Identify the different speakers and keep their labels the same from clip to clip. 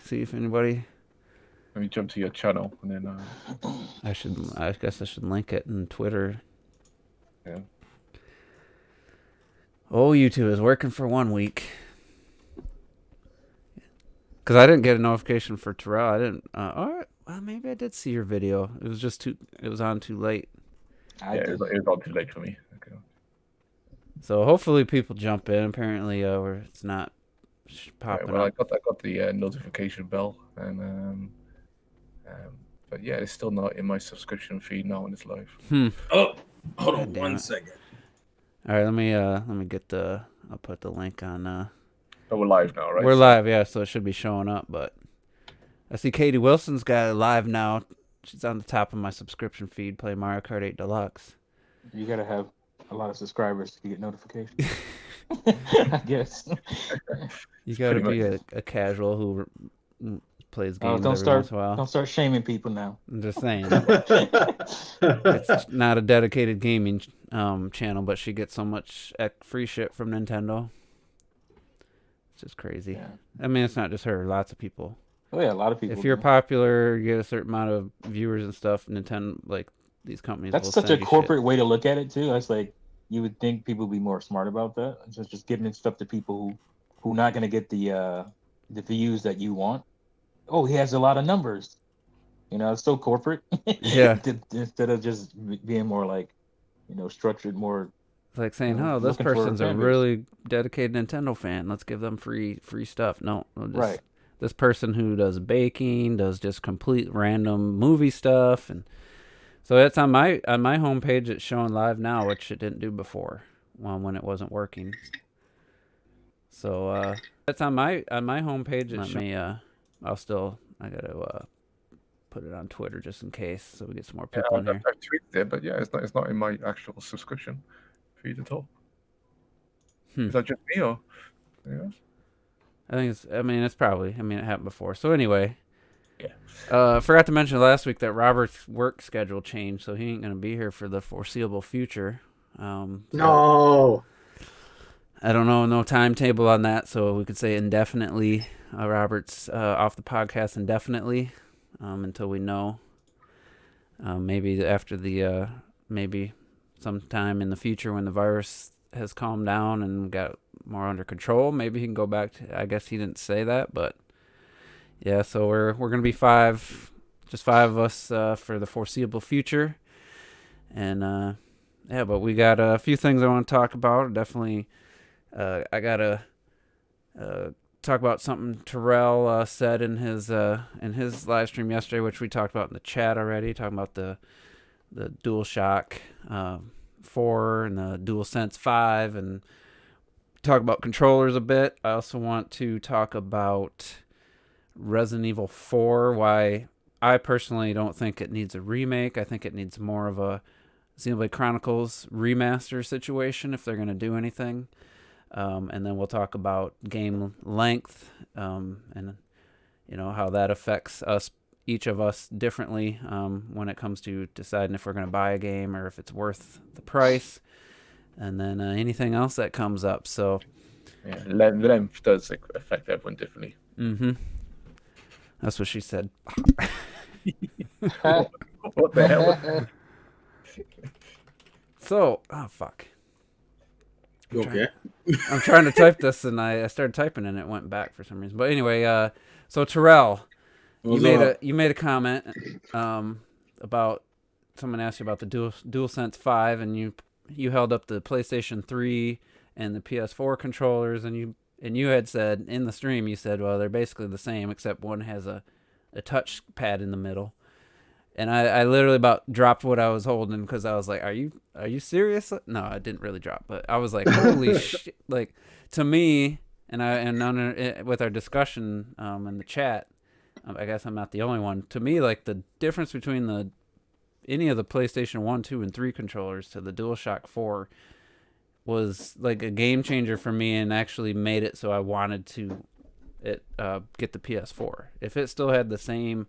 Speaker 1: See if anybody.
Speaker 2: Let me jump to your channel and then.
Speaker 1: I guess I should link it in Twitter.
Speaker 2: Yeah.
Speaker 1: Oh, YouTube is working for 1 week. Because I didn't get a notification for Terrell. I didn't. Well, maybe I did see your video. It was just too. It was on too late.
Speaker 2: It was not too late for me. Okay.
Speaker 1: So hopefully people jump in. Apparently, where it's not popping
Speaker 2: Well,
Speaker 1: up.
Speaker 2: I got the notification bell, and but yeah, it's still not in my subscription feed now when it's live.
Speaker 3: Oh, hold on
Speaker 1: damn
Speaker 3: 1
Speaker 1: it.
Speaker 3: second.
Speaker 1: All right, let me get the. I'll put the link on.
Speaker 2: Oh, we're live now, right?
Speaker 1: We're live, yeah. So it should be showing up. But I see Katie Wilson's got it live now. She's on the top of my subscription feed. Play Mario Kart 8 Deluxe.
Speaker 4: You gotta have a lot of subscribers to get notifications. I guess.
Speaker 1: You gotta be a casual who plays games
Speaker 4: don't
Speaker 1: every once in a while.
Speaker 4: Don't start shaming people now.
Speaker 1: I'm just saying. It's not a dedicated gaming channel, but she gets so much free shit from Nintendo. It's just crazy.
Speaker 4: Yeah.
Speaker 1: I mean, it's not just her. Lots of people.
Speaker 4: Oh yeah, a lot of people.
Speaker 1: If you're popular, you get a certain amount of viewers and stuff. Nintendo, like these companies.
Speaker 4: That's
Speaker 1: will
Speaker 4: such
Speaker 1: send
Speaker 4: a
Speaker 1: you
Speaker 4: corporate
Speaker 1: shit.
Speaker 4: way to look at it too. That's like you would think people would be more smart about that. Just giving stuff to people who not gonna get the views that you want. Oh, he has a lot of numbers. You know, it's so corporate.
Speaker 1: Yeah.
Speaker 4: Instead of just being more like, structured, more.
Speaker 1: It's like saying,
Speaker 4: You know,
Speaker 1: "Oh, this
Speaker 4: looking for a
Speaker 1: person's a
Speaker 4: fan base.
Speaker 1: really dedicated Nintendo fan. Let's give them free stuff." No, just,
Speaker 4: Right.
Speaker 1: This person who does baking, does just complete random movie stuff, and so it's on my homepage. It's showing live now, which it didn't do before, when it wasn't working. So it's on my homepage. It's I gotta put it on Twitter just in case, so we get some more people in here.
Speaker 2: I've tweeted it, but yeah, it's not in my actual subscription feed at all. Is that just me or? Yeah.
Speaker 1: It's probably. It happened before. So anyway.
Speaker 2: Yeah.
Speaker 1: Forgot to mention last week that Robert's work schedule changed, so he ain't gonna be here for the foreseeable future.
Speaker 5: No.
Speaker 1: I don't know, no timetable on that, so we could say indefinitely. Robert's off the podcast indefinitely until we know. Maybe after maybe sometime in the future when the virus has calmed down and got more under control, maybe he can go back to. I guess he didn't say that, but yeah. So we're gonna be just five of us for the foreseeable future, and yeah. But we got a few things I want to talk about. Definitely, I gotta talk about something Terrell said in his live stream yesterday, which we talked about in the chat already. Talking about the DualShock 4 and the DualSense 5, and talk about controllers a bit. I also want to talk about Resident Evil 4, why I personally don't think it needs a remake. I think it needs more of a Xenoblade Chronicles remaster situation if they're going to do anything. And then we'll talk about game length and how that affects each of us differently when it comes to deciding if we're going to buy a game or if it's worth the price. And then anything else that comes up. So
Speaker 2: yeah, length does affect everyone differently.
Speaker 1: Mm-hmm. That's what she said.
Speaker 2: What the hell?
Speaker 1: So, oh fuck.
Speaker 3: Okay.
Speaker 1: I'm trying to type this, and I started typing, and it went back for some reason. But anyway, so Terrell, you made a comment about someone asked you about the DualSense 5, and you held up the PlayStation 3 and the PS4 controllers, and you had said in the stream, you said, well, they're basically the same, except one has a touch pad in the middle. And I literally about dropped what I was holding because I was like, are you serious? No, I didn't really drop, but I was like, holy shit. Like, to me, and with our discussion in the chat, I guess I'm not the only one. To me, like, the difference between any of the PlayStation 1, 2, and 3 controllers to the DualShock 4 was like a game changer for me, and actually made it so I wanted to get the PS4. If it still had the same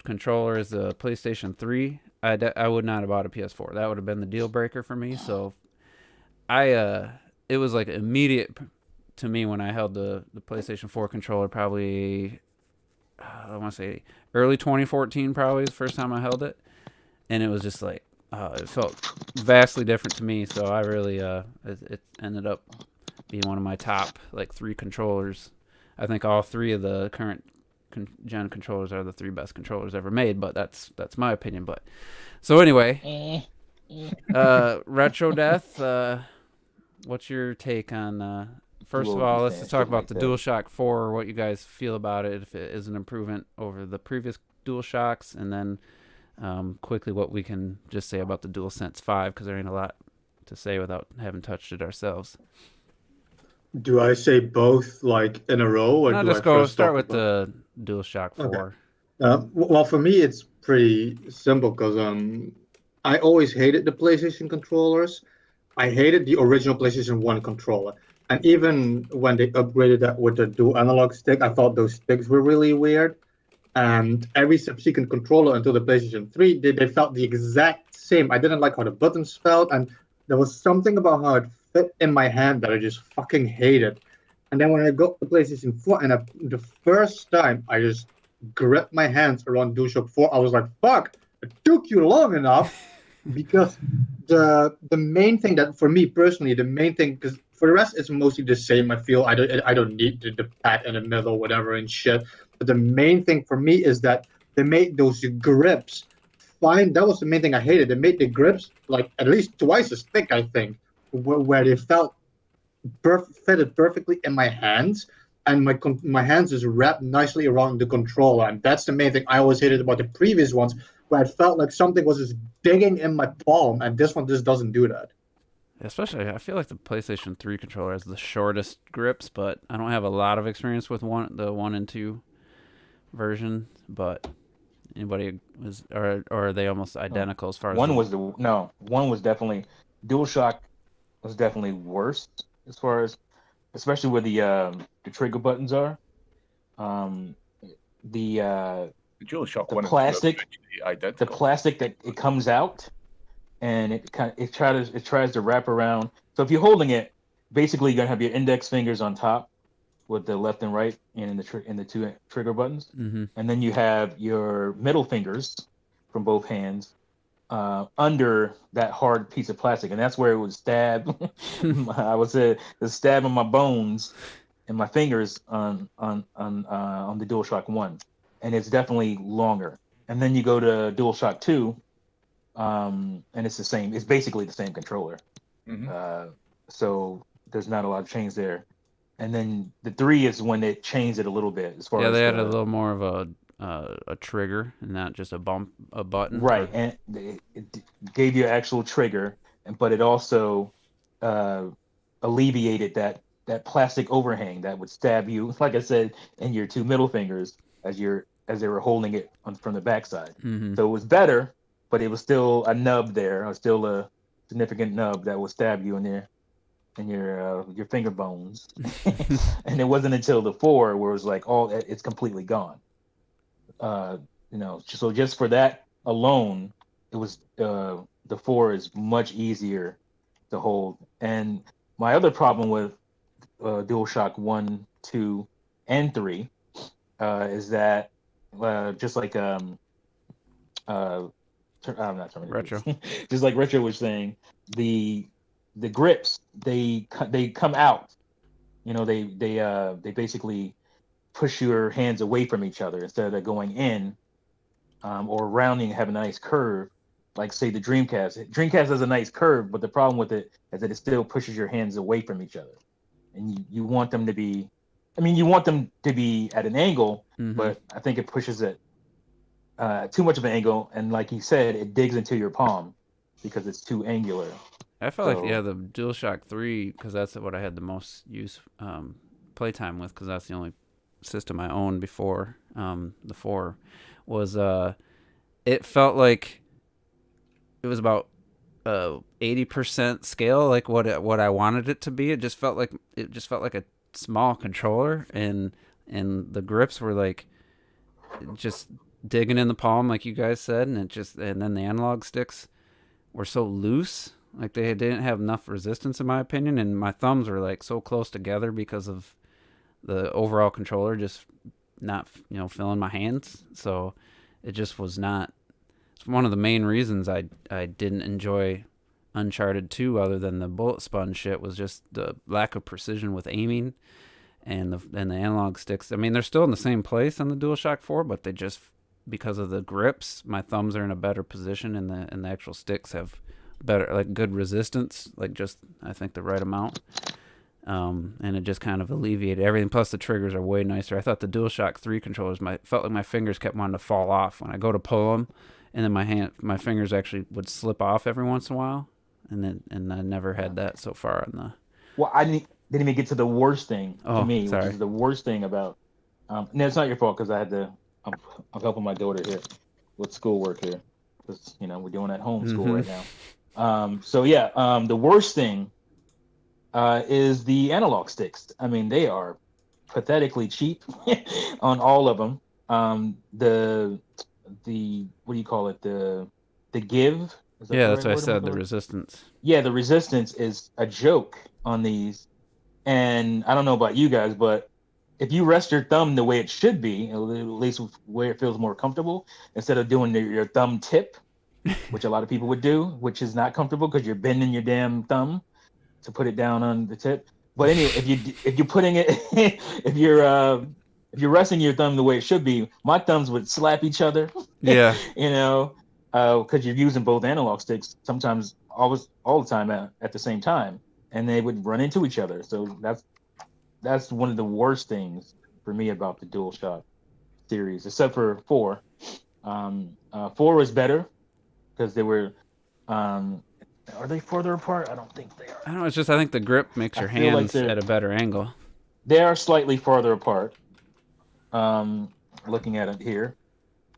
Speaker 1: controller as the PlayStation 3, I would not have bought a PS4. That would have been the deal breaker for me. So it was like immediate to me when I held the PlayStation 4 controller, probably I want to say early 2014, probably is the first time I held it, and it was just like it felt vastly different to me. So I really it ended up being one of my top like 3 controllers. I think all 3 of the current gen controllers are the 3 best controllers ever made, but that's my opinion. But so anyway, Retro Death, what's your take on first of all, let's just talk about the DualShock 4, what you guys feel about it, if it is an improvement over the previous DualShocks, and then quickly what we can just say about the DualSense 5, because there ain't a lot to say without having touched it ourselves.
Speaker 5: Do I say both like in a row, or
Speaker 1: no,
Speaker 5: do
Speaker 1: just
Speaker 5: I
Speaker 1: go
Speaker 5: first
Speaker 1: start
Speaker 5: talk
Speaker 1: with
Speaker 5: about...
Speaker 1: the DualShock 4.
Speaker 5: Okay. Well, for me, it's pretty simple because I always hated the PlayStation controllers. I hated the original PlayStation 1 controller. And even when they upgraded that with the dual analog stick, I thought those sticks were really weird. And every subsequent controller until the PlayStation 3, they felt the exact same. I didn't like how the buttons felt, and there was something about how it fit in my hand that I just fucking hated. And then when I got the PlayStation 4, and the first time I just gripped my hands around DualShock 4, I was like, fuck, it took you long enough. Because the main thing that, for me personally, the main thing, because for the rest it's mostly the same. I feel I don't need the pad in the middle, whatever and shit. But the main thing for me is that they made those grips fine. That was the main thing I hated. They made the grips like at least twice as thick, I think, where they felt fitted perfectly in my hands, and my hands is wrapped nicely around the controller. And that's the main thing I always hated about the previous ones, where I felt like something was just digging in my palm, and this one just doesn't do that.
Speaker 1: Especially, I feel like the PlayStation 3 controller has the shortest grips, but I don't have a lot of experience with the 1 and 2 version. But anybody or are they almost identical as far as
Speaker 4: one was definitely DualShock was definitely worse as far as, especially where the trigger buttons are. The
Speaker 2: DualShock
Speaker 4: the
Speaker 2: 1 and 2 are
Speaker 4: plastic,
Speaker 2: virtually identical.
Speaker 4: the plastic that it comes out, and it tries to wrap around. So if you're holding it, basically you're gonna have your index fingers on top with the left and right and in the 2 trigger buttons, and then you have your middle fingers from both hands under that hard piece of plastic, and that's where it would stab. I would say the stab in my bones and my fingers on the DualShock 1, and it's definitely longer. And then you go to DualShock 2, and it's the same. It's basically the same controller. So there's not a lot of change there. And then the 3 is when they changed it a little bit as far as
Speaker 1: they had a little more of a trigger and not just a button.
Speaker 4: Right, and it gave you an actual trigger, but it also alleviated that plastic overhang that would stab you, like I said, in your 2 middle fingers as they were holding it from the backside. So it was better, but it was still a nub there, still a significant nub that would stab you in your finger bones. And it wasn't until the 4 where it was like, it's completely gone. So just for that alone, it was the 4 is much easier to hold. And my other problem with DualShock 1, 2, and 3 is that just like I'm not trying to
Speaker 1: Retro.
Speaker 4: just like Retro was saying, the grips they come out. They basically push your hands away from each other instead of going in or rounding and have a nice curve, like say the Dreamcast. Dreamcast has a nice curve, but the problem with it is that it still pushes your hands away from each other, and you want them to be. I mean, you want them to be at an angle, but I think it pushes it too much of an angle, and like he said, it digs into your palm because it's too angular.
Speaker 1: I felt like the DualShock 3, because that's what I had the most playtime with, because that's the only system I owned before the 4 was it felt like it was about 80% scale, like what I wanted it to be. It just felt like a small controller, and the grips were like just digging in the palm, like you guys said, and then the analog sticks were so loose. Like they didn't have enough resistance, in my opinion, and my thumbs were like so close together because of the overall controller just not, filling my hands. So it just was not. It's one of the main reasons I didn't enjoy Uncharted 2, other than the bullet sponge shit, was just the lack of precision with aiming and the analog sticks. I mean, they're still in the same place on the DualShock 4, but they just, because of the grips, my thumbs are in a better position, and the actual sticks have better, like, good resistance, like, just I think the right amount. And it just kind of alleviated everything. Plus the triggers are way nicer. I thought the DualShock 3 controllers felt like my fingers kept wanting to fall off when I go to pull them, and then my fingers actually would slip off every once in a while, and I never had that so far on the.
Speaker 4: Well, I didn't even get to the worst thing to me,
Speaker 1: sorry.
Speaker 4: which is the worst thing about. No, it's not your fault, because I had to. I'm helping my daughter here with schoolwork here, because we're doing at home school right now. The worst thing is the analog sticks. I mean, they are pathetically cheap on all of them. The what do you call it? The give.
Speaker 1: That's what I said. The resistance.
Speaker 4: Yeah, the resistance is a joke on these. And I don't know about you guys, but if you rest your thumb the way it should be, at least where it feels more comfortable, instead of doing your thumb tip, which a lot of people would do, which is not comfortable because you're bending your damn thumb to put it down on the tip. But anyway, if you're putting it, if you're resting your thumb the way it should be, my thumbs would slap each other.
Speaker 1: Yeah.
Speaker 4: Because you're using both analog sticks sometimes, all the time at the same time, and they would run into each other. So that's one of the worst things for me about the DualShock series, except for 4. 4 was better because they were. Are they further apart? I don't think they are.
Speaker 1: I don't know. It's just I think the grip makes your hands at a better angle.
Speaker 4: They are slightly farther apart. Looking at it here.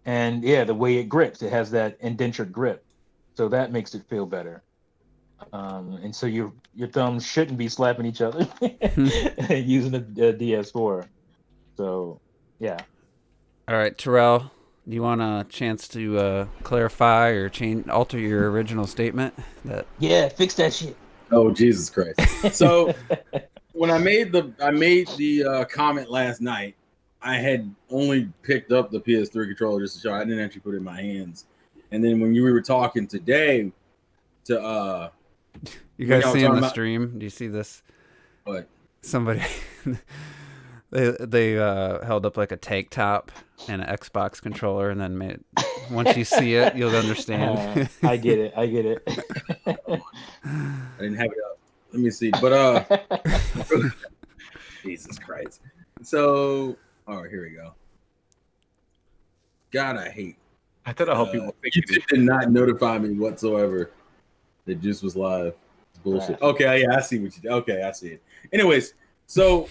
Speaker 4: And yeah, the way it grips, it has that indentured grip, so that makes it feel better. And so your thumbs shouldn't be slapping each other using the DS4. So yeah.
Speaker 1: All right, Terrell, do you want a chance to clarify or alter your original statement?
Speaker 4: Yeah, fix that shit.
Speaker 3: Oh, Jesus Christ! So when I made the comment last night, I had only picked up the PS3 controller just to show. I didn't actually put it in my hands. And then when you were talking today, you
Speaker 1: guys see in the stream? Do you see this?
Speaker 3: What?
Speaker 1: Somebody they held up like a tank top and an Xbox controller, and then once you see it, you'll understand.
Speaker 4: I get it.
Speaker 3: I didn't have it up. Let me see. But Jesus Christ. So. All right, here we go. God, I hate.
Speaker 2: I thought I hope people think
Speaker 3: YouTube did not notify me whatsoever that Juice was live. It's bullshit. Right. Okay, yeah, I see what you did. Okay, I see it. Anyways, so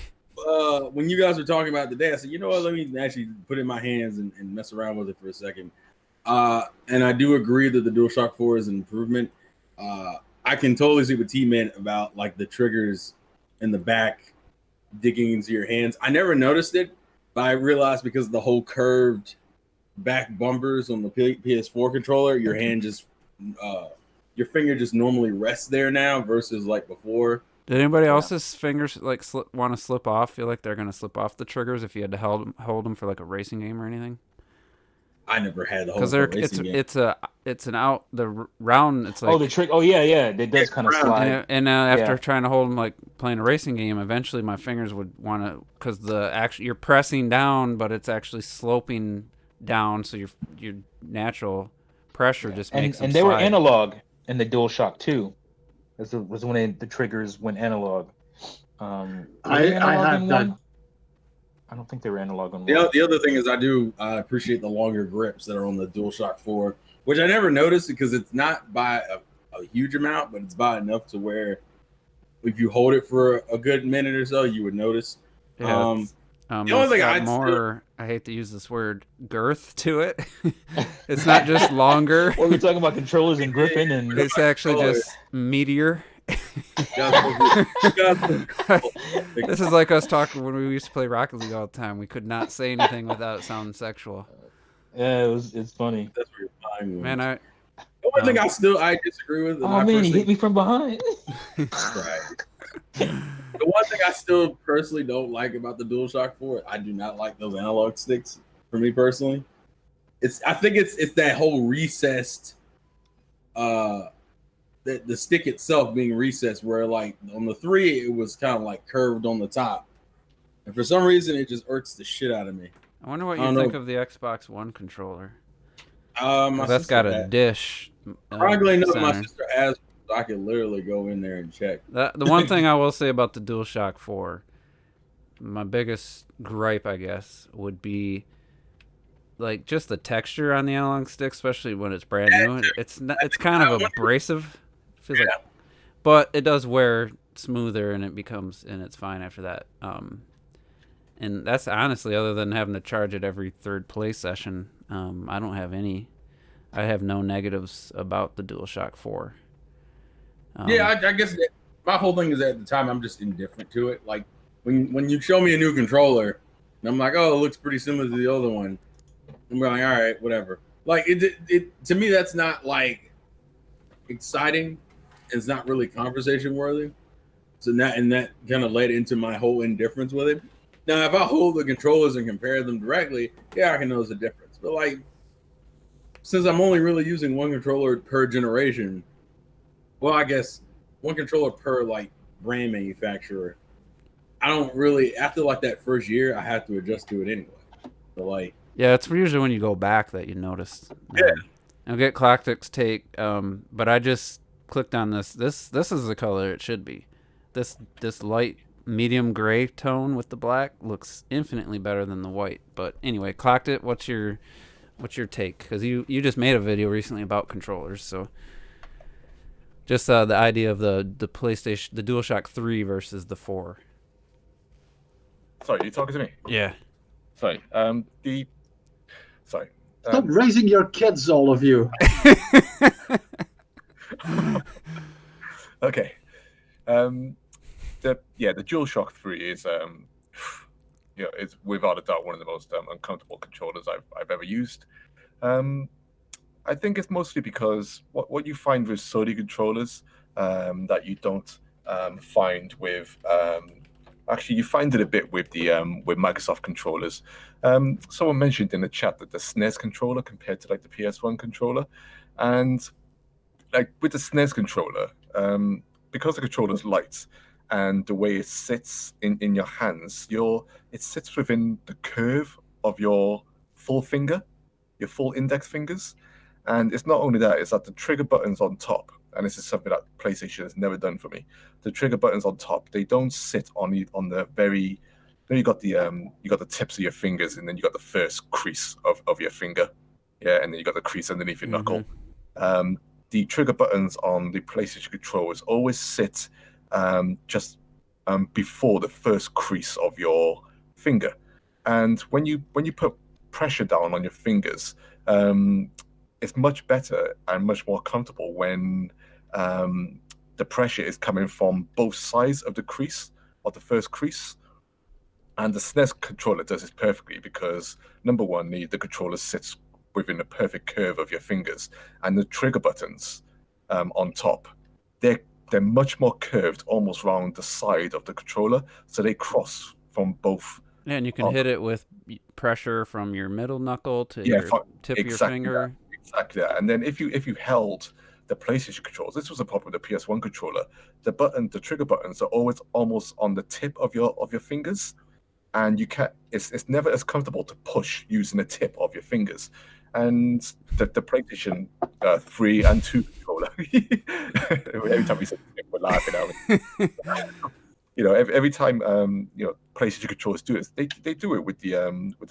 Speaker 3: when you guys were talking about today, I said, you know what? Let me actually put it in my hands and mess around with it for a second. And I do agree that the DualShock 4 is an improvement. I can totally see what T meant about like the triggers in the back digging into your hands. I never noticed it. But I realized because of the whole curved back bumpers on the PS4 controller, your hand your finger just normally rests there now versus like before.
Speaker 1: Did anybody else's fingers like want to slip off? Feel like they're gonna slip off the triggers if you had to hold them for like a racing game or anything?
Speaker 3: I never had the whole
Speaker 1: it's an out the round. It's like
Speaker 4: the trick. Oh yeah, it does kind of slide.
Speaker 1: And after trying to hold them like playing a racing game, eventually my fingers would want to, because you're pressing down, but it's actually sloping down, so your natural pressure just makes them
Speaker 4: and they
Speaker 1: slide.
Speaker 4: were analog in the DualShock 2. This was when the triggers went analog.
Speaker 5: I have that.
Speaker 4: I don't think they were analog on
Speaker 3: the other thing is I appreciate the longer grips that are on the DualShock 4, which I never noticed because it's not by a huge amount, but it's by enough to where if you hold it for a good minute or so, you would notice.
Speaker 1: Yeah, the only thing I hate to use this word, girth to it. It's not just longer.
Speaker 4: Well, we're talking about controllers and gripping, and
Speaker 1: it's actually just meatier. This is like us talking when we used to play Rocket League all the time. We could not say anything without it sounding sexual.
Speaker 4: Yeah, it's funny.
Speaker 3: That's where your mind went.
Speaker 1: Man,
Speaker 3: The one thing I disagree with.
Speaker 4: Oh man, he hit me from behind.
Speaker 3: Right. The one thing I still personally don't like about the DualShock 4, I do not like those analog sticks. For me personally, I think it's that whole recessed, the stick itself being recessed, where like on the 3 it was kind of like curved on the top, and for some reason it just irks the shit out of me.
Speaker 1: I wonder what you think of the Xbox One controller.
Speaker 3: That's
Speaker 1: got a dish.
Speaker 3: Probably know my sister has. I could literally go in there and check.
Speaker 1: The one thing I will say about the DualShock 4, my biggest gripe, I guess, would be like just the texture on the analog stick, especially when it's brand new. It's kind of abrasive. Feels like, but it does wear smoother, and it's fine after that. And that's honestly, other than having to charge it every third play session, I have no negatives about the DualShock 4.
Speaker 3: I guess my whole thing is at the time I'm just indifferent to it. Like when you show me a new controller, and I'm like, oh, it looks pretty similar to the other one. I'm like, all right, whatever. Like it to me, that's not like exciting. It's not really conversation worthy. So that kind of led into my whole indifference with it. Now, if I hold the controllers and compare them directly, yeah, I can notice the difference. But like, since I'm only really using one controller per generation, well, I guess one controller per like brand manufacturer, I don't really, after like that first year, I have to adjust to it anyway. So like,
Speaker 1: yeah, it's usually when you go back that you notice. I'll get Cloctic's take, but I just clicked on this. This is the color it should be. This light medium gray tone with the black looks infinitely better than the white. But anyway, Clocked, what's your take? Because you just made a video recently about controllers, so just the idea of the PlayStation, the DualShock 3 versus the 4.
Speaker 2: Sorry, you talking to me?
Speaker 1: Yeah.
Speaker 2: Sorry.
Speaker 5: Stop raising your kids, all of you.
Speaker 2: Okay. The DualShock 3 is it's without a doubt one of the most uncomfortable controllers I've ever used. I think it's mostly because what you find with Sony controllers that you don't find with actually you find it a bit with the with Microsoft controllers. Someone mentioned in the chat that the SNES controller compared to like the PS1 controller, and like with the SNES controller, because the controller's light and the way it sits in your hands, it sits within the curve of your full finger, your full index fingers. And it's not only that, it's that the trigger buttons on top, and this is something that PlayStation has never done for me. The trigger buttons on top, they don't sit on the very. Then you got the tips of your fingers, and then you got the first crease of your finger, yeah, and then you got the crease underneath your knuckle. The trigger buttons on the PlayStation controllers always sit just before the first crease of your finger, and when you put pressure down on your fingers, it's much better and much more comfortable when the pressure is coming from both sides of the crease, of the first crease. And the SNES controller does this perfectly because, number one, the controller sits within the perfect curve of your fingers, and the trigger buttons on top, they're much more curved, almost round the side of the controller, so they cross from both.
Speaker 1: Yeah, and you can hit it with pressure from your middle knuckle to your tip of your finger.
Speaker 2: Exactly that. And then if you held the PlayStation controls, this was a problem with the PS1 controller. The trigger buttons are always almost on the tip of your fingers, and you can't. It's never as comfortable to push using the tip of your fingers. And the PlayStation 3 and 2 controller, every time we say it, we're laughing at it. Every time PlayStation controllers do this, they do it with the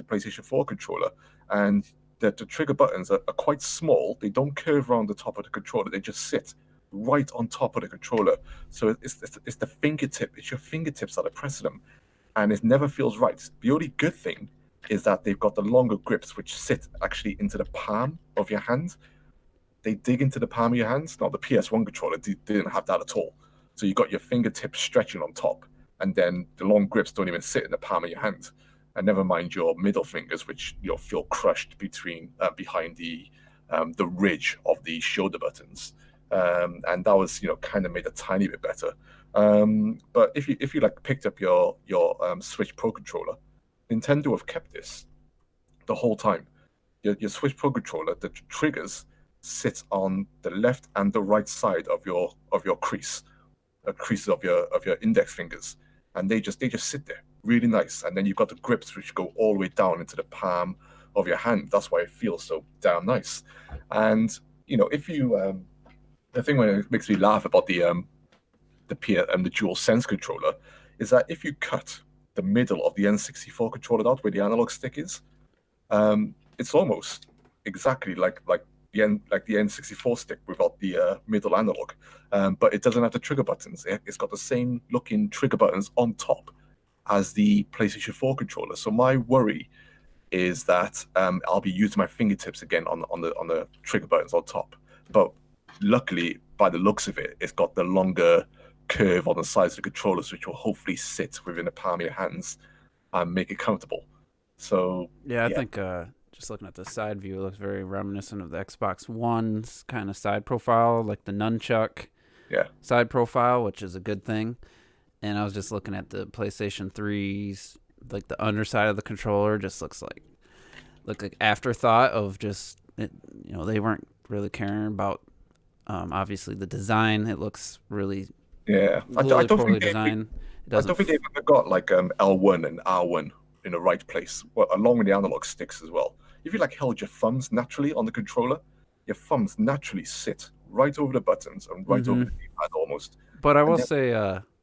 Speaker 2: PlayStation 4 controller, and the trigger buttons are quite small. They don't curve around the top of the controller. They just sit right on top of the controller. So it's the fingertip. It's your fingertips that are pressing them, and it never feels right. The only good thing is that they've got the longer grips, which sit actually into the palm of your hand. They dig into the palm of your hands. Now, the PS1 controller didn't have that at all. So you got your fingertips stretching on top, and then the long grips don't even sit in the palm of your hand. And never mind your middle fingers, which feel crushed behind the the ridge of the shoulder buttons, and that was kind of made a tiny bit better. But if you like picked up your Switch Pro controller, Nintendo have kept this the whole time. Your Switch Pro controller, the triggers sit on the left and the right side of your creases of your index fingers, and they just sit there really nice. And then you've got the grips which go all the way down into the palm of your hand. That's why it feels so damn nice. And if you the thing when it makes me laugh about the Dual Sense controller is that if you cut the middle of the N64 controller out where the analog stick is, it's almost exactly like the N64 stick without the middle analog, but it doesn't have the trigger buttons. It's got the same looking trigger buttons on top as the PlayStation 4 controller. So my worry is that I'll be using my fingertips again on the trigger buttons on top. But luckily, by the looks of it, it's got the longer curve on the sides of the controllers, which will hopefully sit within the palm of your hands and make it comfortable. So
Speaker 1: I think just looking at the side view, it looks very reminiscent of the Xbox One's kind of side profile, like the nunchuck side profile, which is a good thing. And I was just looking at the PlayStation 3's, like the underside of the controller just looks like afterthought of just it, they weren't really caring about obviously the design. It looks really
Speaker 2: I don't
Speaker 1: poorly
Speaker 2: think
Speaker 1: designed.
Speaker 2: I don't think they've ever got like L1 and R1 in the right place, along with the analog sticks as well. If you like held your thumbs naturally on the controller, your thumbs naturally sit right over the buttons and right over the D-pad almost.
Speaker 1: But I will say,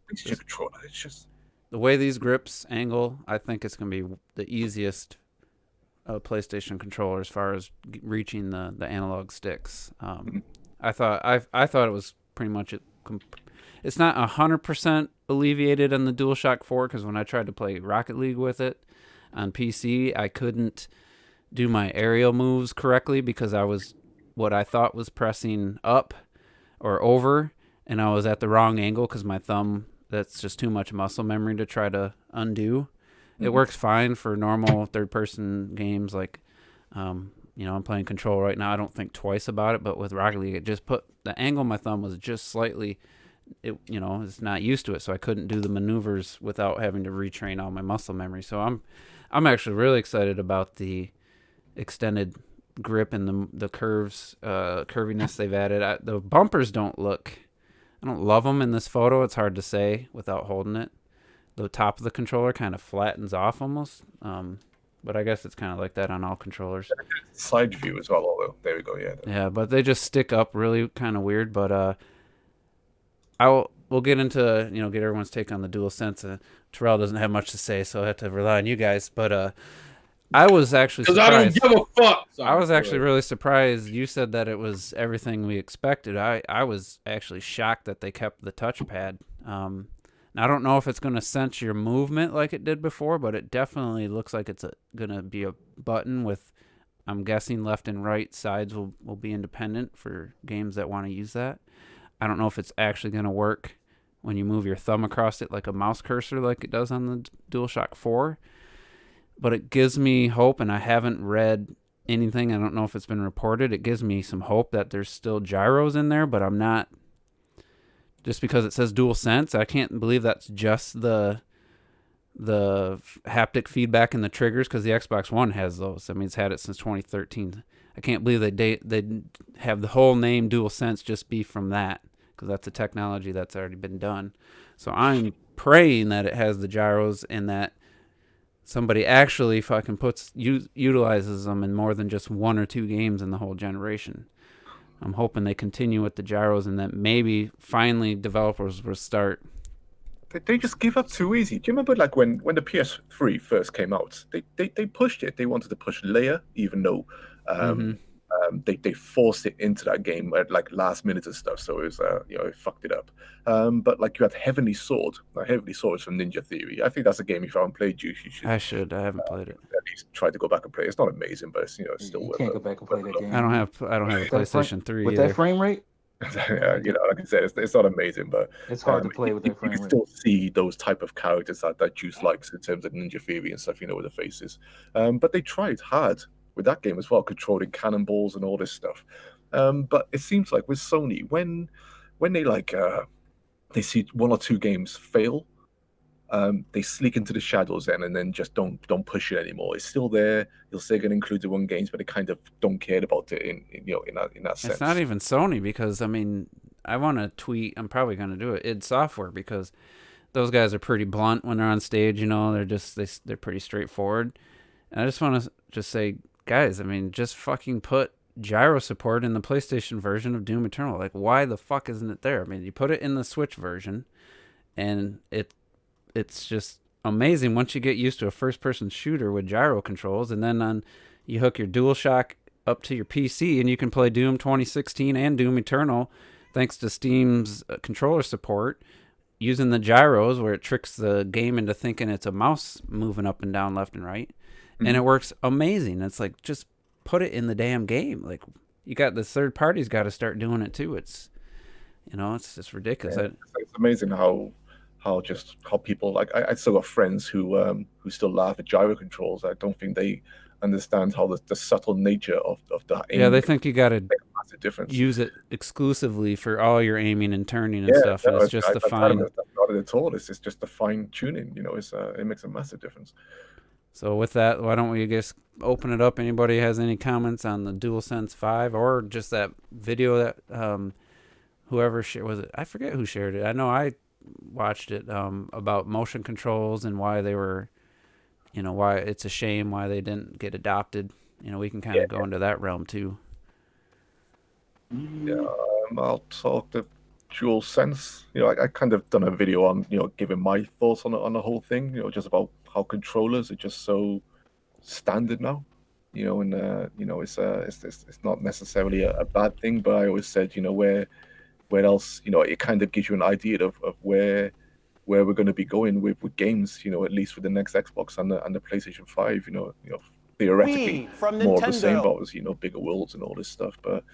Speaker 2: it's your controller. It's just
Speaker 1: the way these grips angle, I think it's going to be the easiest PlayStation controller as far as reaching the analog sticks. I thought it was pretty much it's not 100% alleviated on the DualShock 4, because when I tried to play Rocket League with it on PC, I couldn't do my aerial moves correctly because I was what I thought was pressing up or over, and I was at the wrong angle because my thumb, that's just too much muscle memory to try to undo. It works fine for normal third-person games like, I'm playing Control right now. I don't think twice about it, but with Rocket League, it just put the angle of my thumb was just slightly, it's not used to it, so I couldn't do the maneuvers without having to retrain all my muscle memory. So I'm actually really excited about the extended grip and the curves, curviness they've added. The bumpers I don't love them in this photo. It's hard to say without holding it. The top of the controller kind of flattens off almost. But I guess it's kind of like that on all controllers.
Speaker 2: Side view as well, although. There we go, yeah.
Speaker 1: Yeah, but they just stick up really kind of weird. But we'll get into, get everyone's take on the DualSense. Terrell doesn't have much to say, so I have to rely on you guys. But I was actually surprised.
Speaker 3: Because I don't give a fuck. Sorry,
Speaker 1: I was actually really surprised. You said that it was everything we expected. I was actually shocked that they kept the touchpad. I don't know if it's going to sense your movement like it did before, but it definitely looks like it's going to be a button with, I'm guessing, left and right sides will be independent for games that want to use that. I don't know if it's actually going to work when you move your thumb across it like a mouse cursor like it does on the DualShock 4. But it gives me hope, and I haven't read anything. I don't know if it's been reported. It gives me some hope that there's still gyros in there, but I'm not. Just because it says DualSense, I can't believe that's just the haptic feedback in the triggers, because the Xbox One has those. I mean, it's had it since 2013. I can't believe they have the whole name DualSense just be from that, because that's a technology that's already been done. So I'm praying that it has the gyros and that somebody actually fucking utilizes them in more than just one or two games in the whole generation. I'm hoping they continue with the gyros and that maybe finally developers will start.
Speaker 2: They just give up too easy. Do you remember like when the PS3 first came out? They pushed it. They wanted to push layer, even though they forced it into that game at like last minute and stuff. So it was it fucked it up. But like you had Heavenly Sword. Heavenly Sword from Ninja Theory. I think that's a game if you haven't played, you should.
Speaker 1: I should. I haven't played it.
Speaker 2: At least try to go back and play. It's not amazing, but it's it's still.
Speaker 4: You can't go back and play that game.
Speaker 1: I don't have a PlayStation 3
Speaker 4: with
Speaker 1: either.
Speaker 4: that frame rate.
Speaker 2: Yeah, like I said, it's not amazing, but
Speaker 4: it's hard to play with that frame
Speaker 2: you can
Speaker 4: rate.
Speaker 2: still see those type of characters that Juice likes in terms of Ninja Theory and stuff, with the faces. But they tried hard with that game as well, controlling cannonballs and all this stuff. But it seems like with Sony, when they they see one or two games fail, they sneak into the shadows and then just don't push it anymore. It's still there. You'll say get included in games, but they kind of don't care about it in that sense.
Speaker 1: It's not even Sony, because I mean, I want to tweet. I'm probably going to do it. id Software, because those guys are pretty blunt when they're on stage. They're pretty straightforward. And I just want to just say, guys, I mean, just fucking put gyro support in the PlayStation version of Doom Eternal. Like, why the fuck isn't it there? I mean, you put it in the Switch version, and it's just amazing once you get used to a first-person shooter with gyro controls, and then you hook your DualShock up to your PC, and you can play Doom 2016 and Doom Eternal, thanks to Steam's controller support, using the gyros, where it tricks the game into thinking it's a mouse moving up and down, left and right, and it works amazing. It's like, just put it in the damn game. Like, you got the third parties got to start doing it too. It's it's just ridiculous.
Speaker 2: Yeah, it's amazing how people, like, I still got friends who still laugh at gyro controls. I don't think they understand how the subtle nature of the aim.
Speaker 1: Yeah, they think you got to
Speaker 2: make a massive difference.
Speaker 1: use it exclusively for all your aiming and turning and stuff, and it's just the fine.
Speaker 2: That's not it at all. It's just the fine tuning. It makes a massive difference.
Speaker 1: So with that, why don't we just open it up? Anybody has any comments on the DualSense 5, or just that video that whoever shared, was it? I forget who shared it. I know I watched it, about motion controls and why they were, why it's a shame why they didn't get adopted. We can kind of go into that realm too.
Speaker 2: Yeah, I'll talk the DualSense. I kind of done a video on giving my thoughts on the whole thing. Just about how controllers are just so standard now. It's not necessarily a bad thing, but I always said, where else, it kind of gives you an idea of where we're going to be going with games, at least for the next Xbox and the PlayStation 5, theoretically more of the same, but was, bigger worlds and all this stuff. But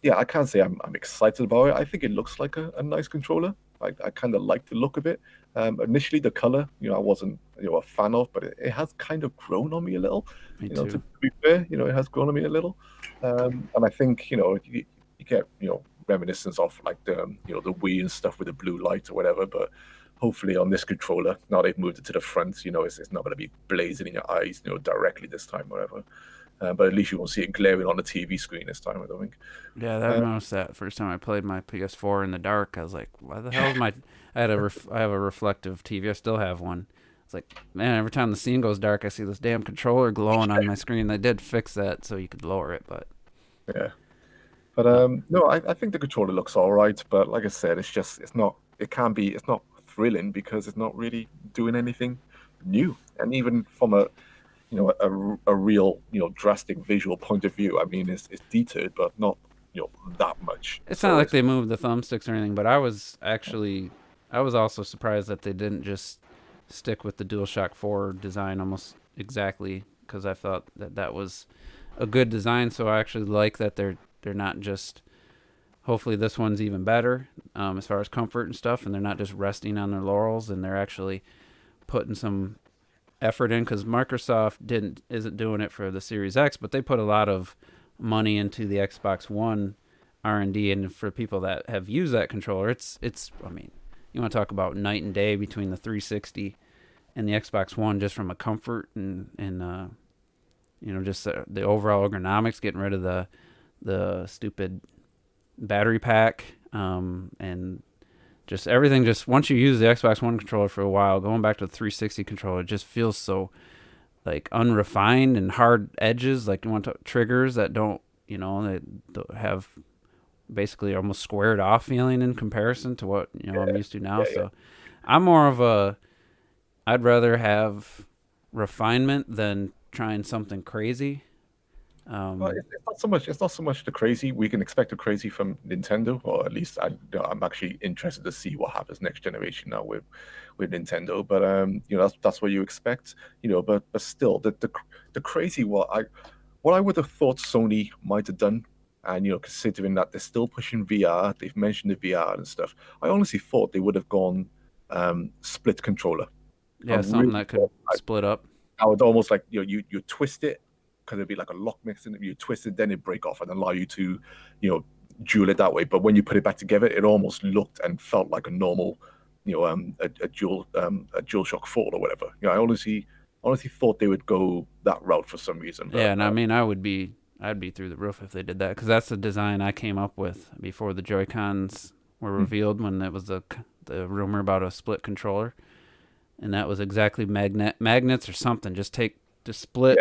Speaker 2: yeah, I can't say I'm excited about it. I think it looks like a nice controller. I kind of like the look of it. Initially, the color, I wasn't a fan of, but it has kind of grown on me a little.
Speaker 1: Me too.
Speaker 2: To be fair, it has grown on me a little. And I think you get reminiscence of like the the Wii and stuff with the blue light or whatever. But hopefully on this controller, now they've moved it to the front, it's not going to be blazing in your eyes, directly this time, or whatever. But at least you won't see it glaring on the TV screen this time, I don't think.
Speaker 1: Yeah, I noticed that first time I played my PS4 in the dark. I was like, why the hell is my... I have a reflective TV. I still have one. It's like, man, every time the scene goes dark, I see this damn controller glowing on my screen. They did fix that so you could lower it, but...
Speaker 2: Yeah. But no, I think the controller looks all right. But like I said, it's not thrilling because it's not really doing anything new. And even from a real drastic visual point of view, I mean, it's detailed, but not that much.
Speaker 1: It's not like they moved the thumbsticks or anything. But I was also surprised that they didn't just stick with the DualShock 4 design almost exactly, because I thought that was a good design. So I actually like that they're not just. Hopefully this one's even better as far as comfort and stuff, and they're not just resting on their laurels, and they're actually putting some effort in, because Microsoft isn't doing it for the Series X, but they put a lot of money into the Xbox One R&D, and for people that have used that controller, it's I mean, you want to talk about night and day between the 360 and the Xbox One, just from a comfort and just the overall ergonomics, getting rid of the stupid battery pack, and just everything. Just once you use the Xbox One controller for a while, going back to the 360 controller, it just feels so like unrefined and hard edges. Like you want triggers that don't have basically almost squared off feeling in comparison to what I'm used to now. Yeah. So I'm more of I'd rather have refinement than trying something crazy.
Speaker 2: Well, it's not so much the crazy. We can expect the crazy from Nintendo, or at least I'm actually interested to see what happens next generation now with Nintendo. But that's what you expect. But still, the crazy what I would have thought Sony might have done, and considering that they're still pushing VR, they've mentioned the VR and stuff. I honestly thought they would have gone split controller.
Speaker 1: Yeah, something that could split up.
Speaker 2: I would almost like you twist it. because it'd be like a lock mixing. You twist it, then it break off and allow you to, dual it that way. But when you put it back together, it almost looked and felt like a normal, a dual DualShock 4 or whatever. I honestly thought they would go that route for some reason. But,
Speaker 1: yeah, and I mean, I'd be through the roof if they did that, because that's the design I came up with before the Joy-Cons were revealed, when it was the rumor about a split controller, and that was exactly magnets or something. Just split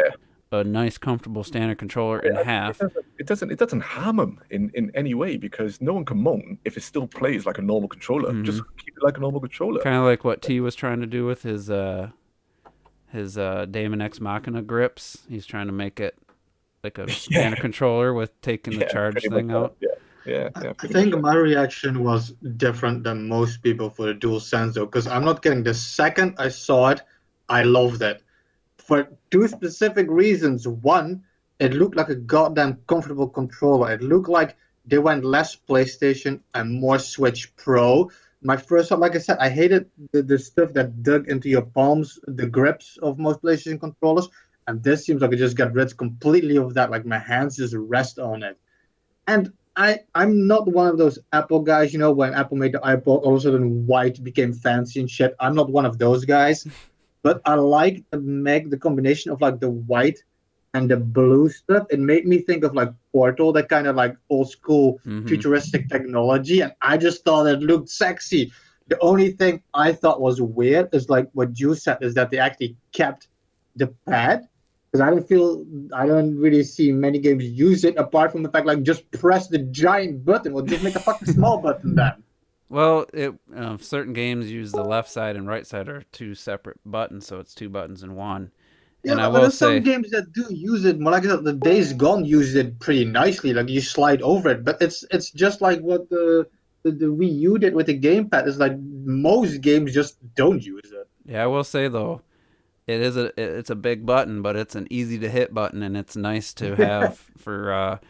Speaker 1: a nice, comfortable standard controller in half.
Speaker 2: It doesn't harm them in any way, because no one can moan if it still plays like a normal controller.
Speaker 1: Mm-hmm.
Speaker 2: Just keep it like a normal controller.
Speaker 1: Kind of like what T was trying to do with his Daemon X Machina grips. He's trying to make it like a standard controller with taking the charge thing out.
Speaker 2: Yeah.
Speaker 5: I think my reaction was different than most people for the DualSense, though, because I'm not kidding. The second I saw it, I loved it. For two specific reasons. One, it looked like a goddamn comfortable controller. It looked like they went less PlayStation and more Switch Pro. My first thought, like I said, I hated the stuff that dug into your palms, the grips of most PlayStation controllers. And this seems like it just got rid completely of that. Like my hands just rest on it. And I'm not one of those Apple guys, when Apple made the iPod, all of a sudden white became fancy and shit. I'm not one of those guys. But I like the combination of like the white and the blue stuff. It made me think of like Portal, that kind of like old school futuristic technology. And I just thought it looked sexy. The only thing I thought was weird is like what you said, is that they actually kept the pad. Because I don't really see many games use it, apart from the fact like just press the giant button, or just make a fucking small button then.
Speaker 1: Well, certain games use the left side and right side are two separate buttons, so it's two buttons in one.
Speaker 5: Yeah,
Speaker 1: and I
Speaker 5: but
Speaker 1: will
Speaker 5: there's
Speaker 1: say,
Speaker 5: some games that do use it. More like the Days Gone uses it pretty nicely. Like you slide over it, but it's just like what the Wii U did with the gamepad. Is like most games just don't use it.
Speaker 1: yeah, I will say though, it's a big button, but it's an easy to hit button, and it's nice to have for.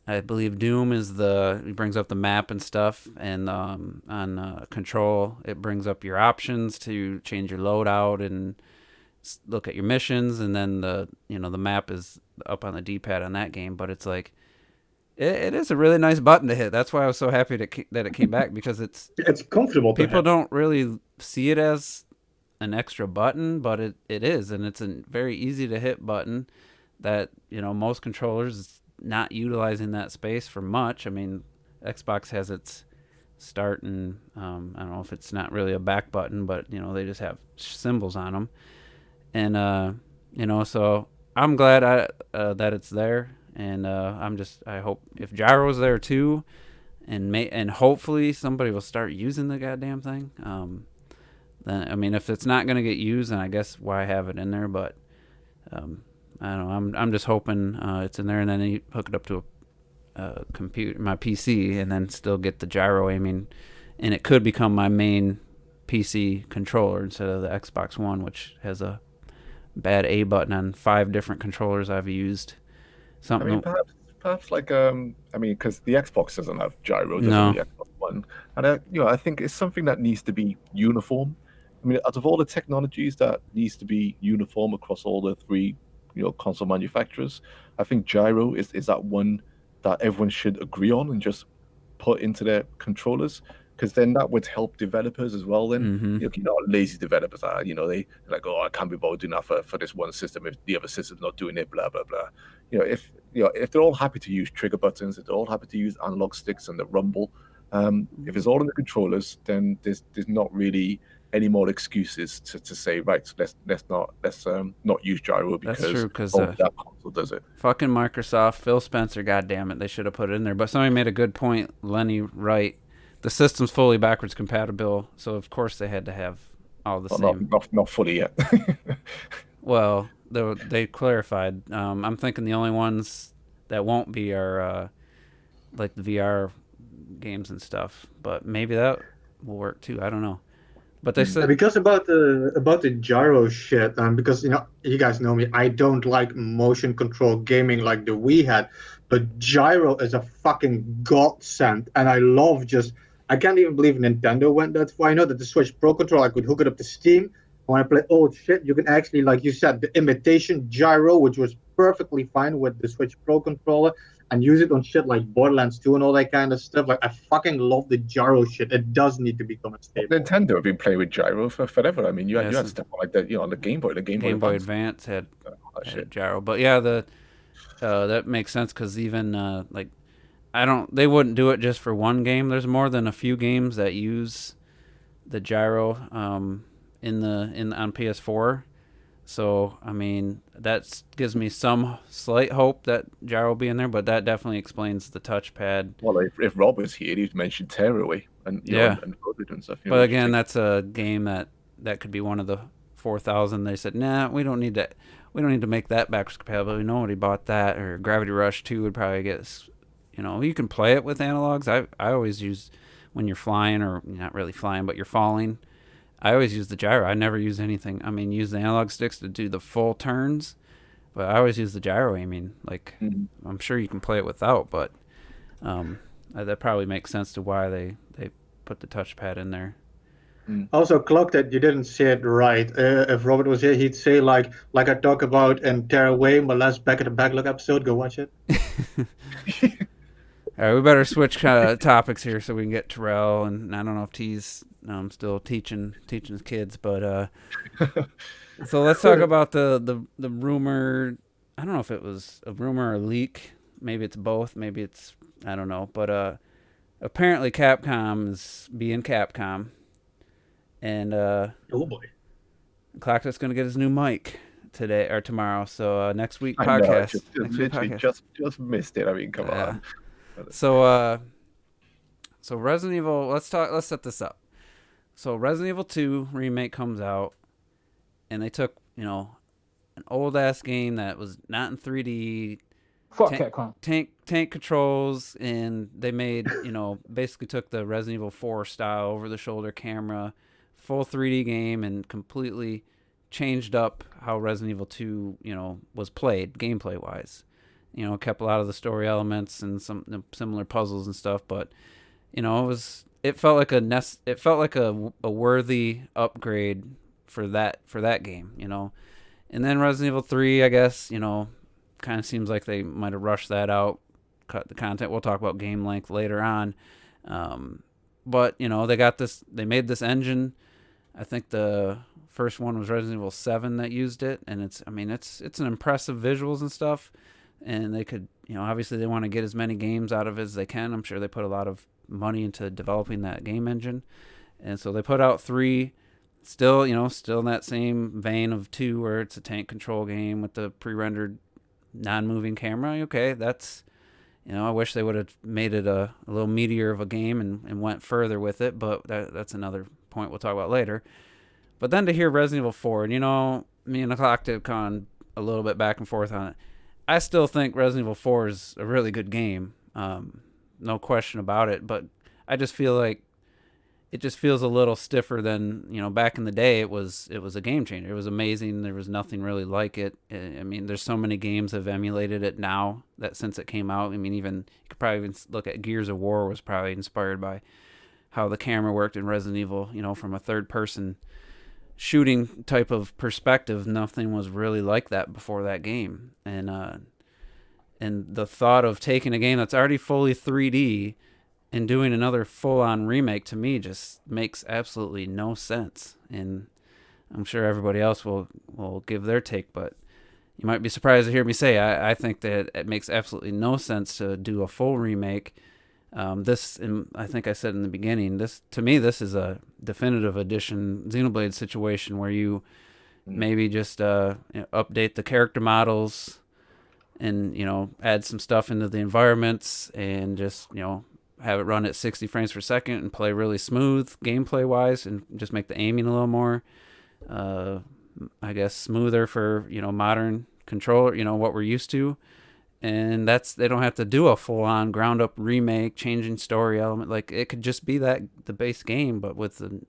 Speaker 1: I believe Doom it brings up the map and stuff, and on Control it brings up your options to change your loadout and look at your missions, and then the map is up on the D-pad on that game. But it's like it is a really nice button to hit. That's why I was so happy that it came back, because it's
Speaker 5: comfortable.
Speaker 1: People don't really see it as an extra button, but it is, and it's a very easy to hit button that most controllers not utilizing that space for much. I mean, Xbox has its start and I don't know if it's not really a back button, but they just have symbols on them, and so I'm glad that it's there, and I hope if Gyro's there too, and hopefully somebody will start using the goddamn thing. Then I mean, if it's not gonna get used, then I guess why have it in there? But I don't know. I'm just hoping it's in there, and then you hook it up to a computer, my PC, and then still get the gyro aiming, and it could become my main PC controller instead of the Xbox One, which has a bad A button on 5 different controllers I've used.
Speaker 2: I mean, perhaps like because the Xbox doesn't have gyro, doesn't the Xbox One, and I think it's something that needs to be uniform. I mean, out of all the technologies that needs to be uniform across all the 3 console manufacturers, I think gyro is that one that everyone should agree on and just put into their controllers, because then that would help developers as well. Then lazy developers are, they like, oh, I can't be bothered doing that for this one system if the other system's not doing it, blah blah blah. If they're all happy to use trigger buttons, if they're all happy to use analog sticks and the rumble, if it's all in the controllers, then there's not really any more excuses to say, right, let's not use gyro because
Speaker 1: that's true, because
Speaker 2: that console does it.
Speaker 1: Fucking Microsoft, Phil Spencer, goddamn it, they should have put it in there. But somebody made a good point, Lenny Wright. The system's fully backwards compatible, so of course they had to have all the same.
Speaker 2: Not fully yet.
Speaker 1: Well, they clarified. I'm thinking the only ones that won't be are like the VR games and stuff. But maybe that will work too. I don't know. But they said,
Speaker 5: because about the gyro shit, because you guys know me, I don't like motion control gaming like the Wii had, but gyro is a fucking godsend, and I can't even believe Nintendo went that far. I know that the Switch Pro controller, I could hook it up to Steam, When I play old shit, you can actually, like you said, the imitation gyro, which was perfectly fine with the Switch Pro controller, and use it on shit like Borderlands 2 and all that kind of stuff. Like, I fucking love the gyro shit. It does need to become a staple.
Speaker 2: Nintendo have been playing with gyro for forever. I mean, you
Speaker 1: Yes.
Speaker 2: had stuff like that, on the Game Boy,
Speaker 1: Game Boy Advance had
Speaker 2: all that shit.
Speaker 1: gyro, but yeah, that makes sense because even like they wouldn't do it just for one game. There's more than a few games that use the gyro on PS4. So I mean that gives me some slight hope that gyro will be in there, but that definitely explains the touchpad.
Speaker 2: Well, if Rob was here, he'd mention Tearaway and and Road and stuff.
Speaker 1: But again, that's a game that could be one of the 4,000. They said, nah, we don't need that. We don't need to make that backwards compatible. Nobody bought that. Or Gravity Rush 2 would probably get, you can play it with analogs. I always use when you're flying, or not really flying, but you're falling. I always use the gyro. I never use anything. I mean, use the analog sticks to do the full turns, but I always use the gyro aiming. Like, I'm sure you can play it without, but that probably makes sense to why they put the touchpad in there.
Speaker 5: Also, Clock, that you didn't say it right. If Robert was here, he'd say like I talk about in Tearaway, my last Back at the Backlog episode. Go watch it.
Speaker 1: All right, we better switch topics here so we can get Terrell, and I don't know if T's still teaching his kids, but so let's talk about the rumor. I don't know if it was a rumor or a leak. Maybe it's both. Maybe it's, I don't know. But apparently Capcom is being Capcom, and
Speaker 5: Oh boy,
Speaker 1: Clock's going to get his new mic today or tomorrow. So next week
Speaker 2: I know,
Speaker 1: podcast.
Speaker 2: just missed it. I mean, come on.
Speaker 1: So Resident Evil. Let's set this up. So Resident Evil 2 remake comes out, and they took an old ass game that was not in 3D.
Speaker 4: Fuck Capcom.
Speaker 1: Tank controls, and they made basically took the Resident Evil 4 style over the shoulder camera, full 3D game, and completely changed up how Resident Evil 2 was played gameplay wise. Kept a lot of the story elements and some similar puzzles and stuff, but it felt like a worthy upgrade for that game, And then Resident Evil 3, I guess, kind of seems like they might have rushed that out, cut the content. We'll talk about game length later on. But they made this engine. I think the first one was Resident Evil 7 that used it, and it's an impressive visuals and stuff. And they could, obviously they want to get as many games out of it as they can. I'm sure they put a lot of money into developing that game engine. And so they put out 3, still in that same vein of 2, where it's a tank control game with the pre-rendered non-moving camera. Okay, that's, I wish they would have made it a little meatier of a game and went further with it, but that's another point we'll talk about later. But then to hear Resident Evil 4, and me and the Clock have gone a little bit back and forth on it. I still think Resident Evil 4 is a really good game, no question about it. But I just feel like it just feels a little stiffer than back in the day. It was a game changer. It was amazing. There was nothing really like it. I mean, there's so many games have emulated it now that since it came out. I mean, even you could probably even look at Gears of War was probably inspired by how the camera worked in Resident Evil. From a third person shooting type of perspective, nothing was really like that before that game. And the thought of taking a game that's already fully 3D and doing another full-on remake, to me, just makes absolutely no sense. And I'm sure everybody else will give their take, but you might be surprised to hear me say I think that it makes absolutely no sense to do a full remake. This, and I think I said in the beginning, this is a definitive edition Xenoblade situation where you maybe just update the character models and add some stuff into the environments and just have it run at 60 frames per second and play really smooth gameplay wise, and just make the aiming a little more I guess smoother for modern controller, what we're used to. And they don't have to do a full-on ground-up remake, changing story element. Like, it could just be the base game, but with the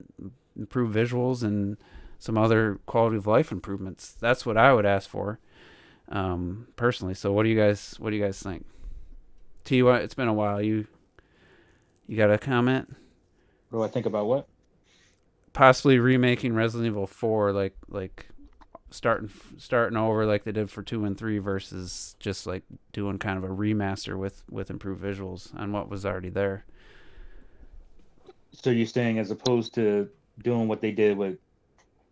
Speaker 1: improved visuals and some other quality of life improvements. That's what I would ask for, personally. So, what do you guys think? T, it's been a while. You got a comment?
Speaker 4: What do I think about what?
Speaker 1: possibly remaking Resident Evil 4, like starting over like they did for 2 and 3 versus just like doing kind of a remaster with improved visuals on what was already there.
Speaker 4: So you're saying as opposed to doing what they did with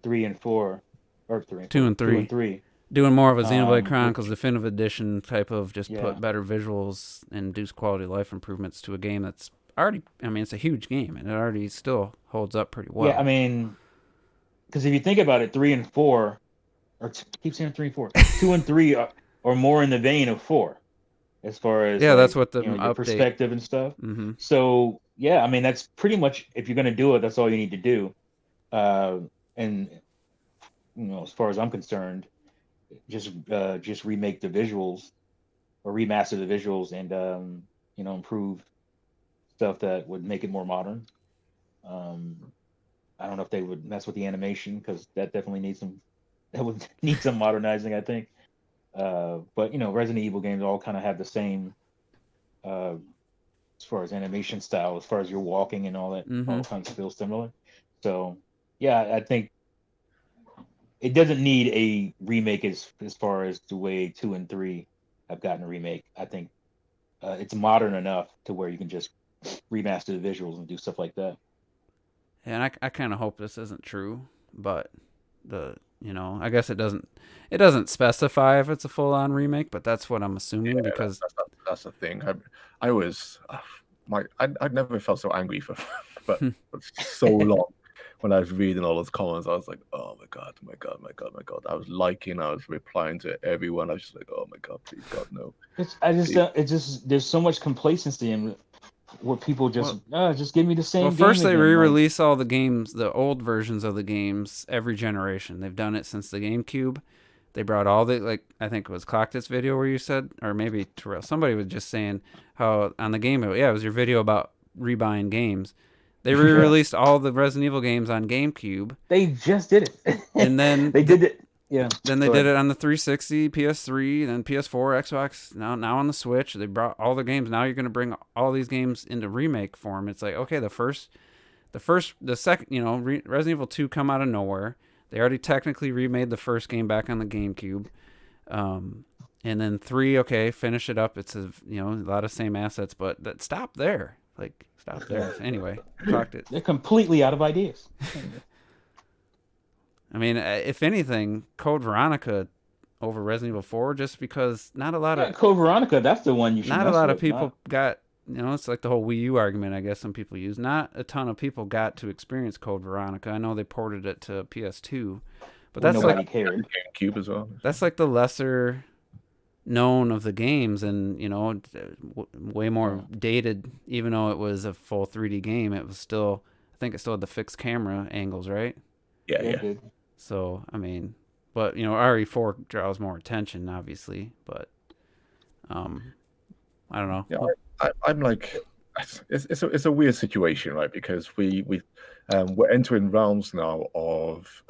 Speaker 4: 3 and 4, or 3 and
Speaker 1: 2 and 3.
Speaker 4: 2 and 3.
Speaker 1: Doing more of a Xenoblade Chronicles
Speaker 4: which-
Speaker 1: Definitive Edition type of just
Speaker 4: Yeah.
Speaker 1: put better visuals and induce quality of life improvements to a game that's already, I mean, it's a huge game and it already still holds up pretty well.
Speaker 4: Yeah, I mean, because if you think about it, 3 and 4, or keep saying 3 and 4, 2 and 3 are more in the vein of 4, as far as
Speaker 1: Yeah, that's what the
Speaker 4: your
Speaker 1: update-
Speaker 4: perspective and stuff.
Speaker 1: Mm-hmm.
Speaker 4: So yeah, I mean that's pretty much, if you're gonna do it, that's all you need to do. And as far as I'm concerned, just remake the visuals or remaster the visuals and improve stuff that would make it more modern. I don't know if they would mess with the animation, because that definitely would need some modernizing, I think. But Resident Evil games all kind of have the same as far as animation style, as far as your walking and all that, all kinds of feel similar. So yeah, I think it doesn't need a remake as far as the way 2 and 3 have gotten a remake. I think it's modern enough to where you can just remaster the visuals and do stuff like that.
Speaker 1: And I kind of hope this isn't true, but I guess it doesn't specify if it's a full-on remake, but that's what I'm assuming, because
Speaker 2: that's the thing. I was I'd never felt so angry for so long. When I was reading all those comments, I was like, oh my god. I was liking, I was replying to everyone. I was just like, oh my god, please God, no.
Speaker 4: There's so much complacency in where people just give me the same.
Speaker 1: Well,
Speaker 4: game
Speaker 1: first they
Speaker 4: again.
Speaker 1: re-release all the games, the old versions of the games, every generation. They've done it since the GameCube. They brought all the, I think it was Clocktis video where you said, or maybe Terrell, somebody was just saying how on the Game Boy, it was your video about rebuying games. They re-released all the Resident Evil games on GameCube.
Speaker 4: They just did it.
Speaker 1: And then
Speaker 4: they did it. Yeah.
Speaker 1: Then they did it on the 360, PS3, then PS4, Xbox, now on the Switch. They brought all the games. Now you're going to bring all these games into remake form. It's like, okay, the second, Resident Evil 2 come out of nowhere. They already technically remade the first game back on the GameCube. And then 3, okay, finish it up. It's a lot of same assets, but stop there. Stop there. Anyway, talked it.
Speaker 4: They're completely out of ideas.
Speaker 1: I mean, if anything, Code Veronica over Resident Evil 4, just because not a lot of
Speaker 4: Code Veronica, that's the one you should.
Speaker 1: Not a lot of people got. It's like the whole Wii U argument, I guess some people use. Not a ton of people got to experience Code Veronica. I know they ported it to PS2, but that's
Speaker 4: nobody cared.
Speaker 2: GameCube as well.
Speaker 1: That's like the lesser known of the games, and way more dated. Even though it was a full 3D game, it was still, I think it still had the fixed camera angles, right?
Speaker 2: Yeah.
Speaker 1: So I mean, but RE4 draws more attention, obviously, but I don't know.
Speaker 2: Yeah, I'm like, it's a weird situation, right? Because we're entering realms now of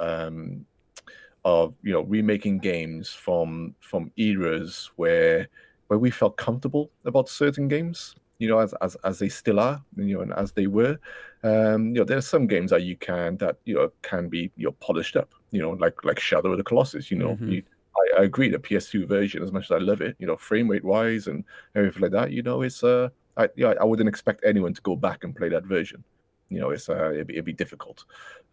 Speaker 2: remaking games from eras where we felt comfortable about certain games, as they still are, and as they were. There are some games that can be polished up, like Shadow of the Colossus. I agree, the PS2 version, as much as I love it, frame rate wise and everything like that, it's I wouldn't expect anyone to go back and play that version. It'd be difficult.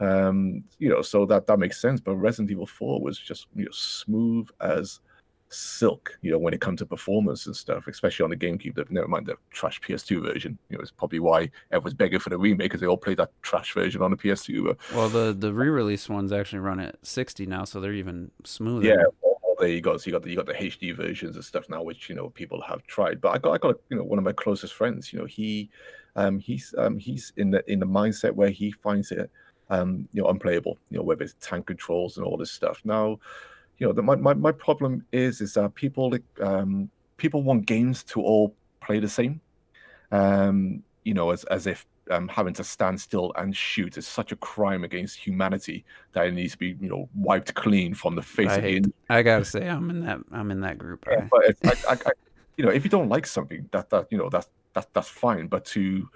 Speaker 2: So that makes sense. But Resident Evil 4 was just smooth as silk, when it comes to performance and stuff, especially on the GameCube. Never mind the trash PS2 version. It's probably why everyone's begging for the remake, because they all played that trash version on the PS2.
Speaker 1: Well, the re-release ones actually run at 60 now, so they're even smoother.
Speaker 2: Yeah. There you go. So you got the HD versions and stuff now, which people have tried. But I got one of my closest friends. He's in the mindset where he finds it unplayable. Whether it's tank controls and all this stuff. Now, my problem is that people want games to all play the same. As if having to stand still and shoot is such a crime against humanity that it needs to be wiped clean from the face of the industry.
Speaker 1: I gotta say, I'm in that group.
Speaker 2: Yeah, but if you don't like something, that's fine. But to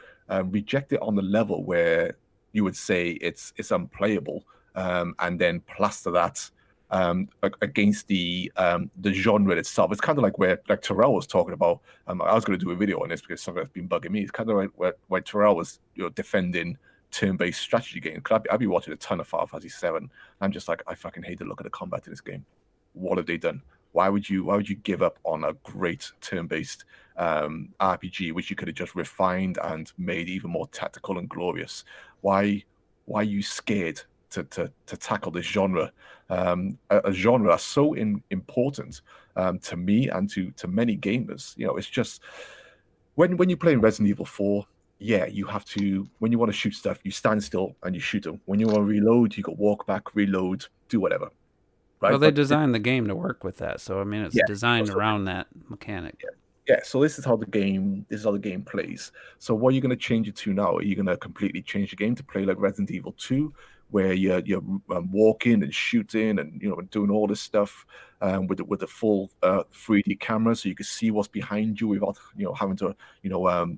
Speaker 2: reject it on the level where you would say it's unplayable, and then plaster that against the genre itself. It's kind of like where like Terrell was talking about. I was going to do a video on this because something that's been bugging me. It's kind of like where Terrell was defending turn-based strategy games. I've been watching a ton of Final Fantasy 7. I'm just like, I fucking hate the look of the combat in this game. What have they done? Why would you give up on a great turn-based RPG, which you could have just refined and made even more tactical and glorious? Why are you scared to tackle this genre? A genre that's so important to me and to many gamers. It's just when you play in Resident Evil 4, yeah, you have to, when you want to shoot stuff, you stand still and you shoot them. When you want to reload, you go walk back, reload, do whatever. Right?
Speaker 1: Well, they designed the game to work with that, so I mean, it's designed around that mechanic.
Speaker 2: Yeah, so this is how the game plays. So what are you going to change it to now? Are you going to completely change the game to play like Resident Evil 2, where you're walking and shooting and doing all this stuff with the full 3D camera, so you can see what's behind you without having to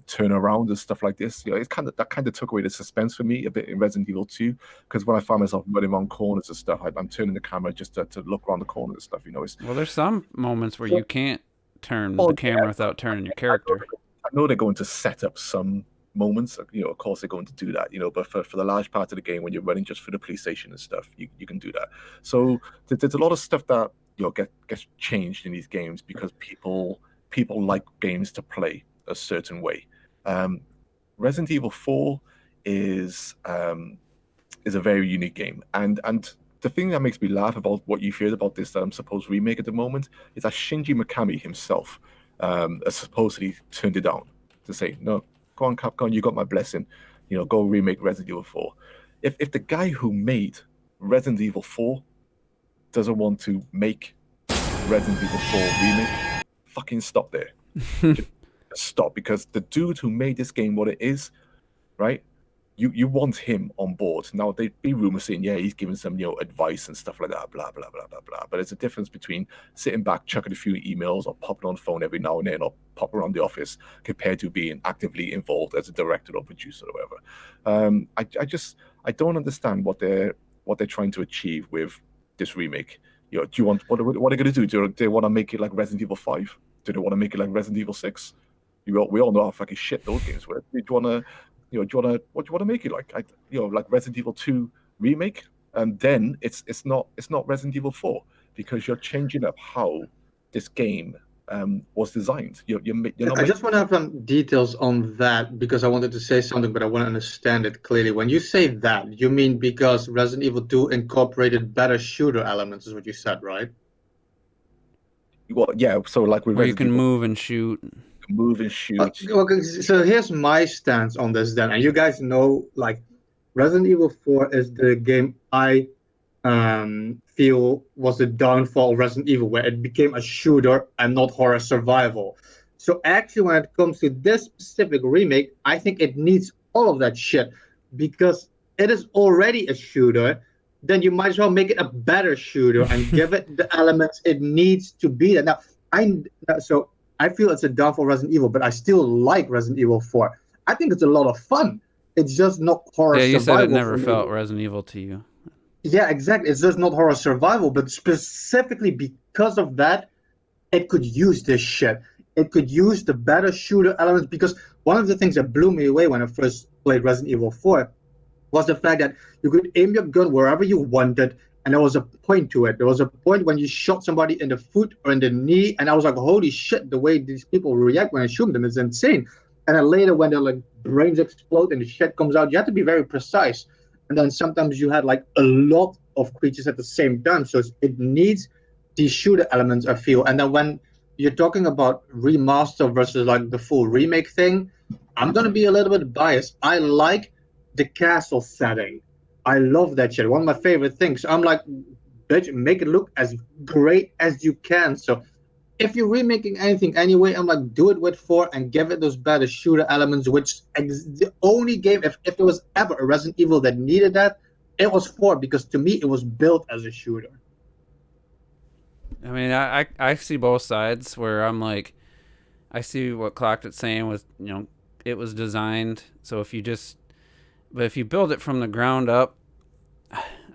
Speaker 2: turn around and stuff like this. It's that kind of took away the suspense for me a bit in Resident Evil 2, because when I find myself running around corners and stuff, I'm turning the camera just to look around the corner and stuff.
Speaker 1: Well, there's some moments where you can't turn the camera without turning your character.
Speaker 2: I know they're going to set up some moments, of course they're going to do that, but for the large part of the game, when you're running just through the police station and stuff, you can do that. So there's a lot of stuff that gets changed in these games because people like games to play a certain way. Resident Evil 4 is a very unique game, and the thing that makes me laugh about what you feared about this supposed remake at the moment is that Shinji Mikami himself supposedly turned it down to say, no, go on, Capcom, you got my blessing. Go remake Resident Evil 4. If the guy who made Resident Evil 4 doesn't want to make Resident Evil 4 remake, fucking stop there. Just stop, because the dude who made this game what it is, right? You want him on board. Now, there'd be rumors saying, yeah, he's giving some advice and stuff like that, blah, blah, blah, blah, blah. But there's a difference between sitting back, chucking a few emails, or popping on the phone every now and then, or popping around the office, compared to being actively involved as a director or producer or whatever. I don't understand what they're trying to achieve with this remake. Do you want, what are they going to do? Do they want to make it like Resident Evil 5? Do they want to make it like Resident Evil 6? We all know how fucking shit those games were. Do you want to... what do you want to make it like? Like Resident Evil 2 remake, and then it's not Resident Evil 4, because you're changing up how this game was designed. You're not.
Speaker 5: I just want to have some details on that, because I wanted to say something, but I want to understand it clearly. When you say that, you mean because Resident Evil 2 incorporated better shooter elements, is what you said, right?
Speaker 2: Well, yeah. So like with
Speaker 1: where you
Speaker 2: Resident
Speaker 1: can
Speaker 2: Evil,
Speaker 1: move and shoot.
Speaker 5: Okay, so here's my stance on this then, and you guys know, like, Resident Evil 4 is the game I feel was the downfall of Resident Evil, where it became a shooter and not horror survival. So actually, when it comes to this specific remake, I think it needs all of that shit, because it is already a shooter. Then you might as well make it a better shooter and give it the elements it needs to be. Now, I feel it's a downfall of Resident Evil, but I still like Resident Evil 4. I think it's a lot of fun. It's just not horror survival.
Speaker 1: Yeah, you said it never felt Resident Evil to you.
Speaker 5: Yeah, exactly. It's just not horror survival, but specifically because of that, it could use this shit. It could use the better shooter elements, because one of the things that blew me away when I first played Resident Evil 4 was the fact that you could aim your gun wherever you wanted, and there was a point to it. There was a point when you shot somebody in the foot or in the knee, and I was like, holy shit, the way these people react when I shoot them is insane. And then later, when their like brains explode and the shit comes out, you have to be very precise. And then sometimes you had like a lot of creatures at the same time, so it needs these shooter elements, I feel. And then when you're talking about remaster versus like the full remake thing, I'm gonna be a little bit biased. I like the castle setting. I love that shit. One of my favorite things. I'm like, bitch, make it look as great as you can. So if you're remaking anything anyway, I'm like, do it with 4 and give it those better shooter elements, which the only game, if there was ever a Resident Evil that needed that, it was 4, because to me, it was built as a shooter.
Speaker 1: I mean, I see both sides, where I'm like, I see what Clocked It's saying was, it was designed, so if you just But if you build it from the ground up,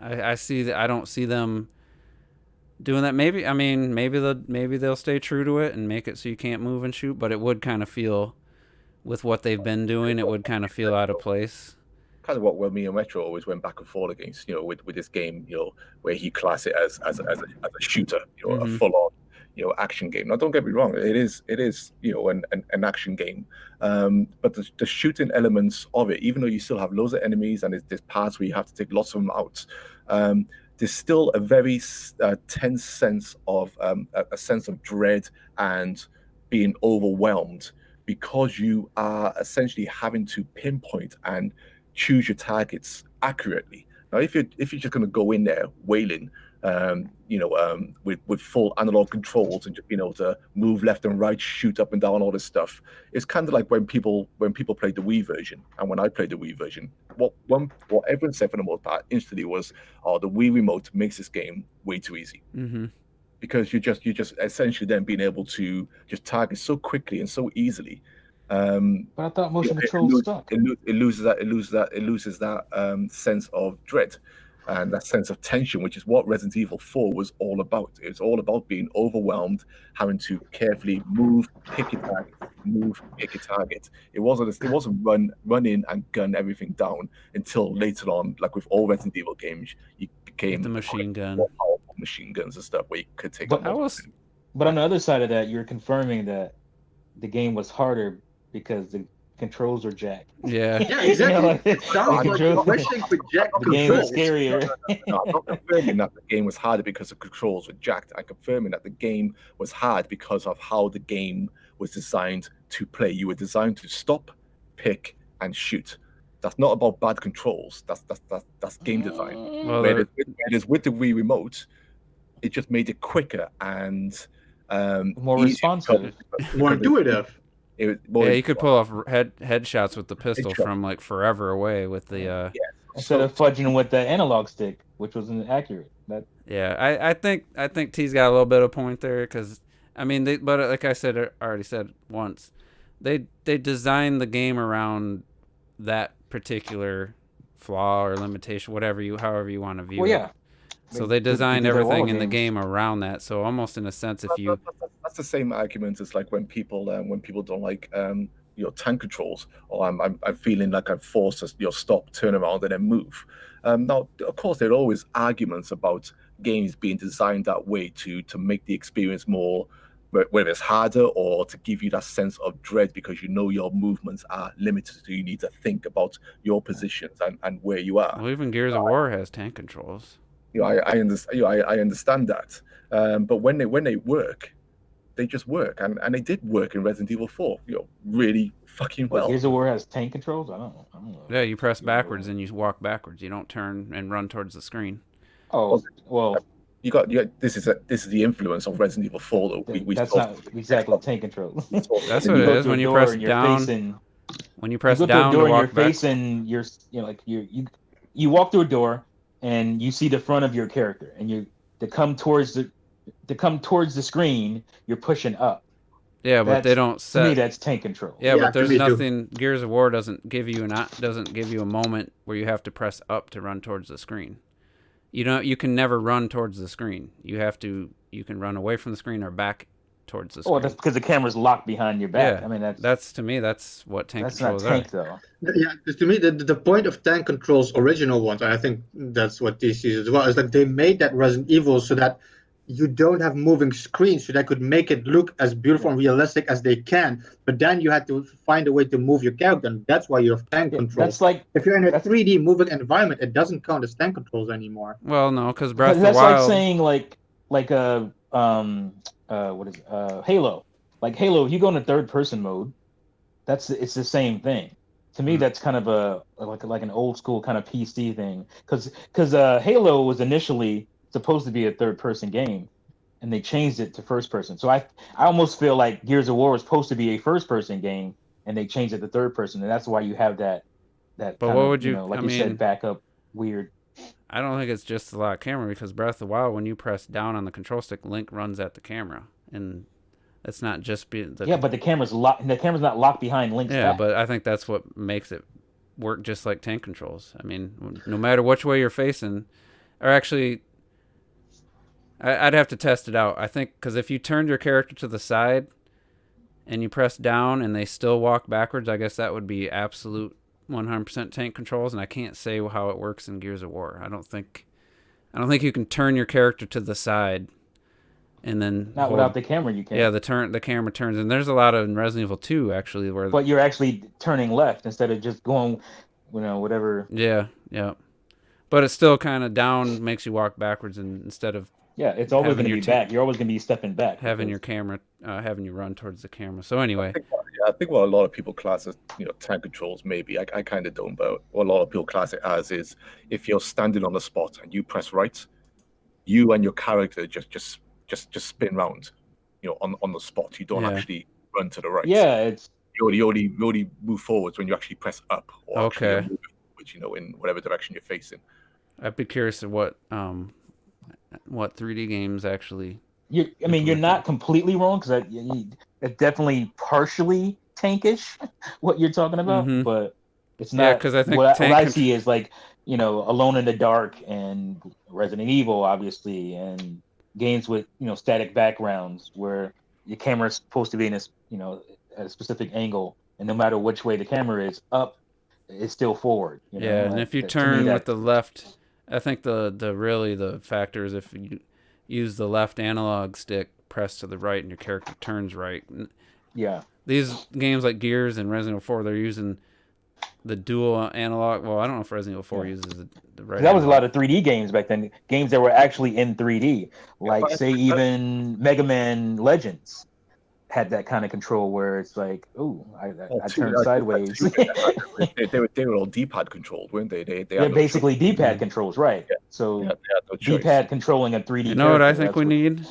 Speaker 1: I see that I don't see them doing that. Maybe they'll stay true to it and make it so you can't move and shoot. But it would kind of feel, with what they've been doing, it would kind of feel out of place.
Speaker 2: Kind of what me and Metro always went back and forth against, with this game, where he class it as a shooter, a full on, action game. Now, don't get me wrong, it is, an action game, but the shooting elements of it, even though you still have loads of enemies and there's parts where you have to take lots of them out, there's still a very tense sense of a sense of dread and being overwhelmed, because you are essentially having to pinpoint and choose your targets accurately. Now, if you're just going to go in there wailing, with full analog controls and just being able to move left and right, shoot up and down, all this stuff, it's kind of like when people played the Wii version, and when I played the Wii version, what everyone said for the most part instantly was, "Oh, the Wii remote makes this game way too easy."
Speaker 1: Mm-hmm.
Speaker 2: Because you're just essentially then being able to just target so quickly and so easily.
Speaker 4: But I thought motion control stuck.
Speaker 2: It loses that sense of dread and that sense of tension, which is what Resident Evil 4 was all about. It was all about being overwhelmed, having to carefully move, pick your target. It wasn't run in and gun everything down until later on, like with all Resident Evil games, you became
Speaker 1: the machine gun,
Speaker 2: more powerful machine guns and stuff where you could take.
Speaker 4: But on the other side of that, you're confirming that the game was harder because the controls are jacked.
Speaker 1: Yeah.
Speaker 5: Yeah, exactly. It sounds like wishing for jack
Speaker 4: the game was
Speaker 5: controls.
Speaker 4: scarier.
Speaker 2: No, I'm not confirming that the game was harder because the controls were jacked. I'm confirming that the game was hard because of how the game was designed to play. You were designed to stop, pick, and shoot. That's not about bad controls. That's game design.
Speaker 1: Well,
Speaker 2: Whereas with the Wii remote, it just made it quicker and
Speaker 4: more
Speaker 2: easier
Speaker 4: responsive,
Speaker 5: More intuitive.
Speaker 2: It was more
Speaker 1: yeah, you could pull off headshots with the pistol
Speaker 2: Headshot.
Speaker 1: from like forever away with the.
Speaker 4: instead of fudging with the analog stick, which wasn't accurate. That
Speaker 1: Yeah, I think T's got a little bit of point there, because but like I already said once, they designed the game around that particular flaw or limitation, however you want to view
Speaker 4: well,
Speaker 1: it.
Speaker 4: yeah.
Speaker 1: So they designed
Speaker 4: Because of all
Speaker 1: everything in the
Speaker 4: games.
Speaker 1: game around that. So almost in a sense, if you
Speaker 2: that's the same argument as like when people don't like tank controls, or I'm feeling like I'm forced to stop, turn around, and then move. Now, of course, there are always arguments about games being designed that way to make the experience more, whether it's harder or to give you that sense of dread because your movements are limited, so you need to think about your positions and where you are.
Speaker 1: well, even Gears of War has tank controls.
Speaker 2: I understand. I understand that. But when they work, they just work, and they did work in Resident Evil 4. Really fucking well.
Speaker 4: Gears of War has tank controls. I don't know.
Speaker 1: Yeah, you press backwards and you walk backwards. You don't turn and run towards the screen.
Speaker 4: Oh well,
Speaker 2: You got this is the influence of Resident Evil 4 though. We
Speaker 4: that's
Speaker 2: saw-
Speaker 4: not exactly tank controls.
Speaker 1: That's
Speaker 4: You
Speaker 1: what it
Speaker 4: go
Speaker 1: is
Speaker 4: through a
Speaker 1: when you
Speaker 4: door
Speaker 1: press
Speaker 4: and you're
Speaker 1: down.
Speaker 4: facing-
Speaker 1: When you press
Speaker 4: you go
Speaker 1: down
Speaker 4: through a
Speaker 1: to
Speaker 4: door and
Speaker 1: walk
Speaker 4: you're
Speaker 1: back.
Speaker 4: facing you walk through a door and you see the front of your character, and to come towards the screen, you're pushing up.
Speaker 1: Yeah, but they
Speaker 4: That's-
Speaker 1: don't
Speaker 4: To me,
Speaker 1: set.
Speaker 4: that's tank control.
Speaker 1: Yeah,
Speaker 5: Yeah,
Speaker 1: but there's
Speaker 5: me too.
Speaker 1: nothing. Gears of War doesn't give you a moment where you have to press up to run towards the screen. You can never run towards the screen. You can run away from the screen or back towards the screen.
Speaker 4: Oh, that's because the camera's locked behind your back.
Speaker 1: Yeah,
Speaker 4: I mean,
Speaker 1: that's to me, that's what tank
Speaker 4: that's not
Speaker 1: controls
Speaker 4: tank
Speaker 1: are.
Speaker 4: though.
Speaker 5: Yeah, because to me, the point of tank controls, original ones, and I think that's what this is as well, is like they made that Resident Evil so that you don't have moving screens, so they could make it look as beautiful and realistic as they can. But then you had to find a way to move your character, and that's why you have tank
Speaker 4: Yeah,
Speaker 5: controls.
Speaker 4: that's like
Speaker 5: If you're in a
Speaker 4: that's-
Speaker 5: 3D moving environment, it doesn't count as tank controls anymore.
Speaker 1: Well, no, because Breath of the
Speaker 4: that's like
Speaker 1: Wild.
Speaker 4: saying like what is it? Halo. Like Halo, if you go into third person mode, it's the same thing. To me, that's kind of like an old school kind of PC thing, because Halo was initially supposed to be a third person game, and they changed it to first person. So I almost feel like Gears of War was supposed to be a first person game, and they changed it to third person, and that's why you have that.
Speaker 1: But
Speaker 4: kind
Speaker 1: what
Speaker 4: of,
Speaker 1: would you-
Speaker 4: like
Speaker 1: I
Speaker 4: you
Speaker 1: mean-
Speaker 4: said, backup weird.
Speaker 1: I don't think it's just a lot of camera, because Breath of the Wild, when you press down on the control stick, Link runs at the camera, and it's not just
Speaker 4: Yeah, but the camera's locked. The camera's not locked behind Link's
Speaker 1: yeah,
Speaker 4: back.
Speaker 1: but I think that's what makes it work just like tank controls. I mean, no matter which way you're facing, or actually, I'd have to test it out. I think because if you turned your character to the side and you press down and they still walk backwards, I guess that would be absolute 100% tank controls. And I can't say how it works in Gears of War. I don't think you can turn your character to the side and then
Speaker 4: Not without the camera, you can.
Speaker 1: Yeah, the camera turns, and there's a lot of in Resident Evil 2 actually where.
Speaker 4: But you're actually turning left instead of just going, whatever.
Speaker 1: Yeah. But it's still kind of down, makes you walk backwards, and instead of.
Speaker 4: Yeah, it's always going to be back. You're always going to be stepping back.
Speaker 1: Having your camera, having you run towards the camera. So anyway.
Speaker 2: I think what a lot of people class as, tank controls, maybe. I kind of don't, but what a lot of people class it as is if you're standing on the spot and you press right, you and your character just spin round, on the spot. You don't actually run to the right.
Speaker 4: Yeah, it's
Speaker 2: you only move forwards when you actually press up or
Speaker 1: okay.
Speaker 2: Move forwards, in whatever direction you're facing.
Speaker 1: I'd be curious of what 3D games actually.
Speaker 4: You're not completely wrong because it's definitely partially tankish what you're talking about, but it's not.
Speaker 1: Yeah, because I think
Speaker 4: what I see is like Alone in the Dark and Resident Evil, obviously, and games with static backgrounds where your camera is supposed to be in at a specific angle, and no matter which way the camera is up, it's still forward.
Speaker 1: And if you turn with the left, I think the factor is if you use the left analog stick, press to the right, and your character turns right.
Speaker 4: Yeah.
Speaker 1: These games like Gears and Resident Evil 4, they're using the dual analog. Well, I don't know if Resident Evil 4 uses the right.
Speaker 4: That was a lot of 3D games back then. Games that were actually in 3D, like even Mega Man Legends had that kind of control where it's like, I turned sideways.
Speaker 2: They were all D-pad controlled, weren't they?
Speaker 4: They're basically D-pad controls, right?
Speaker 2: Yeah.
Speaker 4: So
Speaker 2: no
Speaker 4: D-pad controlling a 3D.
Speaker 1: You know what I think we need?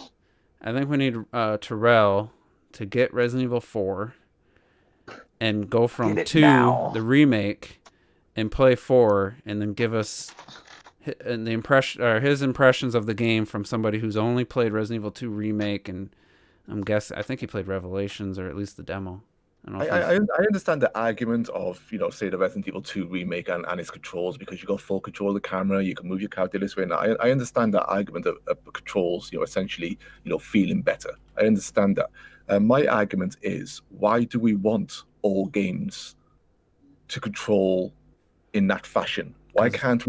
Speaker 1: I think we need Terrell to get Resident Evil 4 and go from 2, the remake, and play 4, and then give us his impressions of the game from somebody who's only played Resident Evil 2 remake, and I think he played Revelations or at least the demo.
Speaker 2: I understand the argument of, say the Resident Evil 2 remake and its controls, because you got full control of the camera, you can move your character this way. And I understand that argument of controls, essentially, feeling better. I understand that. My argument is, why do we want all games to control in that fashion? Why can't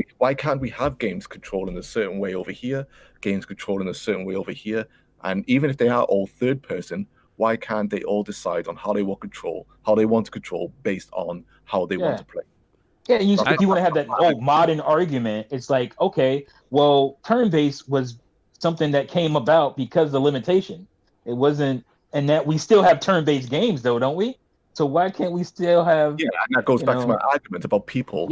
Speaker 2: we have games control in a certain way over here, games control in a certain way over here? And even if they are all third person, why can't they all decide on how they want to control based on how they want to play?
Speaker 4: Yeah, if you want to have that modern argument, it's like, okay, well, turn-based was something that came about because of the limitation. It wasn't, and that we still have turn-based games, though, don't we? So why can't we still have?
Speaker 2: Yeah, and that goes back to my argument about people,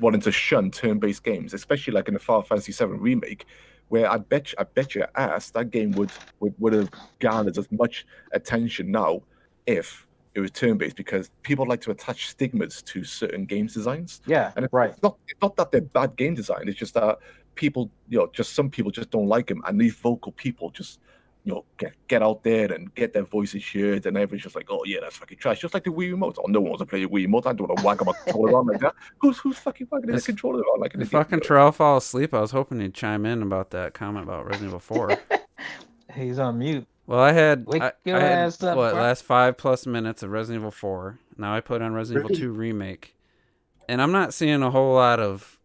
Speaker 2: wanting to shun turn-based games, especially like in the Final Fantasy VII remake, where I bet you ass that game would have garnered as much attention now if it was turn-based, because people like to attach stigmas to certain games designs.
Speaker 4: Yeah,
Speaker 2: and it's not that they're bad game design. It's just that people, some people just don't like them, and these vocal people just, get out there and get their voices heard, and everyone's just like, oh yeah, that's fucking trash. Just like the Wii remote. Oh, no one wants to play the Wii remote. I don't want to wag my controller around like that. Who's fucking wagging the controller around like
Speaker 1: if fucking Terrell fall asleep, I was hoping he'd chime in about that comment about Resident Evil 4.
Speaker 4: He's on mute.
Speaker 1: Well, I had
Speaker 4: last
Speaker 1: 5+ minutes of Resident Evil 4. Now I put on Resident Evil 2 remake, and I'm not seeing a whole lot of.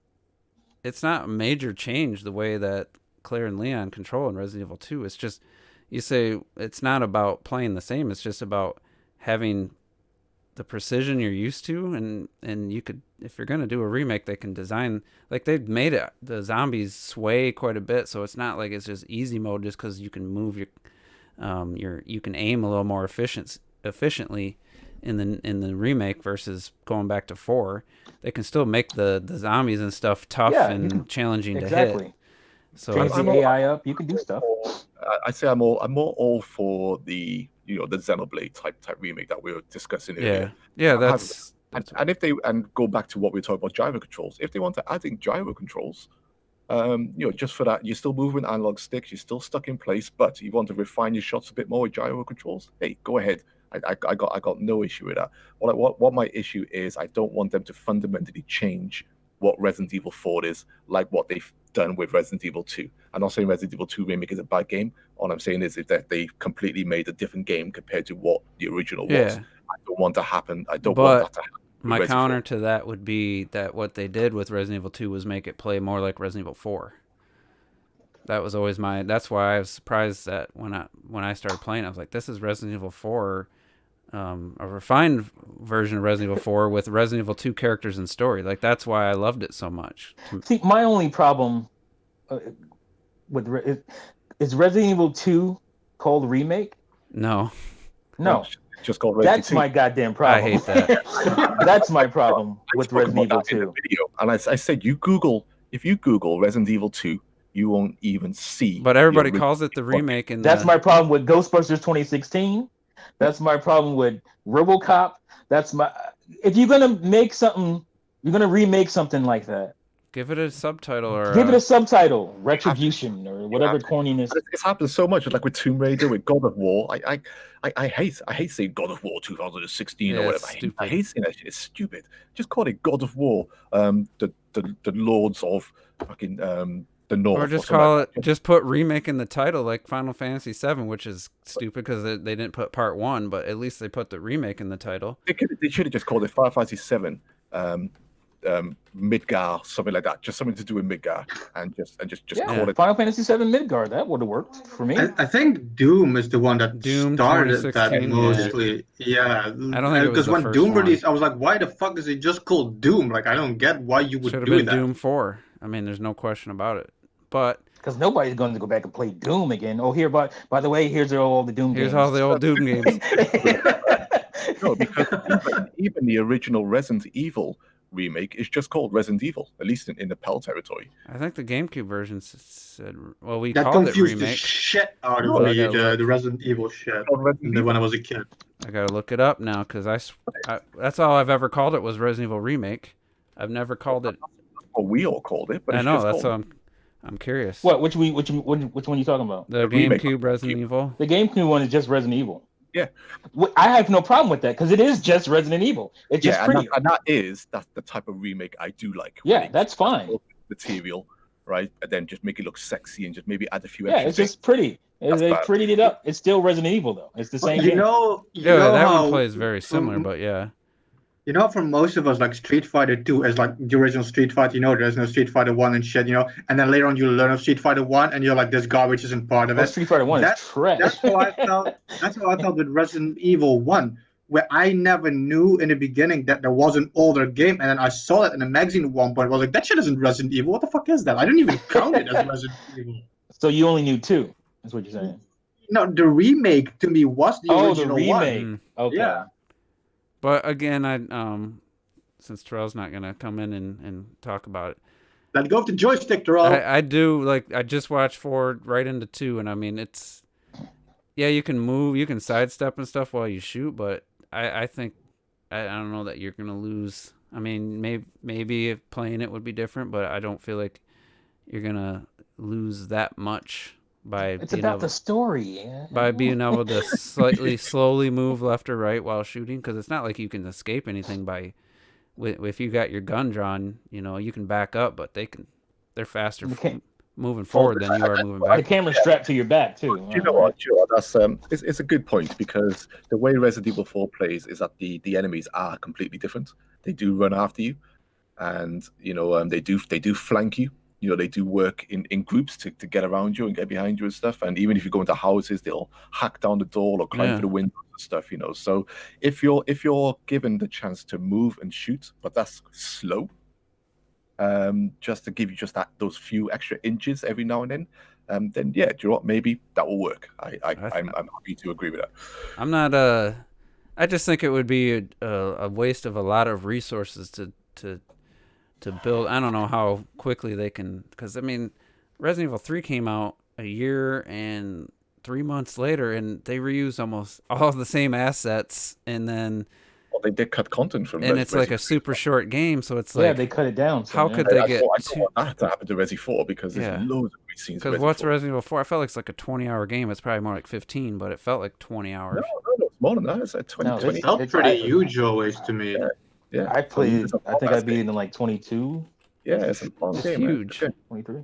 Speaker 1: It's not a major change the way that Claire and Leon control in Resident Evil 2. It's just, you say it's not about playing the same. It's just about having the precision you're used to, and you could, if you're gonna do a remake, they can design, like they've made it, the zombies sway quite a bit, so it's not like it's just easy mode just because you can move you can aim a little more efficiently in the remake versus going back to 4. They can still make the zombies and stuff tough and challenging to hit. So
Speaker 4: change the AI up, you can do stuff.
Speaker 2: I say I'm more all for the the Xenoblade type remake that we were discussing earlier.
Speaker 1: Yeah, that's
Speaker 2: and if they go back to what we were talking about, gyro controls. If they want to add in gyro controls, just for that, you're still moving analog sticks, you're still stuck in place, but you want to refine your shots a bit more with gyro controls. Hey, go ahead, I got no issue with that. What my issue is, I don't want them to fundamentally change what Resident Evil 4 is, like what they've done with Resident Evil 2. I'm not saying Resident Evil 2 Remake is a bad game. All I'm saying is that they completely made a different game compared to what the original was.
Speaker 1: Yeah.
Speaker 2: I don't want to happen. I don't
Speaker 1: But
Speaker 2: want that to happen. with
Speaker 1: My
Speaker 2: Resident
Speaker 1: counter
Speaker 2: 4.
Speaker 1: to that would be that what they did with Resident Evil 2 was make it play more like Resident Evil 4. That was always that's why I was surprised that when I started playing, I was like, this is Resident Evil 4, a refined version of Resident Evil 4 with Resident Evil 2 characters and story. Like, that's why I loved it so much.
Speaker 4: See, my only problem is Resident Evil 2 called Remake?
Speaker 1: No,
Speaker 4: No.
Speaker 2: It's just called Resident
Speaker 4: That's
Speaker 2: Evil 2.
Speaker 4: my goddamn problem.
Speaker 1: I hate that.
Speaker 4: That's my problem
Speaker 2: I
Speaker 4: with
Speaker 2: spoke
Speaker 4: Resident
Speaker 2: about
Speaker 4: Evil
Speaker 2: that in the
Speaker 4: 2.
Speaker 2: video, and I said if you Google Resident Evil 2, you won't even see.
Speaker 1: But
Speaker 2: the
Speaker 1: everybody
Speaker 2: original.
Speaker 1: calls it the remake. And
Speaker 4: That's my problem with Ghostbusters 2016. That's my problem with RoboCop. If you're gonna make something, you're gonna remake something like that.
Speaker 1: give it a subtitle or
Speaker 4: Give it a subtitle, Retribution or whatever corniness.
Speaker 2: It's happened so much, like with Tomb Raider, with God of War. I hate saying God of War 2016
Speaker 1: Yeah,
Speaker 2: or
Speaker 1: it's
Speaker 2: whatever. I
Speaker 1: stupid.
Speaker 2: hate saying that shit. It's stupid. Just call it God of War. The Lords of fucking the North.
Speaker 1: Or just
Speaker 2: something
Speaker 1: call
Speaker 2: like
Speaker 1: it,
Speaker 2: that.
Speaker 1: just put remake in the title, like Final Fantasy VII, which is stupid because they didn't put part 1, but at least they put the remake in the title.
Speaker 2: They should have just called it Final Fantasy 7. Midgar, something like that, just something to do with Midgar, and just call it.
Speaker 4: Final Fantasy VII Midgard. That would have worked for me.
Speaker 5: I think Doom is the one that
Speaker 1: Doom
Speaker 5: started that
Speaker 1: 2016,
Speaker 5: mostly. Yeah,
Speaker 1: I don't think it was
Speaker 5: because
Speaker 1: the
Speaker 5: when
Speaker 1: first
Speaker 5: Doom
Speaker 1: one.
Speaker 5: released, I was like, why the fuck is it just called Doom? Like, I don't get why you would
Speaker 1: Should have
Speaker 5: do
Speaker 1: been
Speaker 5: that.
Speaker 1: Doom 4. I mean, there's no question about it. But
Speaker 4: Because nobody's going to go back and play Doom again. Oh, by the way, here's all the Doom
Speaker 1: here's
Speaker 4: games.
Speaker 1: all the old Doom games.
Speaker 2: No, because even the original Resident Evil remake is just called Resident Evil, at least in the PAL territory.
Speaker 1: I think the GameCube version said, well, we
Speaker 5: That
Speaker 1: called it
Speaker 5: confused the
Speaker 1: remake.
Speaker 5: shit out
Speaker 2: No,
Speaker 5: of
Speaker 1: I
Speaker 5: me,
Speaker 1: gotta look.
Speaker 5: the Resident Evil shit,
Speaker 2: Called Resident Evil.
Speaker 5: when I was a kid.
Speaker 1: I gotta look it up now because that's all I've ever called it was Resident Evil Remake. I've never called it.
Speaker 2: Or we all called it, but
Speaker 1: I
Speaker 2: it's
Speaker 1: know
Speaker 2: just
Speaker 1: that's
Speaker 2: called.
Speaker 1: what I'm curious.
Speaker 4: What? Which one are you talking about?
Speaker 1: The
Speaker 2: remake
Speaker 1: GameCube
Speaker 2: of
Speaker 1: Resident
Speaker 2: GameCube.
Speaker 1: Evil.
Speaker 4: The GameCube one is just Resident Evil.
Speaker 2: Yeah.
Speaker 4: I have no problem with that because it is just Resident Evil. It's just
Speaker 2: Yeah,
Speaker 4: pretty.
Speaker 2: and that's the type of remake I do like.
Speaker 4: Yeah,
Speaker 2: When they
Speaker 4: that's fine.
Speaker 2: take material, right, and then just make it look sexy and just maybe add a few
Speaker 4: Yeah,
Speaker 2: extra
Speaker 4: it's just pretty.
Speaker 2: That's
Speaker 4: They
Speaker 2: bad.
Speaker 4: prettied it up. It's still Resident Evil though. It's the same
Speaker 5: You
Speaker 4: game.
Speaker 5: know,
Speaker 1: Yeah, that
Speaker 5: how,
Speaker 1: one plays very similar, but yeah.
Speaker 5: You know, for most of us, like Street Fighter 2 is like the original Street Fighter. There's no Street Fighter 1 and shit. And then later on you learn of Street Fighter 1, and you're like, this garbage isn't part of
Speaker 4: Well,
Speaker 5: it.
Speaker 4: Street Fighter 1 is trash.
Speaker 5: That's how I felt. That's how I felt with Resident Evil 1, where I never knew in the beginning that there was an older game, and then I saw it in a magazine at one point. I was like, that shit isn't Resident Evil. What the fuck is that? I didn't even count it as Resident Evil.
Speaker 4: So you only knew 2. That's what you're saying.
Speaker 5: No, the remake to me was the
Speaker 4: Oh,
Speaker 5: original
Speaker 4: the remake.
Speaker 1: Mm.
Speaker 4: Okay.
Speaker 5: Yeah.
Speaker 1: But again, since Terrell's not gonna come in and talk about it,
Speaker 5: Let go of the joystick, Terrell.
Speaker 1: I do like. I just watched 4 right into 2, and I mean it's. Yeah, you can move, you can sidestep and stuff while you shoot, but I think I don't know that you're gonna lose. I mean, maybe if playing it would be different, but I don't feel like you're gonna lose that much by
Speaker 4: It's
Speaker 1: being
Speaker 4: about
Speaker 1: able,
Speaker 4: the story.
Speaker 1: by being able to slightly slowly move left or right while shooting, because it's not like you can escape anything by. If you got your gun drawn, you can back up, but they're faster moving forward than you are moving
Speaker 4: The
Speaker 1: back.
Speaker 4: camera's strapped to your back too.
Speaker 2: Do you know what? That's it's a good point, because the way Resident Evil 4 plays is that the enemies are completely different. They do run after you, and they do flank you. They do work in groups to get around you and get behind you and stuff. And even if you go into houses, they'll hack down the door or climb
Speaker 1: Yeah.
Speaker 2: through the windows and stuff. So if you're given the chance to move and shoot, but that's slow, just to give you just those few extra inches every now and then yeah, do you know what? Maybe that will work. I'm happy to agree with that.
Speaker 1: I'm not I just think it would be a waste of a lot of resources to build. I don't know how quickly they can, because I mean, Resident Evil 3 came out a year and 3 months later, and they reused almost all of the same assets, and then
Speaker 2: Well, they did cut content from
Speaker 1: and it's like a super short game, so it's like
Speaker 4: Yeah, they cut it down.
Speaker 1: how
Speaker 4: yeah.
Speaker 1: could they
Speaker 2: I
Speaker 1: get
Speaker 2: don't want that to happen to Resi 4, because there's
Speaker 1: Yeah.
Speaker 2: loads of great scenes. in
Speaker 1: because
Speaker 2: Resident
Speaker 1: what's
Speaker 2: Evil 4.
Speaker 1: Resident Evil 4? I felt like it's like a 20-hour game. It's probably more like 15, but it felt like 20 hours.
Speaker 2: No, more than that. It's like 20,
Speaker 4: No,
Speaker 5: It
Speaker 2: 20.
Speaker 5: felt pretty huge always to me.
Speaker 2: Yeah,
Speaker 4: I played.
Speaker 2: It's a
Speaker 4: I think I
Speaker 2: long-ass
Speaker 4: beat it
Speaker 2: game.
Speaker 4: in like 22,
Speaker 2: Yeah, it's a long
Speaker 1: It's
Speaker 2: game. Man.
Speaker 1: huge.
Speaker 2: Okay.
Speaker 4: 23.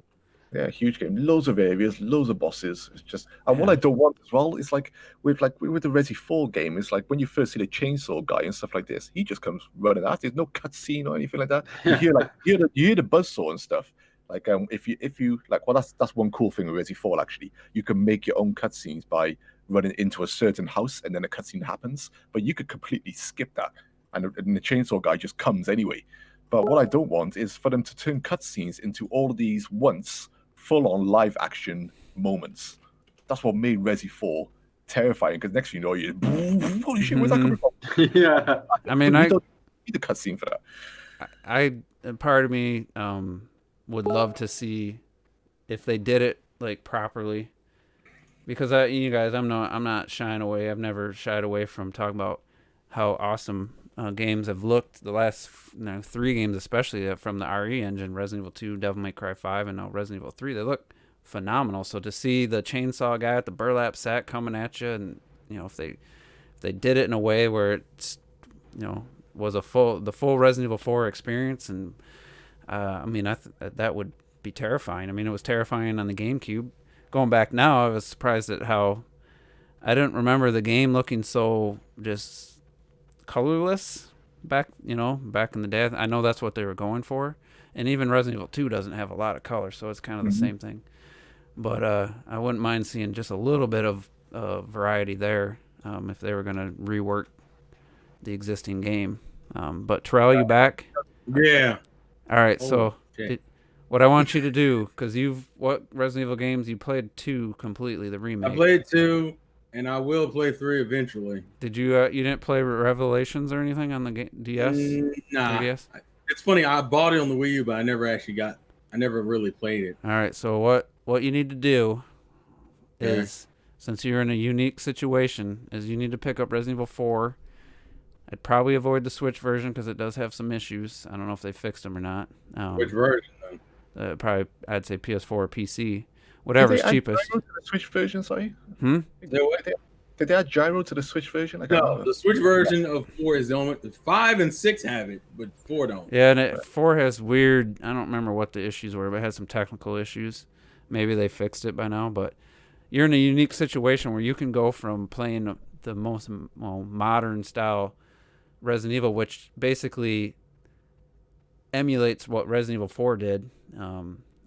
Speaker 2: Yeah, huge game. Loads of areas, loads of bosses. It's just, and what
Speaker 1: Yeah.
Speaker 2: I don't want as well is like with the Resi 4 game, it's like when you first see the chainsaw guy and stuff like this, he just comes running out. There's no cutscene or anything like that. You hear you hear the buzzsaw and stuff. Like if you like, well, that's one cool thing with Resi 4 actually. You can make your own cutscenes by running into a certain house and then a cutscene happens, but you could completely skip that, and the chainsaw guy just comes anyway. But what I don't want is for them to turn cutscenes into all of these once full-on live action moments. That's what made Resi 4 terrifying, because next thing you know, you holy shit, where's that coming from?
Speaker 5: Yeah.
Speaker 1: I mean,
Speaker 2: we
Speaker 1: I
Speaker 2: don't need a cutscene for that.
Speaker 1: part of me would love to see if they did it like properly, because you guys, I'm not shying away. I've never shied away from talking about how awesome games have looked the last 3 games, especially from the RE engine, Resident Evil 2, Devil May Cry 5, and now Resident Evil 3. They look phenomenal. So to see the chainsaw guy at the burlap sack coming at you, and if they did it in a way where it's was the full Resident Evil 4 experience, and I mean that would be terrifying. I mean, it was terrifying on the GameCube. Going back now, I was surprised at how I didn't remember the game looking so just colorless back in the day. I know that's what they were going for, and even Resident Evil 2 doesn't have a lot of color, so it's kind of the same thing. But I wouldn't mind seeing just a little bit of variety there if they were going to rework the existing game. But Terrell, you back?
Speaker 3: Yeah.
Speaker 1: All right,
Speaker 3: Oh,
Speaker 1: so
Speaker 3: shit.
Speaker 1: what I want you to do, because what Resident Evil games you played? 2 completely, the remake.
Speaker 3: I played 2, and I will play 3 eventually.
Speaker 1: Did you you didn't play Revelations or anything on the DS?
Speaker 3: Nah.
Speaker 1: 3DS?
Speaker 3: It's funny. I bought it on the Wii U, but I never really played it.
Speaker 1: All right, so what you need to do is, since you're in a unique situation, is you need to pick up Resident Evil 4. I'd probably avoid the Switch version because it does have some issues. I don't know if they fixed them or not.
Speaker 3: Which version, though?
Speaker 1: Probably, I'd say PS4 or PC. Whatever's
Speaker 2: Did they add
Speaker 1: cheapest.
Speaker 2: gyro to the Switch version, sorry?
Speaker 1: Hmm?
Speaker 2: Did they add gyro to the Switch version? I can't
Speaker 3: No,
Speaker 2: remember.
Speaker 3: the Switch version of 4 is the only. 5 and 6 have it, but 4 don't.
Speaker 1: Yeah, and 4 has weird. I don't remember what the issues were, but it had some technical issues. Maybe they fixed it by now, but you're in a unique situation where you can go from playing the most modern style Resident Evil, which basically emulates what Resident Evil 4 did.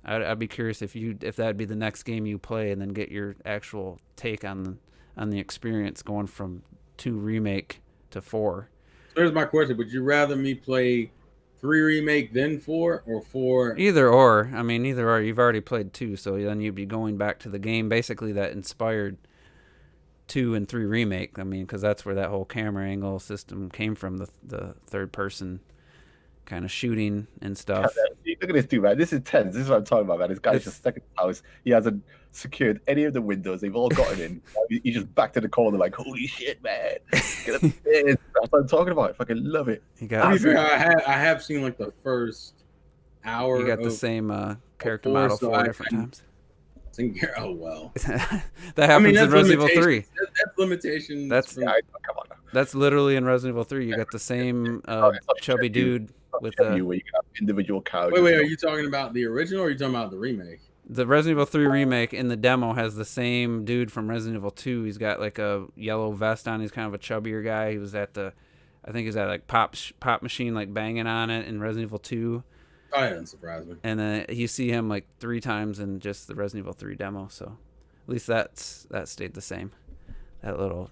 Speaker 1: I'd be curious if that'd be the next game you play, and then get your actual take on the experience going from 2 remake to 4.
Speaker 3: So here's my question: would you rather me play 3 remake then 4, or 4?
Speaker 1: Either or. I mean, either or. You've already played 2, so then you'd be going back to the game basically that inspired 2 and 3 remake. I mean, because that's where that whole camera angle system came from, the third person kind of shooting and stuff.
Speaker 2: Look at this dude, man. This is tense. This is what I'm talking about, man. This guy's just stuck in the house. He hasn't secured any of the windows. They've all gotten in. He's just back to the corner like, holy shit, man. Get up there. That's what I'm talking about. I fucking love it.
Speaker 1: You
Speaker 3: To
Speaker 1: got
Speaker 3: be fair, I have seen like the first hour.
Speaker 1: you got the
Speaker 3: of
Speaker 1: same character
Speaker 3: 4,
Speaker 1: model
Speaker 3: so
Speaker 1: 4
Speaker 3: I
Speaker 1: different
Speaker 3: can-
Speaker 1: times.
Speaker 3: Oh well.
Speaker 1: That happens in Resident Evil 3.
Speaker 3: That's limitations.
Speaker 1: That's-
Speaker 3: from-
Speaker 2: Yeah, come on now.
Speaker 1: That's literally in Resident Evil 3. You got the same
Speaker 2: it's not
Speaker 1: chubby
Speaker 2: tribute.
Speaker 1: dude with
Speaker 2: Show you
Speaker 1: the
Speaker 2: where you can have individual characters.
Speaker 3: Wait, are you talking about the original, or are you talking about the remake?
Speaker 1: Resident Evil 3 remake. In the demo has the same dude from Resident Evil 2. He's got like a yellow vest on. He's kind of a chubbier guy. He was at I think he's at like pop machine, like banging on it in Resident Evil 2.
Speaker 3: Oh, that doesn't surprise me.
Speaker 1: And then you see him like 3 times in just the Resident Evil 3 demo. So at least that stayed the same. That little,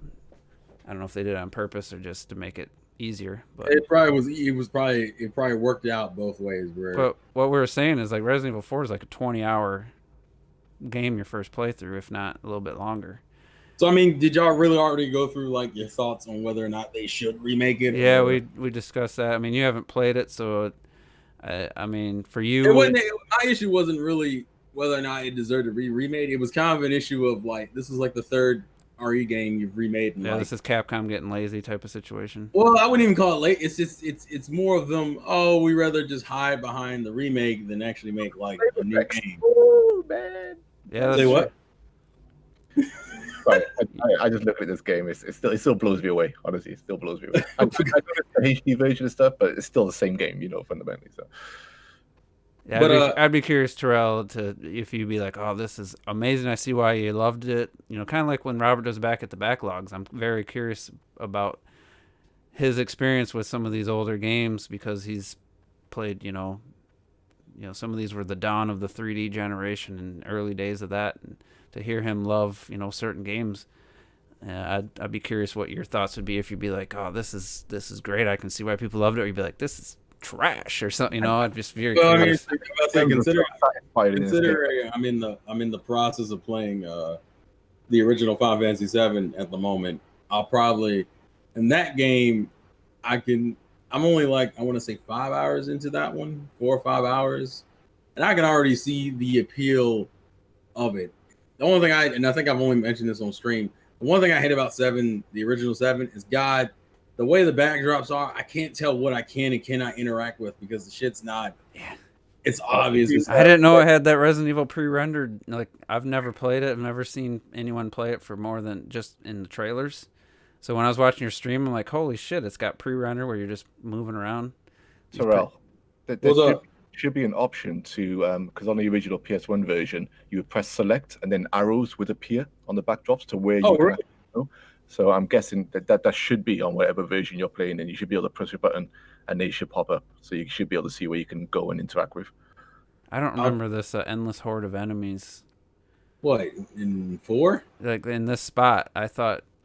Speaker 1: I don't know if they did it on purpose or just to make it easier. But
Speaker 3: It probably worked out both ways.
Speaker 1: But what we were saying is like Resident Evil 4 is like a 20-hour game your first playthrough, if not a little bit longer.
Speaker 3: So I mean, did y'all really already go through like your thoughts on whether or not they should remake it?
Speaker 1: Yeah,
Speaker 3: or...
Speaker 1: we discussed that. I mean, you haven't played it, so I mean, for you,
Speaker 3: It wasn't. My issue wasn't really whether or not it deserved to be remade. It was kind of an issue of like, this is like the third RE game you've remade. In
Speaker 1: yeah,
Speaker 3: like,
Speaker 1: this is Capcom getting lazy type of situation.
Speaker 3: well, I wouldn't even call it late. It's just it's more of them. Oh, we rather just hide behind the remake than actually make like a new game.
Speaker 2: Oh, man.
Speaker 1: Yeah, that's
Speaker 3: Say
Speaker 1: true.
Speaker 3: what?
Speaker 2: Sorry, I just look at this game. It still blows me away. Honestly, it still blows me away. I know it's the HD version and stuff, but it's still the same game, fundamentally. So
Speaker 1: Yeah,
Speaker 3: But,
Speaker 1: I'd be curious, Terrell, if you'd be like, "Oh, this is amazing. I see why you loved it." Kind of like when Robert does back at the backlogs. I'm very curious about his experience with some of these older games because he's played, some of these were the dawn of the 3D generation and early days of that. And to hear him love, certain games, I'd be curious what your thoughts would be if you'd be like, "Oh, this is great. I can see why people loved it." Or you'd be like, "This is trash," or something. I'd just be very
Speaker 3: well, I mean,
Speaker 1: curious.
Speaker 3: consider
Speaker 2: satisfied in this game.
Speaker 3: I'm in the process of playing the original Final Fantasy VII at the moment. I'll probably in that game I'm only like I want to say 5 hours into that one, 4 or 5 hours, and I can already see the appeal of it. The only thing I think I've only mentioned this on stream. The one thing I hate about 7, the original 7, is God. The way the backdrops are, I can't tell what I can and cannot interact with because the shit's not.
Speaker 1: Yeah.
Speaker 3: It's obvious.
Speaker 1: I didn't know it had that Resident Evil pre-rendered. Like, I've never played it. I've never seen anyone play it for more than just in the trailers. So when I was watching your stream, I'm like, holy shit, it's got pre-render where you're just moving around.
Speaker 2: Terrell, there should be an option to, because on the original PS1 version, you would press select and then arrows would appear on the backdrops to where you
Speaker 3: really?
Speaker 2: go. So I'm guessing that should be on whatever version you're playing, and you should be able to press your button and they should pop up. So you should be able to see where you can go and interact with.
Speaker 1: I don't remember this endless horde of enemies.
Speaker 3: What, in 4?
Speaker 1: Like, in this spot, I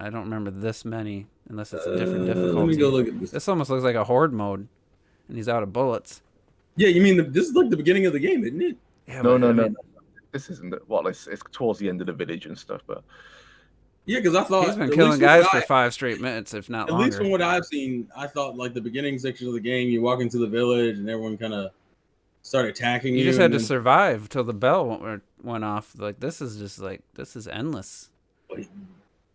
Speaker 1: don't remember this many, unless it's a different difficulty.
Speaker 3: Let me go look at this.
Speaker 1: This almost looks like a horde mode, and he's out of bullets.
Speaker 3: Yeah, you mean this is like the beginning of the game, isn't it?
Speaker 1: Yeah,
Speaker 2: No. This isn't it's towards the end of the village and stuff, but
Speaker 3: yeah, because I thought
Speaker 1: he's been killing guys for 5 straight minutes, if not longer.
Speaker 3: At least from what I've seen, I thought like the beginning section of the game, you walk into the village and everyone kind of start attacking you.
Speaker 1: You just had to survive till the bell went off. Like, this is endless.
Speaker 2: I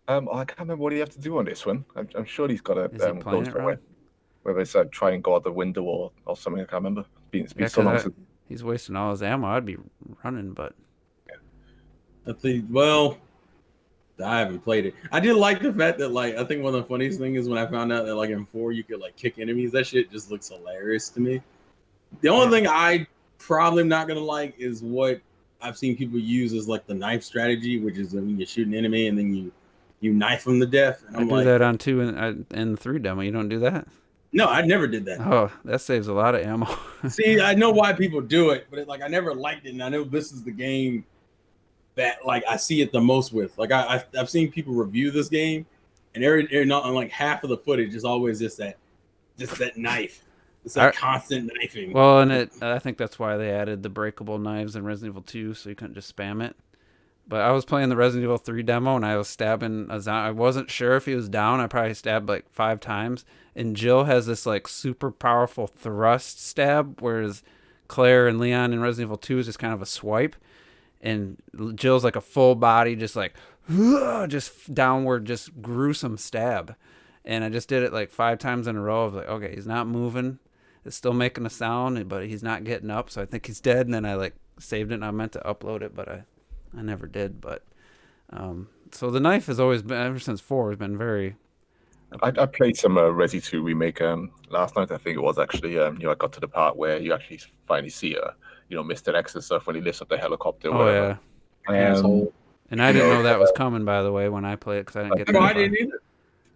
Speaker 2: can't remember what you have to do on this one. I'm sure he's got to
Speaker 1: Is he
Speaker 2: go
Speaker 1: playing it
Speaker 2: somewhere.
Speaker 1: right?
Speaker 2: Whether it's try and go out the window or something, I can't remember. It's been
Speaker 1: Yeah,
Speaker 2: so long
Speaker 1: 'cause
Speaker 2: since.
Speaker 1: he's wasting all his ammo. I'd be running, but
Speaker 3: I think, well, I haven't played it. I did like the fact that, like, I think one of the funniest things is when I found out that, like, in 4 you could like kick enemies. That shit just looks hilarious to me. The only thing I probably am not gonna like is what I've seen people use as like the knife strategy, which is when you shoot an enemy and then you knife them to death. And
Speaker 1: I
Speaker 3: I'm
Speaker 1: do
Speaker 3: like,
Speaker 1: that on 2 and the 3 demo. You don't do that?
Speaker 3: no, I never did that.
Speaker 1: Oh, that saves a lot of ammo.
Speaker 3: See, I know why people do it, but I never liked it, and I know this is the game that like I see it the most with. Like I've seen people review this game, and every not on like half of the footage is always just that knife. It's that constant knifing.
Speaker 1: Well, and I think that's why they added the breakable knives in Resident Evil 2, so you couldn't just spam it. But I was playing the Resident Evil 3 demo, and I was stabbing a zombie. I wasn't sure if he was down. I probably stabbed like 5 times. And Jill has this like super powerful thrust stab, whereas Claire and Leon in Resident Evil 2 is just kind of a swipe. And Jill's like a full body, just like, just downward, just gruesome stab. And I just did it like 5 times in a row. I was like, okay, he's not moving. It's still making a sound, but he's not getting up. So I think he's dead. And then I like saved it, and I meant to upload it, but I never did. But so the knife has always been, ever since 4, has been very.
Speaker 2: I played some Resi 2 remake last night. I think it was actually. I got to the part where you actually finally see Mr. X and stuff when he lifts up the helicopter.
Speaker 1: Oh yeah.
Speaker 3: Asshole.
Speaker 1: And I didn't know that was coming, by the way, when I played it, because I didn't get
Speaker 3: No,
Speaker 1: that
Speaker 3: I
Speaker 1: far.
Speaker 3: didn't either.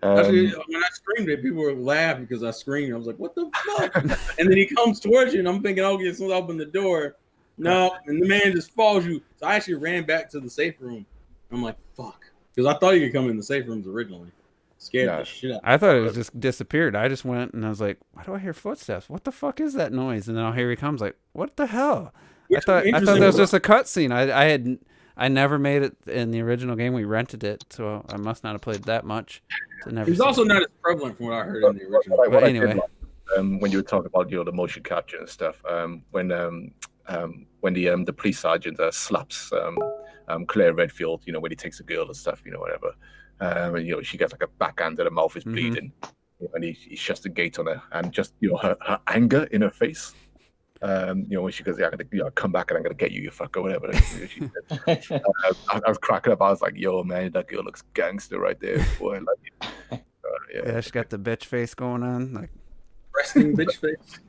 Speaker 3: Actually, when I screamed it, people were laughing because I screamed. I was like, "What the fuck?" And then he comes towards you, and I'm thinking, "Okay, as soon as I open the door, no," and the man just follows you. So I actually ran back to the safe room. I'm like, "Fuck," because I thought you could come in the safe rooms originally. Scared the shit out.
Speaker 1: I thought it was just disappeared. I just went and I was like, "Why do I hear footsteps? What the fuck is that noise?" And then here he comes. Like, what the hell? I thought that was just a cutscene. I never made it in the original game. We rented it, so I must not have played that much.
Speaker 3: He's also not as prevalent from what I heard in the original.
Speaker 1: But anyway,
Speaker 2: when you were talking about the motion capture and stuff, when the police sergeant slaps Claire Redfield, when he takes a girl and stuff, whatever, and she gets like a backhand and her mouth is bleeding, and he shuts the gate on her, and just her anger in her face. When she goes, yeah, I'm gonna come back and I'm gonna get you, you fuck, or whatever. She said. I was cracking up. I was like, yo, man, that girl looks gangster right there, boy.
Speaker 1: Yeah, she got the bitch face going on, like
Speaker 3: Resting bitch face.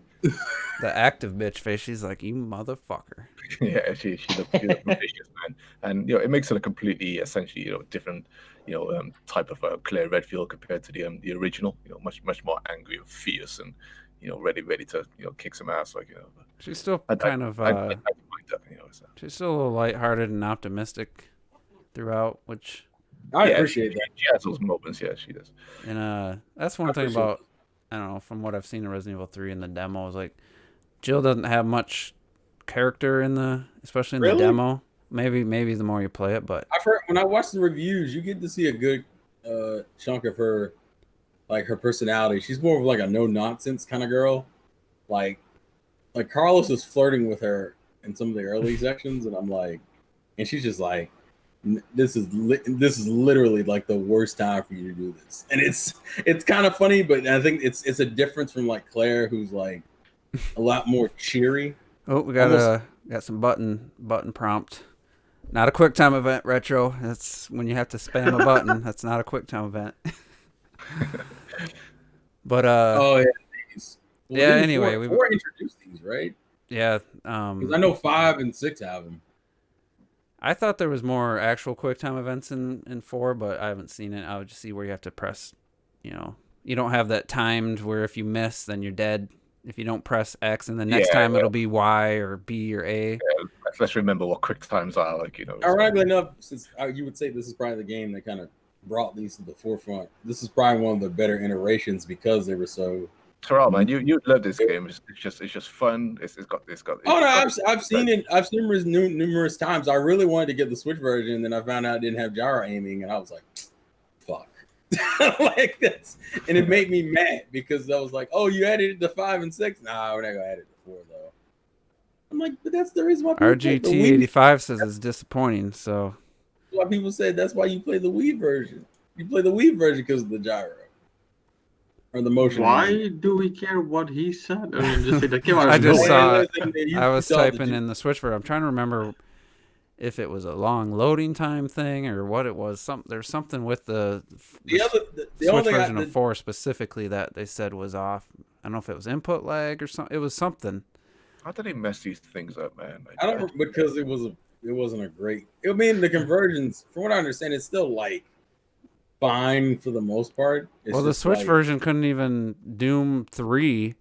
Speaker 1: the active bitch face. She's like, you motherfucker.
Speaker 2: Yeah, she looks vicious, man, and it makes it a completely, essentially, different, type of Claire Redfield compared to the original. Much more angry and fierce, and ready to kick some ass, like
Speaker 1: She's still
Speaker 2: I
Speaker 1: kind of
Speaker 2: like that, so.
Speaker 1: she's still a little lighthearted and optimistic throughout, which
Speaker 3: I
Speaker 2: Yeah,
Speaker 3: appreciate that.
Speaker 2: She has those moments, yeah, she does.
Speaker 1: and that's one thing
Speaker 3: appreciate
Speaker 1: about, I don't know, from what I've seen in Resident Evil 3 in the demo, is like Jill doesn't have much character especially in the
Speaker 3: Really?
Speaker 1: demo. Maybe the more you play it, but
Speaker 3: I've heard when I watch the reviews, you get to see a good chunk of her, like her personality. She's more of like a no nonsense kind of girl. Like Carlos is flirting with her in some of the early sections, and I'm like, and she's just like, this is literally like the worst time for you to do this, and it's kind of funny, but I think it's a difference from like Claire, who's like a lot more cheery.
Speaker 1: oh, we got some button prompt. Not a QuickTime event, Retro. That's when you have to spam a button. That's not a QuickTime event. But
Speaker 3: Oh yeah, these.
Speaker 1: Yeah,
Speaker 3: didn't
Speaker 1: anyway,
Speaker 3: four introduced these, right?
Speaker 1: yeah,
Speaker 3: Because I know 5 and 6 have them.
Speaker 1: I thought there was more actual QuickTime events in 4, but I haven't seen it. I would just see where you have to press, you don't have that timed where if you miss, then you're dead. If you don't press X, and the next time it'll be Y or B or A.
Speaker 2: Yeah, let's remember what quick times are, like,
Speaker 3: Ironically enough, since you would say this is probably the game that kind of brought these to the forefront, this is probably one of the better iterations because they were so.
Speaker 2: Terrell, man, you love this game. It's just fun. It's got.
Speaker 3: Oh no, I've seen it. I've seen it numerous times. I really wanted to get the Switch version, and then I found out it didn't have gyro aiming, and I was like, "Fuck!" Like that's, and it made me mad because I was like, "Oh, you added it to 5 and 6? Nah, we're not gonna add it to 4 though." I'm like, but that's the reason why people play the Wii.
Speaker 1: RGT85 says it's disappointing. So
Speaker 3: Why people say that's why you play the Wii version. You play the Wii version because of the gyro or the motion.
Speaker 5: Why do we care what he said? I mean, just say that came out
Speaker 1: I
Speaker 5: of
Speaker 1: just
Speaker 5: nowhere.
Speaker 1: saw I was typing in the Switch version. I'm trying to remember if it was a long loading time thing or what it was. There's something with the Switch version of 4 specifically that they said was off. I don't know if it was input lag or something. It was something.
Speaker 2: How do they mess these things up, man?
Speaker 3: I don't, because it wasn't a great. I mean, the conversions, from what I understand, it's still like fine for the most part. It's
Speaker 1: well, the Switch version couldn't even Doom 3.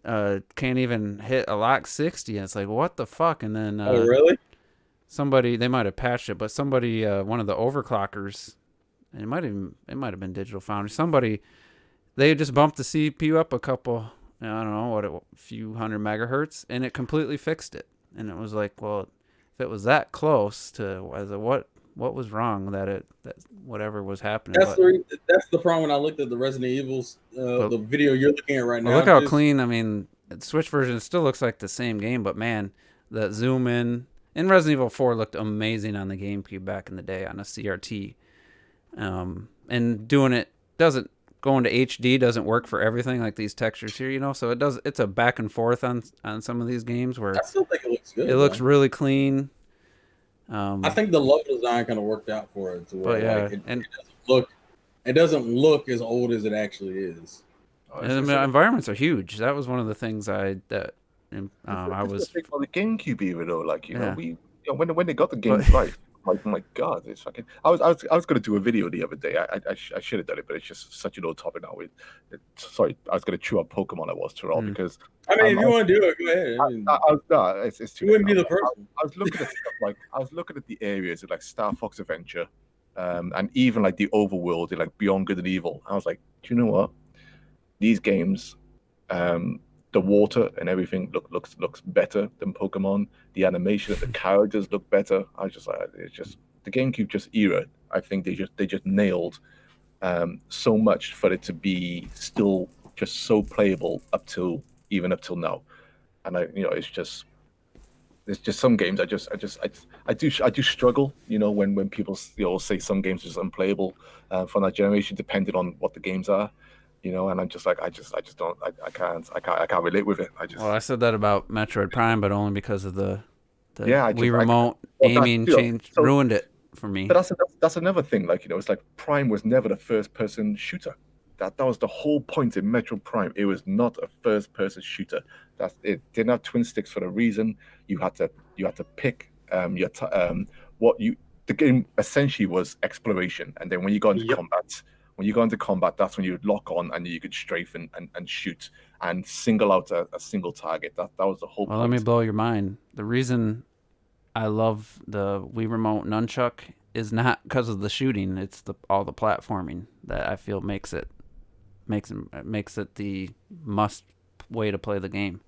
Speaker 1: Can't even hit a lock 60. And it's like, what the fuck? And then
Speaker 3: oh really?
Speaker 1: Somebody, they might have patched it, but somebody, one of the overclockers, and it might have been Digital Foundry. Somebody, they just bumped the CPU up a couple. I don't know a few hundred megahertz, and it completely fixed it. And it was like, well, if it was that close to what was wrong that whatever was happening.
Speaker 3: That's the problem when I looked at the Resident Evils, the video you're looking at right now.
Speaker 1: Look how clean. I mean, the Switch version still looks like the same game, but man, the zoom in Resident Evil 4 looked amazing on the GameCube back in the day on a CRT. And doing it going to HD doesn't work for everything like these textures here, so it's a back and forth on some of these games where
Speaker 3: I still think it looks good.
Speaker 1: It looks really clean.
Speaker 3: I think the level design kind of worked out for it to where it doesn't look as old as it actually is.
Speaker 1: And the environments are huge. That was one of the things I was
Speaker 2: the GameCube era though, when they got the games right. Like, oh my God, it's fucking. I was gonna do a video the other day. I should have done it, but it's just such an old topic now. Sorry, I was gonna chew up Pokemon. Terrell, because
Speaker 3: I mean, if you want to do it, go ahead.
Speaker 2: It's too.
Speaker 3: You wouldn't be the person.
Speaker 2: I was looking at stuff I was looking at the areas of like Star Fox Adventure, and even like the overworld, like Beyond Good and Evil. I was like, do you know what? These games, the water and everything looks better than Pokemon. The animation of the characters look better. I was just like, it's just the GameCube just era. I think they just nailed so much for it to be still just so playable up till now. And it's just some games I do struggle. When people say some games are just unplayable from that generation, depending on what the games are. you know, and I'm just like, I just don't, I can't relate with it. I just,
Speaker 1: Well, I said that about Metroid Prime, but only because of the
Speaker 2: yeah, I
Speaker 1: Wii
Speaker 2: just,
Speaker 1: remote
Speaker 2: well,
Speaker 1: aiming changed,
Speaker 2: so,
Speaker 1: ruined it for me.
Speaker 2: but that's another thing. Like, you know, it's like Prime was never the first person shooter. That was the whole point in Metroid Prime. It was not a first person shooter. That it didn't have twin sticks for the reason you had to pick what you the game essentially was exploration, and then when you got into
Speaker 5: Yep.
Speaker 2: combat, that's when you would lock on and you could strafe and shoot and single out a single target. That was the whole
Speaker 1: Well,
Speaker 2: point.
Speaker 1: let me blow your mind. The reason I love the Wii remote nunchuck is not because of the shooting. It's all the platforming that I feel makes it the must way to play the game.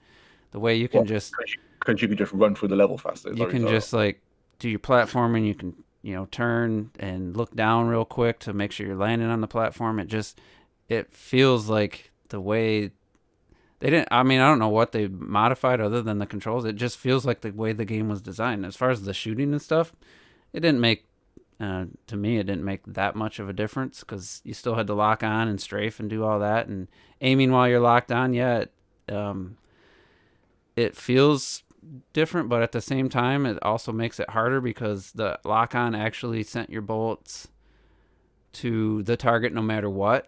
Speaker 1: The way you can just
Speaker 2: Because you could just run through the level faster.
Speaker 1: you can just like do your platforming. You can turn and look down real quick to make sure you're landing on the platform. It feels like the way they didn't. I mean, I don't know what they modified other than the controls. It just feels like the way the game was designed. As far as the shooting and stuff, it didn't make. To me, it didn't make that much of a difference because you still had to lock on and strafe and do all that, and aiming while you're locked on. Yeah, it feels different, but at the same time, it also makes it harder because the lock on actually sent your bullets to the target no matter what.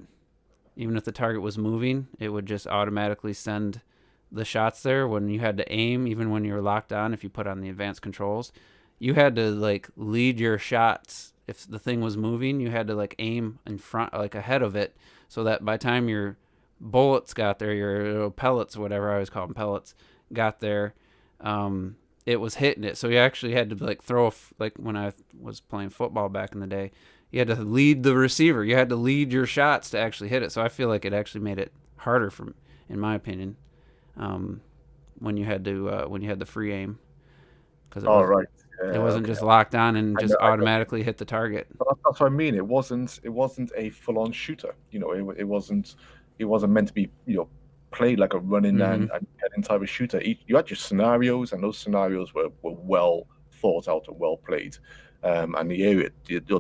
Speaker 1: Even if the target was moving, it would just automatically send the shots there. When you had to aim, even when you were locked on, if you put on the advanced controls, you had to like lead your shots. If the thing was moving, you had to like aim in front, like ahead of it, so that by the time your bullets got there, your pellets, whatever I always call them, pellets, got there, it was hitting it. So you actually had to like like when I was playing football back in the day, you had to lead the receiver. You had to lead your shots to actually hit it. So I feel like it actually made it harder, in my opinion, when you had the free aim, because it wasn't just locked on and just automatically hit the target.
Speaker 2: But that's what I mean. It wasn't a full-on shooter. You know, it wasn't meant to be, you know, played like a run-in and head-in type of shooter. You had your scenarios, and those scenarios were well thought out and well played. And the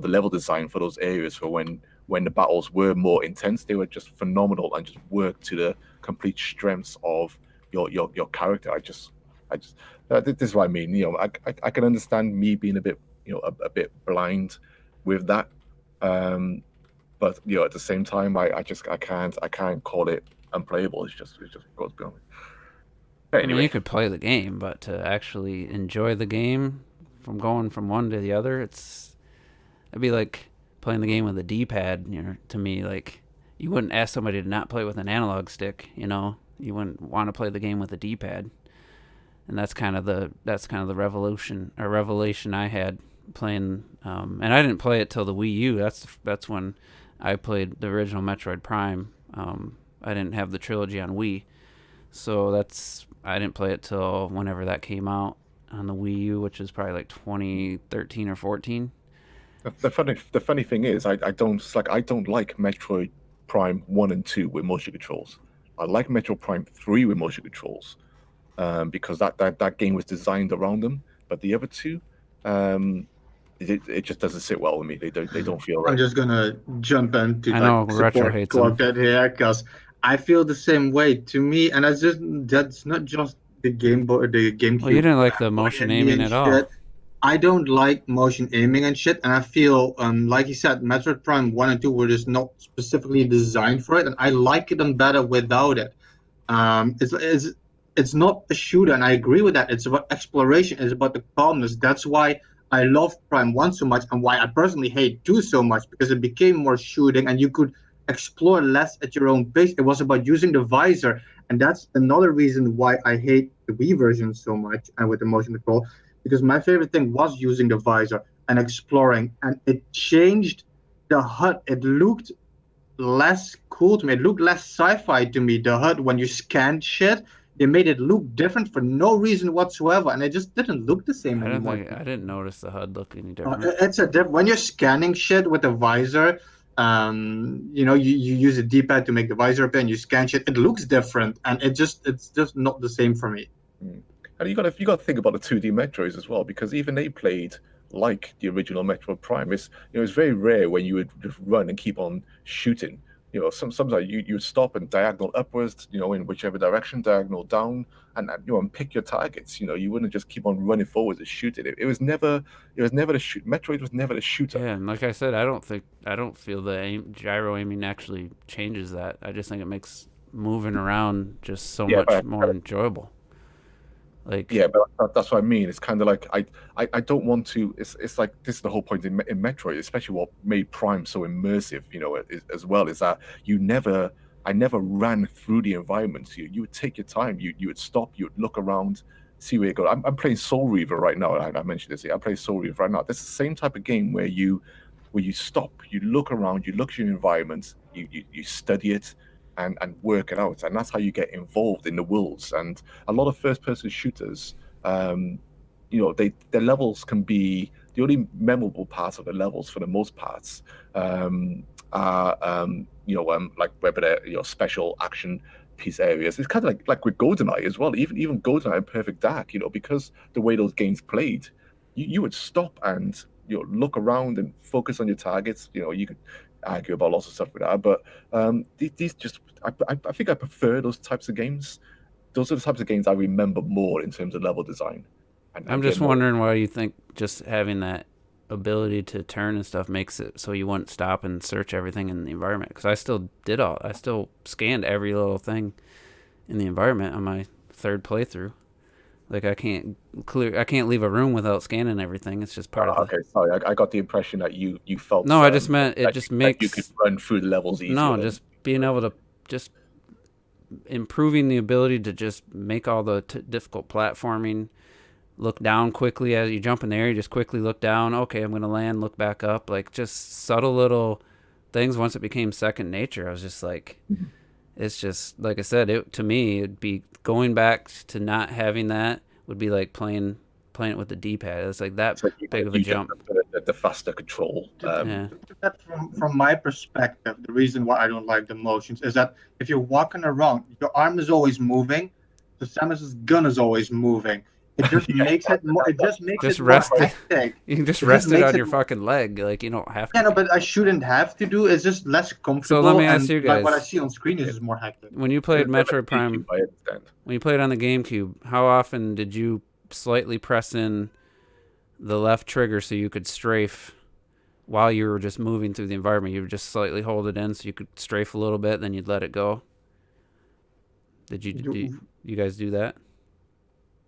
Speaker 2: level design for those areas for when the battles were more intense, they were just phenomenal and just worked to the complete strengths of your character. This is what I mean. You know, I can understand me being a bit, you know, a bit blind with that. But you know, at the same time, I can't call it unplayable. It just goes beyond me.
Speaker 1: I mean,
Speaker 2: Anyway,
Speaker 1: you could play the game, but to actually enjoy the game from going from one to the other, it'd be like playing the game with a D-pad. You know, to me, like you wouldn't ask somebody to not play with an analog stick. You know, you wouldn't want to play the game with a D-pad, and that's kind of the revelation I had playing. And I didn't play it till the Wii U. That's when I played the original Metroid Prime. I didn't have the trilogy on Wii, so I didn't play it till whenever that came out on the Wii U, which is probably like 2013 or 14.
Speaker 2: the funny thing is, I don't like Metroid Prime 1 and 2 with motion controls. I like Metroid Prime 3 with motion controls, because that game was designed around them. But the other two, it just doesn't sit well with me. They don't feel right.
Speaker 5: I'm just gonna jump in to
Speaker 1: I know,
Speaker 5: like
Speaker 1: Retro
Speaker 5: support
Speaker 1: hates him.
Speaker 5: Quartet here because I feel the same way. To me, and that's not just the Game Boy, the GameCube.
Speaker 1: Well, you didn't like the motion aiming at all.
Speaker 5: Shit. I don't like motion aiming and shit, and I feel, like you said, Metroid Prime 1 and 2 were just not specifically designed for it, and I like them better without it. It's not a shooter, and I agree with that. It's about exploration, it's about the calmness. That's why I love Prime 1 so much, and why I personally hate 2 so much, because it became more shooting, and you could explore less at your own pace. It was about using the visor, and that's another reason why I hate the Wii version so much, and with the motion control, because my favorite thing was using the visor and exploring, and it changed the HUD. It looked less cool to me. It looked less sci-fi to me. The HUD, when you scanned shit, they made it look different for no reason whatsoever, and it just didn't look the same anymore.
Speaker 1: I didn't notice the HUD look any different.
Speaker 5: It's when you're scanning shit with a visor. You know, you use a D-pad to make the visor appear, and you scan shit. It looks different, and it's just not the same for me.
Speaker 2: And you got to think about the 2D Metroids as well, because even they played like the original Metroid Prime. It's very rare when you would just run and keep on shooting. sometimes you stop and diagonal upwards, in whichever direction, diagonal down, and pick your targets. You wouldn't just keep on running forward and shooting. It was never the shoot. Metroid was never the shooter.
Speaker 1: Yeah, and like I said, I don't feel the gyro aiming actually changes that. I just think it makes moving around just so much more enjoyable. Like,
Speaker 2: yeah, but that's what I mean. It's kind of like I don't want to. It's like this is the whole point in Metroid, especially what made Prime so immersive. As well, is that I never ran through the environments. You would take your time. You would stop. You would look around, see where you go. I'm playing Soul Reaver right now. I mentioned this. I'm playing Soul Reaver right now. This is the same type of game where you stop, you look around, you look at your environment, you study it, and work it out, and that's how you get involved in the worlds. And a lot of first-person shooters, their levels can be the only memorable parts of the levels for the most parts. Like whether they're special action piece areas. It's kind of like with GoldenEye as well. Even GoldenEye and Perfect Dark, because the way those games played, you would stop and look around and focus on your targets. You could argue about lots of stuff with that, but these just I think I prefer those types of games. Those are the types of games I remember more in terms of level design.
Speaker 1: I'm just wondering why you think just having that ability to turn and stuff makes it so you wouldn't stop and search everything in the environment. Because I still scanned every little thing in the environment on my third playthrough. Like I can't leave a room without scanning everything. It's just part of the...
Speaker 2: Okay, sorry. I got the impression that you felt...
Speaker 1: No, I just meant it just makes...
Speaker 2: you could run through the levels easier.
Speaker 1: No, just being able to... just improving the ability to just make all the difficult platforming, look down quickly as you jump in the air, you just quickly look down. Okay, I'm going to land, look back up. Like just subtle little things. Once it became second nature, I was just like... It's just, like I said, to me, it'd be going back to not having that would be like playing it with the D-pad. It's like that big of a jump.
Speaker 2: The faster control.
Speaker 1: Yeah.
Speaker 5: That from my perspective, the reason why I don't like the motions is that if you're walking around, your arm is always moving, the Samus's gun is always moving. It just makes it more. It just makes it
Speaker 1: rest
Speaker 5: more
Speaker 1: it.
Speaker 5: hectic.
Speaker 1: You can just rest it on your fucking leg. Like you don't have to.
Speaker 5: Yeah, no, but I shouldn't have to do. It's just less comfortable.
Speaker 1: So let me ask you guys.
Speaker 5: What I see on screen is just more hectic.
Speaker 1: When you played Metroid Prime, when you played on the GameCube, how often did you slightly press in the left trigger so you could strafe while you were just moving through the environment? You would just slightly hold it in so you could strafe a little bit, then you'd let it go. Did you guys do that?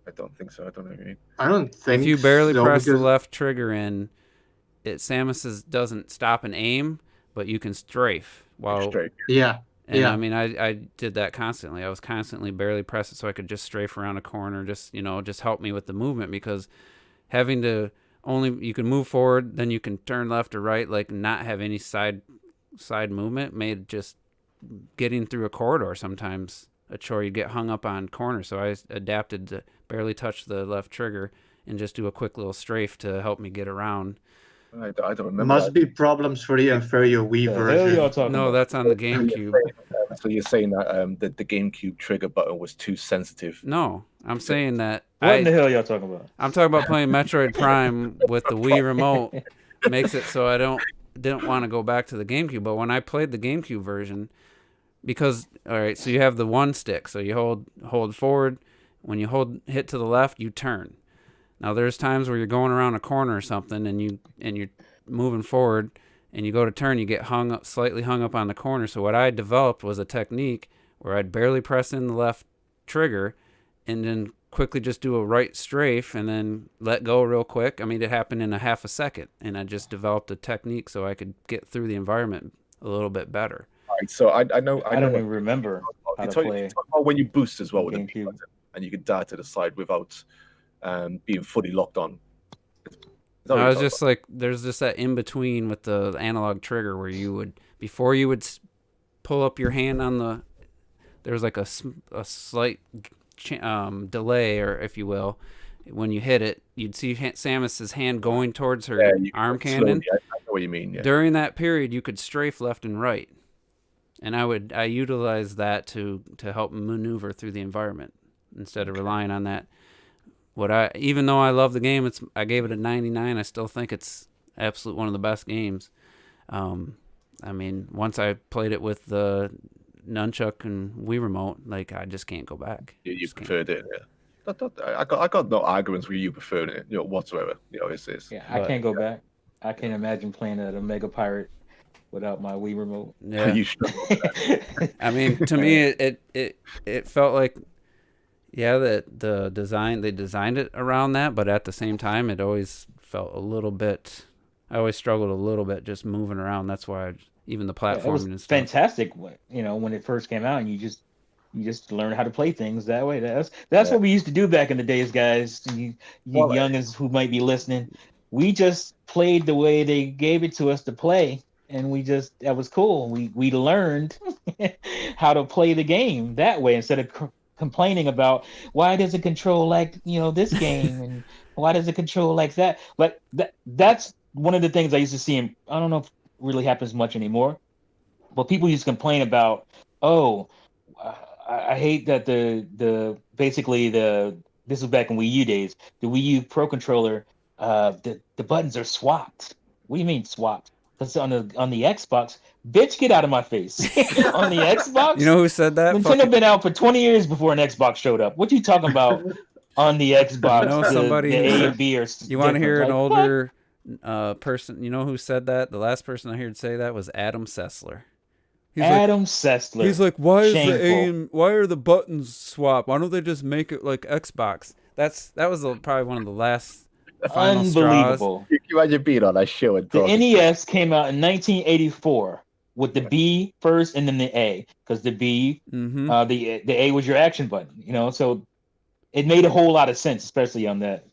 Speaker 2: I don't think so. I don't know what you mean.
Speaker 5: I don't think
Speaker 1: if you barely
Speaker 5: so,
Speaker 1: press the left trigger in, Samus's doesn't stop and aim, but you can strafe while.
Speaker 5: Yeah.
Speaker 1: And
Speaker 5: yeah.
Speaker 1: I mean, I did that constantly. I was constantly barely pressing so I could just strafe around a corner, just help me with the movement, because having to you can move forward, then you can turn left or right, like not have any side movement made just getting through a corridor sometimes a chore. You get hung up on corners, so I adapted to barely touch the left trigger and just do a quick little strafe to help me get around.
Speaker 2: I don't remember.
Speaker 5: Must be problems for the inferior Wii version.
Speaker 1: No, that's on the GameCube.
Speaker 2: So you're saying that the GameCube trigger button was too sensitive?
Speaker 1: No, I'm saying that.
Speaker 4: What in the hell y'all talking about?
Speaker 1: I'm talking about playing Metroid Prime with the Wii remote. Makes it so I didn't want to go back to the GameCube. But when I played the GameCube version, because all right, so you have the one stick, so you hold forward. When you hit to the left, you turn. Now there's times where you're going around a corner or something, and you're moving forward, and you go to turn, you get slightly hung up on the corner. So what I developed was a technique where I'd barely press in the left trigger, and then quickly just do a right strafe, and then let go real quick. I mean, it happened in a half a second, and I just developed a technique so I could get through the environment a little bit better.
Speaker 2: All right, so I know.
Speaker 4: I don't even remember how to play.
Speaker 2: You talk about when you boost as well with
Speaker 4: GameCube.
Speaker 2: the button, and you can dart to the side without being fully locked on.
Speaker 1: I was just like, there's just that in between with the analog trigger where you would, before you would pull up your hand on there was like a slight delay, or if you will, when you hit it, you'd see Samus's hand going towards her arm cannon.
Speaker 2: I know what you mean. Yeah.
Speaker 1: During that period, you could strafe left and right, and I utilized that to help maneuver through the environment instead of relying on that. Even though I love the game, I gave it a 99. I still think it's absolute one of the best games. I mean, once I played it with the nunchuck and Wii remote, like I just can't go back.
Speaker 2: You
Speaker 1: Just can't.
Speaker 2: preferred it, yeah. I got no arguments with you preferring it, whatsoever. It's
Speaker 4: Yeah, I
Speaker 1: But-
Speaker 4: can't go back. I can't imagine playing at a Mega Pirate without my Wii remote.
Speaker 1: Yeah.
Speaker 2: you should.
Speaker 1: I mean, to me, it felt like, yeah, that the design, they designed it around that, but at the same time, it always felt a little bit. I always struggled a little bit just moving around. That's why even the
Speaker 4: Yeah, it was
Speaker 1: platforming and stuff.
Speaker 4: fantastic, when it first came out, and you just learn how to play things that way. That's
Speaker 2: Yeah.
Speaker 4: what we used to do back in the days, guys. You
Speaker 2: Well,
Speaker 4: youngins who might be listening, we just played the way they gave it to us to play, and that was cool. We learned how to play the game that way instead of complaining about why does it control like this game and why does it control like that. But that's one of the things I used to see, and I don't know if it really happens much anymore. But people used to complain about, I hate that basically this was back in Wii U days. The Wii U Pro controller, the buttons are swapped. What do you mean swapped? Because on the Xbox, bitch, get out of my face. On the Xbox,
Speaker 1: You know who said that?
Speaker 4: Nintendo been out for 20 years before an Xbox showed up. What you talking about on the Xbox?
Speaker 1: You know somebody
Speaker 4: the
Speaker 1: who
Speaker 4: A
Speaker 1: said-
Speaker 4: and B are
Speaker 1: You want to hear an
Speaker 4: different. Like, what?
Speaker 1: older person? You know who said that? The last person I heard say that was Adam Sessler. He's
Speaker 4: Adam Sessler.
Speaker 1: He's like, why is the
Speaker 4: Shameful.
Speaker 1: aim? Why are the buttons swapped? Why don't they just make it like Xbox? That was probably one of the last final straws.
Speaker 4: Unbelievable.
Speaker 2: You imagine being on that show and
Speaker 4: The
Speaker 2: talking.
Speaker 4: NES came out in 1984 with the B first and then the A, because the B,
Speaker 1: Mm-hmm.
Speaker 4: the A was your action button, so it made a whole lot of sense, especially on that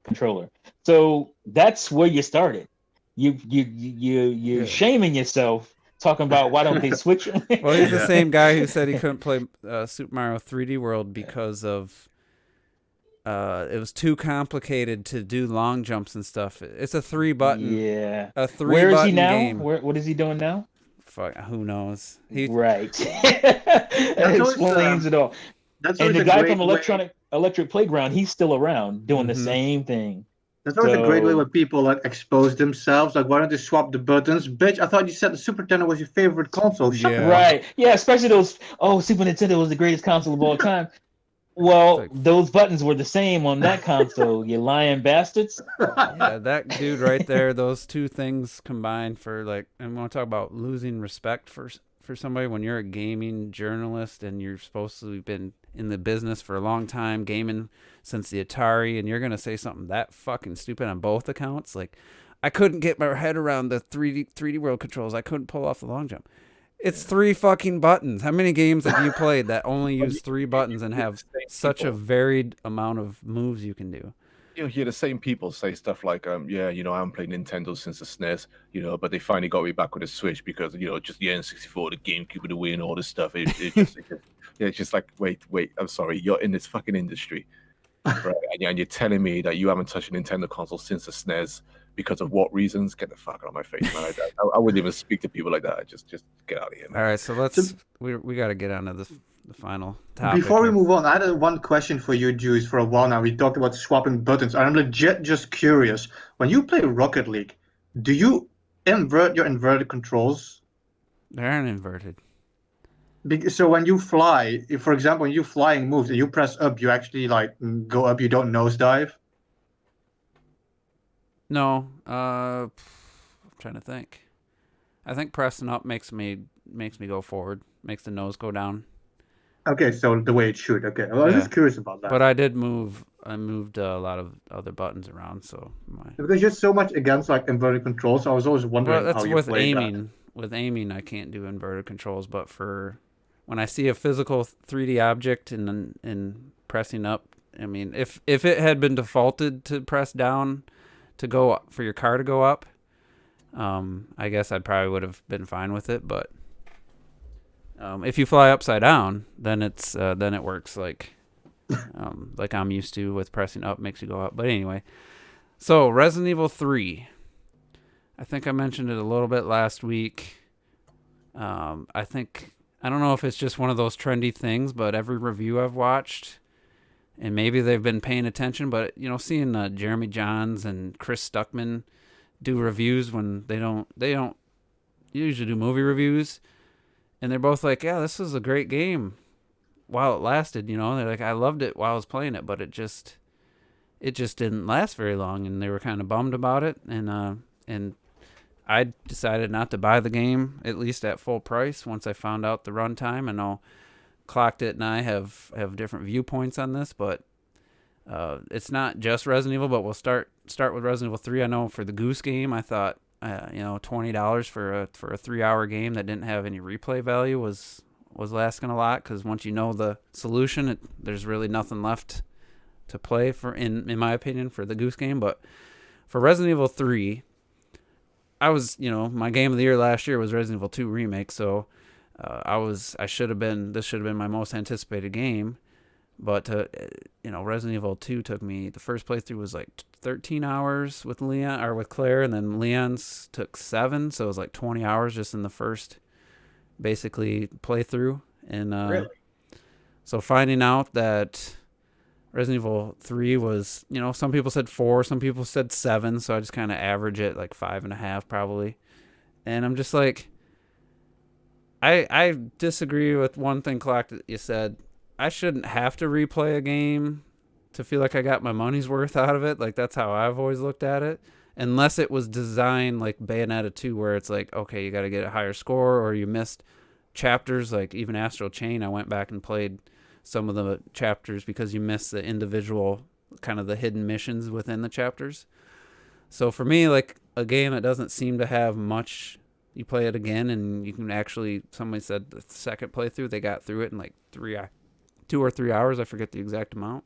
Speaker 4: controller. So that's where you started. You're shaming yourself, talking about why don't they switch?
Speaker 1: Well, he's the same guy who said he couldn't play Super Mario 3D World because of it was too complicated to do long jumps and stuff. It's a 3-button,
Speaker 4: Yeah.
Speaker 1: a 3-button
Speaker 4: Where is he now?
Speaker 1: game.
Speaker 4: What is he doing now?
Speaker 1: Fuck, who knows? He
Speaker 4: Right. That
Speaker 5: always,
Speaker 4: explains it all.
Speaker 5: That's
Speaker 4: And
Speaker 5: always
Speaker 4: the
Speaker 5: a
Speaker 4: guy
Speaker 5: great
Speaker 4: from
Speaker 5: way-
Speaker 4: Electric Playground, he's still around doing the
Speaker 1: Mhm.
Speaker 4: same thing.
Speaker 5: That's always a great way
Speaker 4: So-
Speaker 5: when people like expose themselves. Like, why don't they swap the buttons? Bitch, I thought you said the Super Nintendo was your favorite console. Shut
Speaker 1: Yeah.
Speaker 5: the fuck
Speaker 4: Right. Yeah, especially those, Super Nintendo was the greatest console of all time. Well,
Speaker 1: It's like-
Speaker 4: those buttons were the same on that console, you lying bastards.
Speaker 1: Yeah, that dude right there, those two things combined for like, and want to talk about losing respect for somebody when you're a gaming journalist and you're supposed to have been in the business for a long time, gaming since the Atari, and you're going to say something that fucking stupid on both accounts. Like, I couldn't get my head around the 3D World controls. I couldn't pull off the long jump. It's 3 fucking buttons. How many games have you played that only use 3 buttons and have such a varied amount of moves you can do?
Speaker 2: You hear the same people say stuff like, I haven't played Nintendo since the SNES, but they finally got me back with the Switch because, just the N64, the GameCube, the Wii, and all this stuff. It's just like, wait, I'm sorry, you're in this fucking industry, right? And you're telling me that you haven't touched a Nintendo console since the SNES because of what reasons? Get the fuck out of my face, man. I wouldn't even speak to people like that. Just get out of here, man.
Speaker 1: All right, so let's we got to get on to the final topic.
Speaker 5: Before we
Speaker 1: here.
Speaker 5: move on, I had one question for you, Juice, for a while now. We talked about swapping buttons. I'm legit just curious. When you play Rocket League, do you invert your inverted controls?
Speaker 1: They aren't inverted.
Speaker 5: So when you fly, if, for example, when you flying moves and you press up, you actually like go up, you don't nosedive?
Speaker 1: No, I'm trying to think. I think pressing up makes me go forward, makes the nose go down.
Speaker 5: Okay, so the way it should. Okay, well, I was
Speaker 1: Yeah.
Speaker 5: just curious about that.
Speaker 1: But I moved a lot of other buttons around, so
Speaker 5: Because you're so much against like inverted controls, so I was always wondering
Speaker 1: well,
Speaker 5: how
Speaker 1: that's
Speaker 5: you
Speaker 1: with
Speaker 5: play that.
Speaker 1: aiming. With aiming, I can't do inverted controls, but for when I see a physical 3D object and pressing up, I mean, if it had been defaulted to press down to go up, for your car to go up, I guess I probably would have been fine with it. But if you fly upside down, then it works like I'm used to with pressing up makes you go up. But anyway, so Resident Evil 3. I think I mentioned it a little bit last week. I don't know if it's just one of those trendy things, but every review I've watched, and maybe they've been paying attention, but seeing Jeremy Johns and Chris Stuckman do reviews when they don't usually do movie reviews, and they're both like, yeah, this was a great game while it lasted. They're like, I loved it while I was playing it, but it just didn't last very long, and they were kind of bummed about it. And I decided not to buy the game, at least at full price, once I found out the runtime. I know Clocked It and I have different viewpoints on this, but it's not just Resident Evil. But we'll start with Resident Evil 3. I know for the Goose Game, I thought $20 for a 3-hour game that didn't have any replay value was asking a lot, because once you know the solution, there's really nothing left to play for, in my opinion, for the Goose Game. But for Resident Evil 3, my game of the year last year was Resident Evil 2 Remake, so this should have been my most anticipated game. But Resident Evil 2 took me, the first playthrough was like 13 hours with Claire, and then Leon's took 7, so it was like 20 hours just in the first basically playthrough. And
Speaker 3: Really?
Speaker 1: so finding out that Resident Evil 3 was, some people said 4, some people said 7, so I just kind of average it like 5.5 probably. And I'm just like, I disagree with one thing, Clock, that you said. I shouldn't have to replay a game to feel like I got my money's worth out of it. Like, that's how I've always looked at it. Unless it was designed like Bayonetta 2, where it's like, okay, you got to get a higher score, or you missed chapters, like even Astral Chain. I went back and played some of the chapters because you missed the individual, kind of the hidden missions within the chapters. So for me, like a game that doesn't seem to have much, you play it again and you can actually, somebody said the second playthrough, they got through it in like 2 or 3 hours. I forget the exact amount.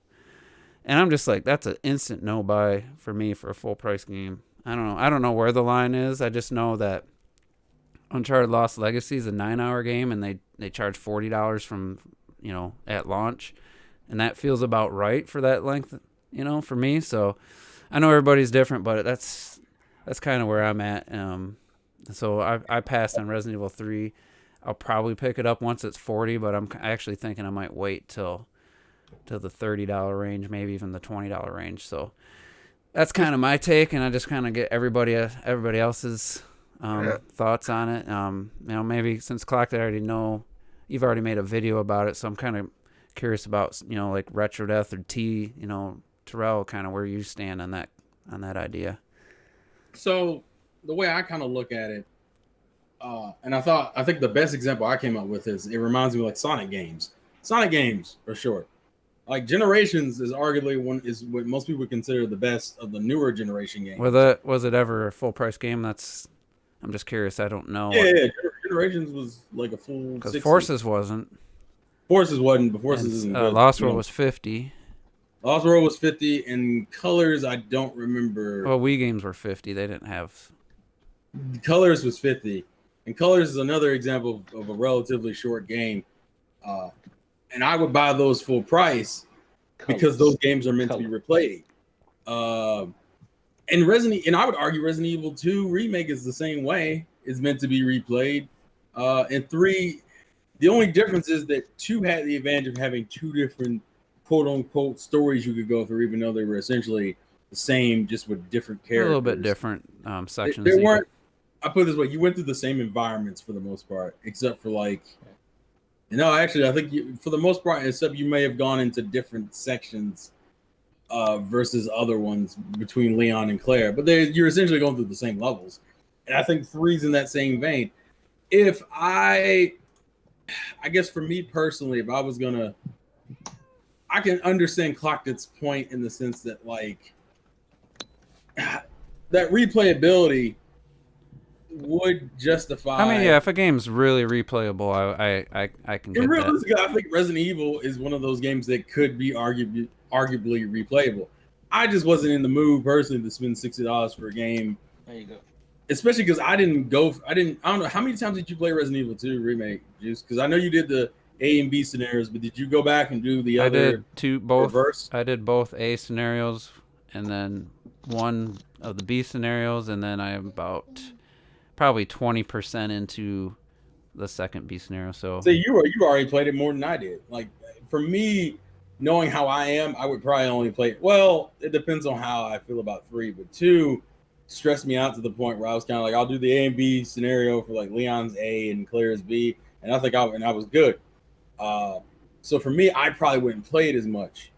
Speaker 1: And I'm just like, that's an instant no buy for me for a full price game. I don't know where the line is. I just know that Uncharted Lost Legacy is a 9-hour game, and they charge $40 from, at launch. And that feels about right for that length, for me. So I know everybody's different, but that's kind of where I'm at. So I passed on Resident Evil 3. I'll probably pick it up once it's 40, but I'm actually thinking I might wait till the $30 range, maybe even the $20 range. So that's kind of my take, and I just kind of get everybody else's thoughts on it. Maybe since Clock, I already know you've already made a video about it, so I'm kind of curious about like Retro Death or Terrell, kind of where you stand on that idea.
Speaker 3: So the way I kind of look at it, and I think the best example I came up with is, it reminds me of like Sonic games. Sonic games are short. Like Generations is arguably what most people consider the best of the newer generation games.
Speaker 1: Was it ever a full price game? I'm just curious. I don't know.
Speaker 3: Yeah. Generations was like a full.
Speaker 1: Because Forces wasn't.
Speaker 3: Forces wasn't, but Forces isn't good.
Speaker 1: Lost World was 50.
Speaker 3: Lost World was 50, and Colors I don't remember.
Speaker 1: Well, Wii games were 50. They didn't have.
Speaker 3: Colors was 50, and Colors is another example of a relatively short game. And I would buy those full price because those games are meant to be replayed. And I would argue Resident Evil 2 Remake is the same way. It's meant to be replayed. And 3, the only difference is that 2 had the advantage of having 2 different quote unquote stories you could go through, even though they were essentially the same, just with different characters.
Speaker 1: A little bit different sections.
Speaker 3: They weren't. I put it this way: you went through the same environments for the most part, except for like. No, actually, I think for the most part, except you may have gone into different sections versus other ones between Leon and Claire, but you're essentially going through the same levels. And I think 3's in that same vein. If I guess for me personally, if I was gonna, I can understand Clocked's point in the sense that like that replayability would justify.
Speaker 1: I mean, yeah, if a game's really replayable, I can get that.
Speaker 3: I think Resident Evil is one of those games that could be arguably replayable. I just wasn't in the mood personally to spend $60 for a game.
Speaker 4: There you go.
Speaker 3: Especially because I don't know, how many times did you play Resident Evil 2 Remake, Juice? Because I know you did the A and B scenarios, but did you go back and do the other?
Speaker 1: I did both.
Speaker 3: Reverse?
Speaker 1: I did both A scenarios and then one of the B scenarios, and then I am about probably 20% into the second B scenario. So
Speaker 3: you already played it more than I did. Like for me, knowing how I am, I would probably only play. Well, it depends on how I feel about 3, but 2 stressed me out to the point where I was kind of like, I'll do the A and B scenario for like Leon's A and Claire's B, and I was good. So for me, I probably wouldn't play it as much.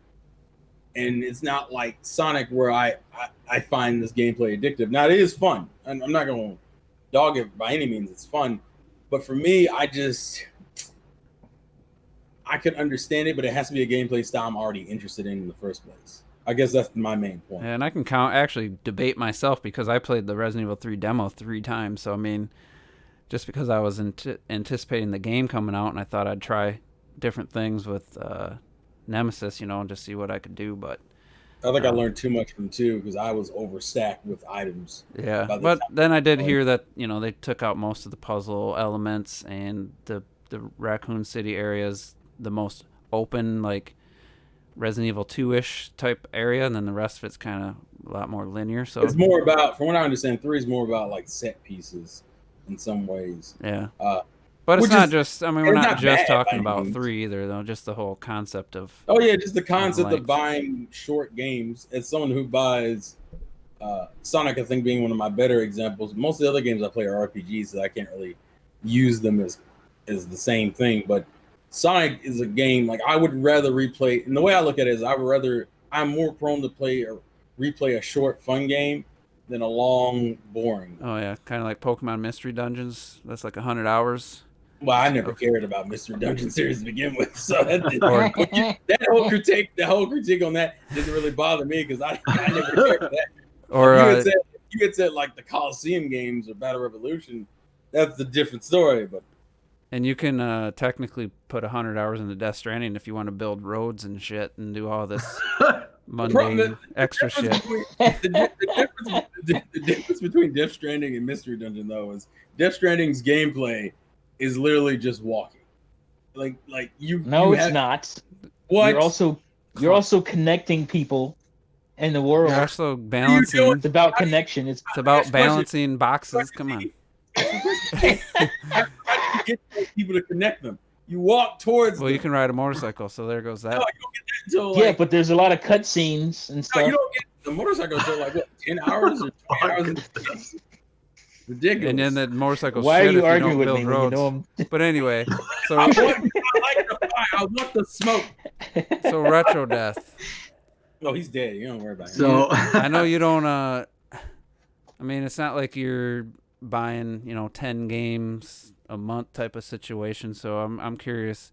Speaker 3: And it's not like Sonic where I find this gameplay addictive. Now it is fun, and I'm not going to dog it by any means. It's fun, but for me, I could understand it, but it has to be a gameplay style I'm already interested in the first place. I guess that's my main point.
Speaker 1: And I can actually debate myself because I played the Resident Evil 3 demo 3 times. So I mean, just because I was anticipating the game coming out and I thought I'd try different things with Nemesis, and just see what I could do. But
Speaker 3: I think I learned too much from 2 because I was overstacked with items.
Speaker 1: Yeah, but then I did hear that they took out most of the puzzle elements, and the Raccoon City area is the most open, like Resident Evil 2-ish type area, and then the rest of it's kind of a lot more linear. So
Speaker 3: it's more about, from what I understand, 3 is more about like set pieces in some ways.
Speaker 1: Yeah. But it's not just, we're not just talking about 3 either, though, just the whole concept of...
Speaker 3: Oh, yeah, just the concept of buying short games. As someone who buys Sonic, I think, being one of my better examples, most of the other games I play are RPGs, so I can't really use them as the same thing. But Sonic is a game, like, I would rather replay... And the way I look at it is I'm more prone to play or replay a short, fun game than a long, boring.
Speaker 1: Oh, yeah, kind of like Pokemon Mystery Dungeons. That's like 100 hours.
Speaker 3: Well, I never cared about Mystery Dungeon series to begin with, so that whole critique on that didn't really bother me because I never cared for that. Or if you had said like the Coliseum games or Battle Revolution, that's a different story.
Speaker 1: And you can technically put 100 hours into Death Stranding if you want to build roads and shit and do all this mundane extra shit.
Speaker 3: The difference between Death Stranding and Mystery Dungeon, though, is Death Stranding's gameplay is literally just walking. Like you.
Speaker 4: No, it's not.
Speaker 3: What?
Speaker 4: You're also connecting people in the world.
Speaker 1: You're also balancing.
Speaker 4: It's about connection. It's
Speaker 1: about balancing boxes. Come on.
Speaker 3: How do you get people to connect them? You walk towards.
Speaker 1: Well, you can ride a motorcycle, so there goes that.
Speaker 3: No, you don't get that until,
Speaker 4: but there's a lot of cutscenes and stuff.
Speaker 3: No, you don't get the motorcycle until like what, 10 hours or 20 hours. Ridiculous.
Speaker 1: And then the motorcycle.
Speaker 4: Why are you arguing with
Speaker 1: me?
Speaker 4: Roads.
Speaker 1: But anyway, so
Speaker 3: I like the fire. I want the smoke.
Speaker 1: So Retro Death.
Speaker 3: No, he's dead. You don't worry about him.
Speaker 5: So
Speaker 1: I know you don't. I mean, it's not like you're buying 10 games a month type of situation. So I'm curious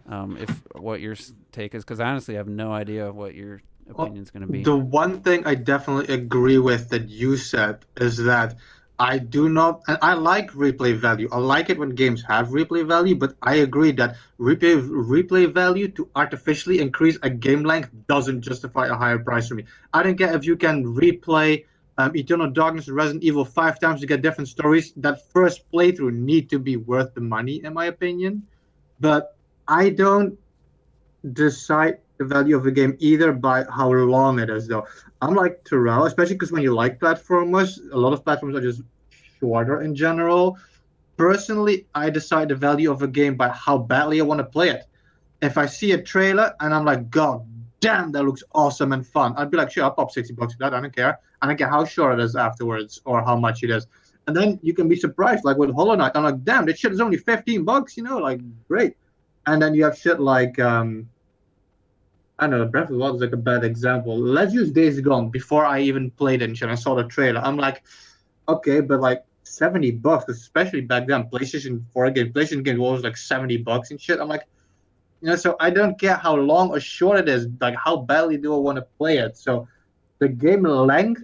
Speaker 1: if what your take is, because honestly, I have no idea what your opinion's going to be.
Speaker 5: The one thing I definitely agree with that you said is that I do not, and I like replay value. I like it when games have replay value, but I agree that replay value to artificially increase a game length doesn't justify a higher price for me. I don't care if you can replay Eternal Darkness or Resident Evil 5 times to get different stories. That first playthrough need to be worth the money, in my opinion. But I don't decide the value of a game either by how long it is, though. I'm like Terrell, especially because when you like platformers, a lot of platforms are just shorter in general. Personally, I decide the value of a game by how badly I want to play it. If I see a trailer and I'm like, God damn, that looks awesome and fun, I'd be like, sure, I'll pop $60 for that. I don't care. I don't care how short it is afterwards or how much it is. And then you can be surprised, like with Hollow Knight. I'm like, damn, this shit is only $15, like, great. And then you have shit like, I don't know, Breath of the Wild is like a bad example. Let's use Days Gone. Before I even played it and shit, I saw the trailer. I'm like, okay, but like $70, especially back then. PlayStation 4 game, PlayStation game was like $70 and shit. I'm like, so I don't care how long or short it is. Like, how badly do I want to play it? So the game length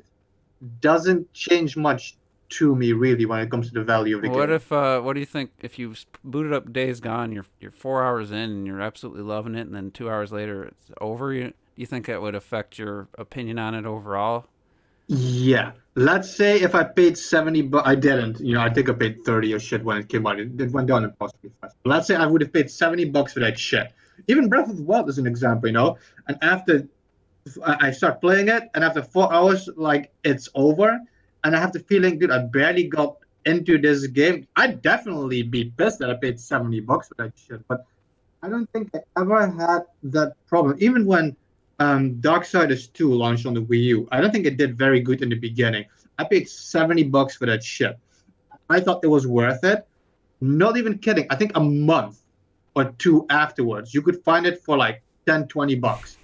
Speaker 5: doesn't change much to me really when it comes to the value of the game.
Speaker 1: What do you think if you booted up Days Gone, you're 4 hours in and you're absolutely loving it, and then 2 hours later it's over? You think that would affect your opinion on it overall?
Speaker 5: Yeah. Let's say if I paid $70, I didn't. I think I paid 30 or shit when it came out. It went down impossibly fast. But let's say I would have paid $70 for that shit. Even Breath of the Wild is an example, And after I start playing it, and after 4 hours, like, it's over. And I have the feeling, dude, I barely got into this game. I'd definitely be pissed that I paid $70 for that shit. But I don't think I ever had that problem. Even when Darksiders 2 launched on the Wii U, I don't think it did very good in the beginning. I paid $70 for that shit. I thought it was worth it. Not even kidding. I think a month or two afterwards, you could find it for like $10-20.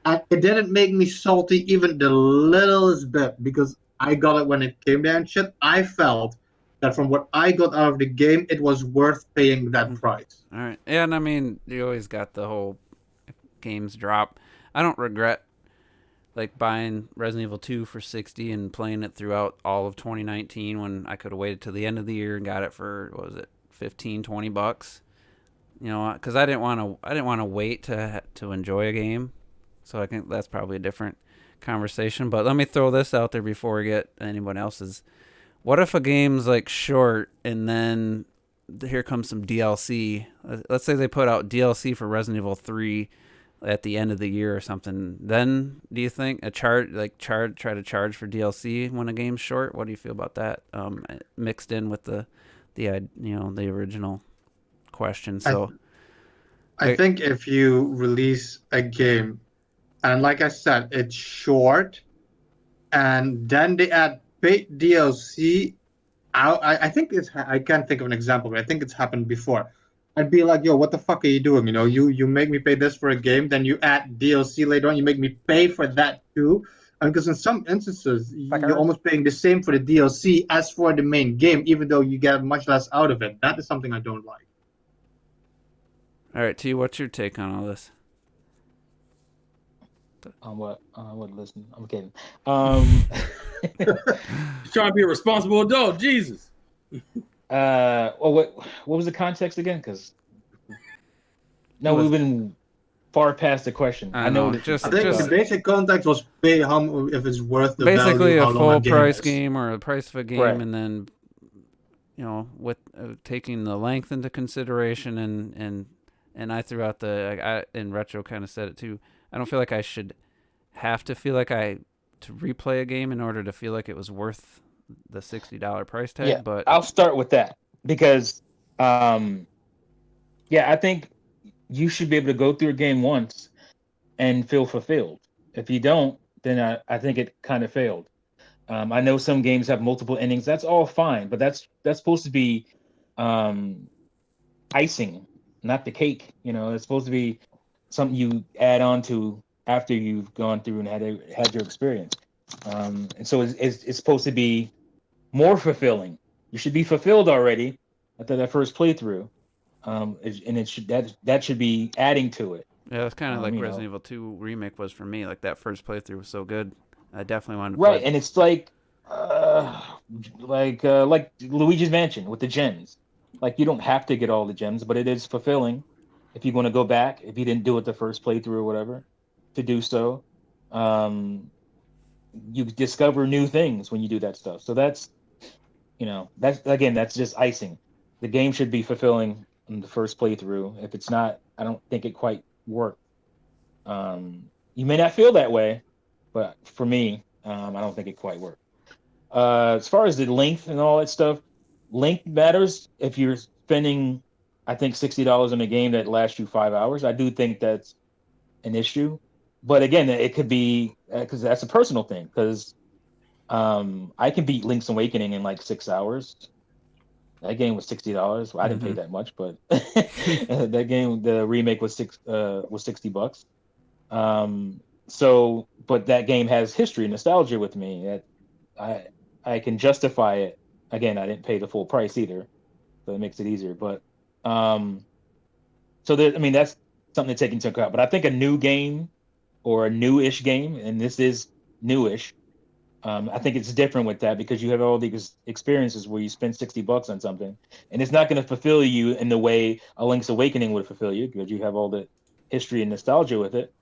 Speaker 5: And it didn't make me salty even the littlest bit because I got it when it came there and shit. I felt that from what I got out of the game, it was worth paying that price.
Speaker 1: All right. Yeah, and I mean, you always got the whole games drop. I don't regret like buying Resident Evil 2 for $60 and playing it throughout all of 2019 when I could have waited till the end of the year and got it for what was it, $15-20. You know, because I didn't want to wait to enjoy a game. So I think that's probably a different conversation. But let me throw this out there before we get anyone else's. What if a game's like short and then here comes some DLC? Let's say they put out DLC for Resident Evil 3 at the end of the year or something. Then do you think try to charge for DLC when a game's short? What do you feel about that? Mixed in with the original question. So
Speaker 5: I think if you release a game and like I said, it's short, and then they add paid DLC. I think I can't think of an example, but I think it's happened before. I'd be like, yo, what the fuck are you doing? You know, you make me pay this for a game, then you add DLC later on, you make me pay for that too. And because in some instances, you're almost paying the same for the DLC as for the main game, even though you get much less out of it. That is something I don't like.
Speaker 1: All right, T, what's your take on all this?
Speaker 4: On what? Listen, I'm kidding.
Speaker 3: He's trying to be a responsible adult. Jesus.
Speaker 4: Well, what was the context again? Because we've been far past the question.
Speaker 1: I know.
Speaker 5: I think the basic context was pay if it's worth the
Speaker 1: basically
Speaker 5: value,
Speaker 1: a full price
Speaker 5: game
Speaker 1: or a price of a game,
Speaker 4: right.
Speaker 1: And then with taking the length into consideration, and I threw out in retro kind of said it too. I don't feel like I should have to feel like to replay a game in order to feel like it was worth the $60 price tag.
Speaker 4: Yeah,
Speaker 1: but
Speaker 4: I'll start with that because, I think you should be able to go through a game once and feel fulfilled. If you don't, then I think it kind of failed. I know some games have multiple endings. That's all fine, but that's supposed to be icing, not the cake. You know, it's supposed to be something you add on to after you've gone through and had your experience. And so it's supposed to be more fulfilling. You should be fulfilled already after that first playthrough, and that should be adding to it.
Speaker 1: Yeah, it's kind of like Resident Evil 2 Remake was for me. Like that first playthrough was so good, I definitely wanted to
Speaker 4: play.
Speaker 1: And
Speaker 4: it's like Luigi's Mansion with the gems. Like you don't have to get all the gems, but it is fulfilling if you're going to go back. If you didn't do it the first playthrough or whatever, to do so, you discover new things when you do that stuff. So that's just icing. The game should be fulfilling in the first playthrough. If it's not, I don't think it quite worked. You may not feel that way, but for me, I don't think it quite worked. As far as the length and all that stuff, length matters. If you're spending, I think, $60 on a game that lasts you 5 hours, I do think that's an issue. But again, it could be because that's a personal thing. Because I can beat Link's Awakening in like 6 hours. That game was $60. Well, I didn't pay that much, but that game, the remake was $60. But that game has history, nostalgia with me. That I can justify it. Again, I didn't pay the full price either, so it makes it easier. But that's something to take into account. But I think a new game or a new-ish game, and this is new-ish, I think it's different with that because you have all these experiences where you spend $60 on something, and it's not going to fulfill you in the way a Link's Awakening would fulfill you because you have all the history and nostalgia with it.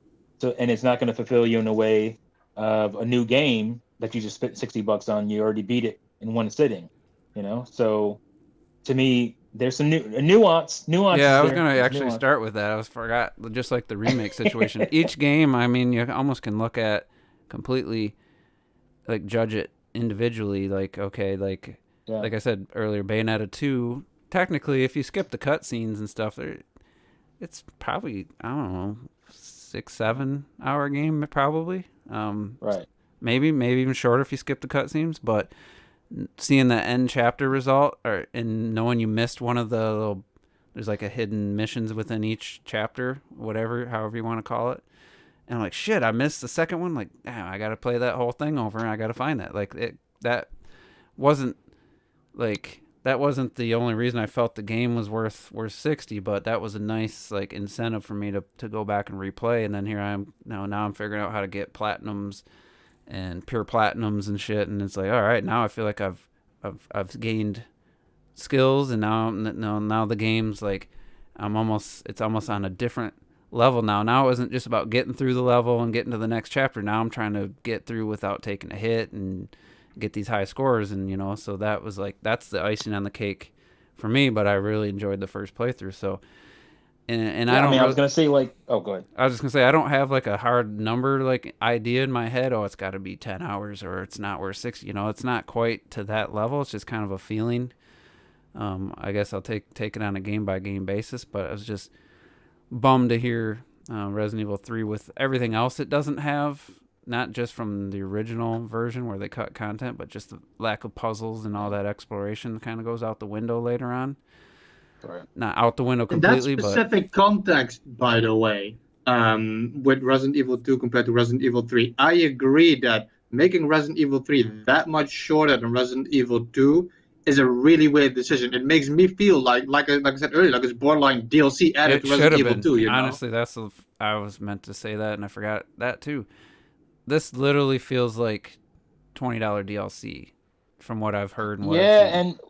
Speaker 4: So, and it's not going to fulfill you in the way of a new game that you just spent $60 on. You already beat it in one sitting, you know. So, to me, there's some nuance.
Speaker 1: Yeah, I was going to actually start with that. I forgot, just like the remake situation. Each game, I mean, you almost can look at completely, like, judge it individually. Like, okay, like I said earlier, Bayonetta 2, technically, if you skip the cutscenes and stuff, it's probably, I don't know, 6-7 hour game, probably.
Speaker 4: Right.
Speaker 1: maybe even shorter if you skip the cutscenes. But seeing the end chapter result, and knowing you missed one of the little, there's like a hidden missions within each chapter, however you want to call it. And I'm like, shit, I missed the second one. Like, I got to play that whole thing over, and I got to find that. Like, that wasn't the only reason I felt the game was worth 60, but that was a nice like incentive for me to go back and replay. And then here I am now I'm figuring out how to get platinums and pure platinums and shit. And it's like, all right, now I feel like I've gained skills, and now the game's like it's almost on a different level now. Now it isn't just about getting through the level and getting to the next chapter. Now I'm trying to get through without taking a hit and get these high scores, and so that was like, that's the icing on the cake for me. But I really enjoyed the first playthrough. So and
Speaker 4: I was gonna say, like, oh, go ahead.
Speaker 1: I was just gonna say, I don't have like a hard number like idea in my head. Oh, it's got to be 10 hours or it's not worth 60. It's not quite to that level. It's just kind of a feeling. I guess I'll take it on a game by game basis. But I was just bummed to hear Resident Evil 3 with everything else it doesn't have, not just from the original version where they cut content, but just the lack of puzzles and all that exploration kind of goes out the window later on.
Speaker 4: Right.
Speaker 1: Not out the window
Speaker 5: In that
Speaker 1: completely,
Speaker 5: specific context, by the way, with Resident Evil 2 compared to Resident Evil 3, I agree that making Resident Evil 3 that much shorter than Resident Evil 2 is a really weird decision. It makes me feel like I said earlier, like it's borderline DLC added to Resident Evil 2.
Speaker 1: Honestly, I was meant to say that, and I forgot that too. This literally feels like $20 DLC from what I've heard. And what I've seen.
Speaker 4: And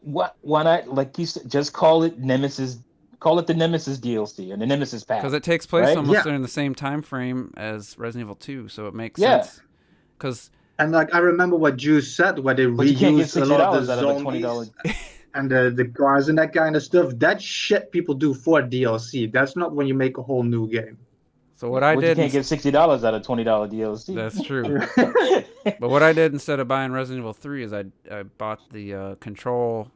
Speaker 4: why not, like you said, just call it Nemesis? Call it the Nemesis DLC and the Nemesis pack.
Speaker 1: Because it takes place
Speaker 4: right?
Speaker 1: almost during the same time frame as Resident Evil 2, so it makes sense.
Speaker 5: And like I remember what Juice said, where they reused a lot of the zombies and the cars and that kind of stuff. That shit people do for DLC. That's not when you make a whole new game.
Speaker 1: So what I did,
Speaker 4: you can't get $60 out of $20 DLC.
Speaker 1: That's true. But what I did instead of buying Resident Evil 3 is I bought the Control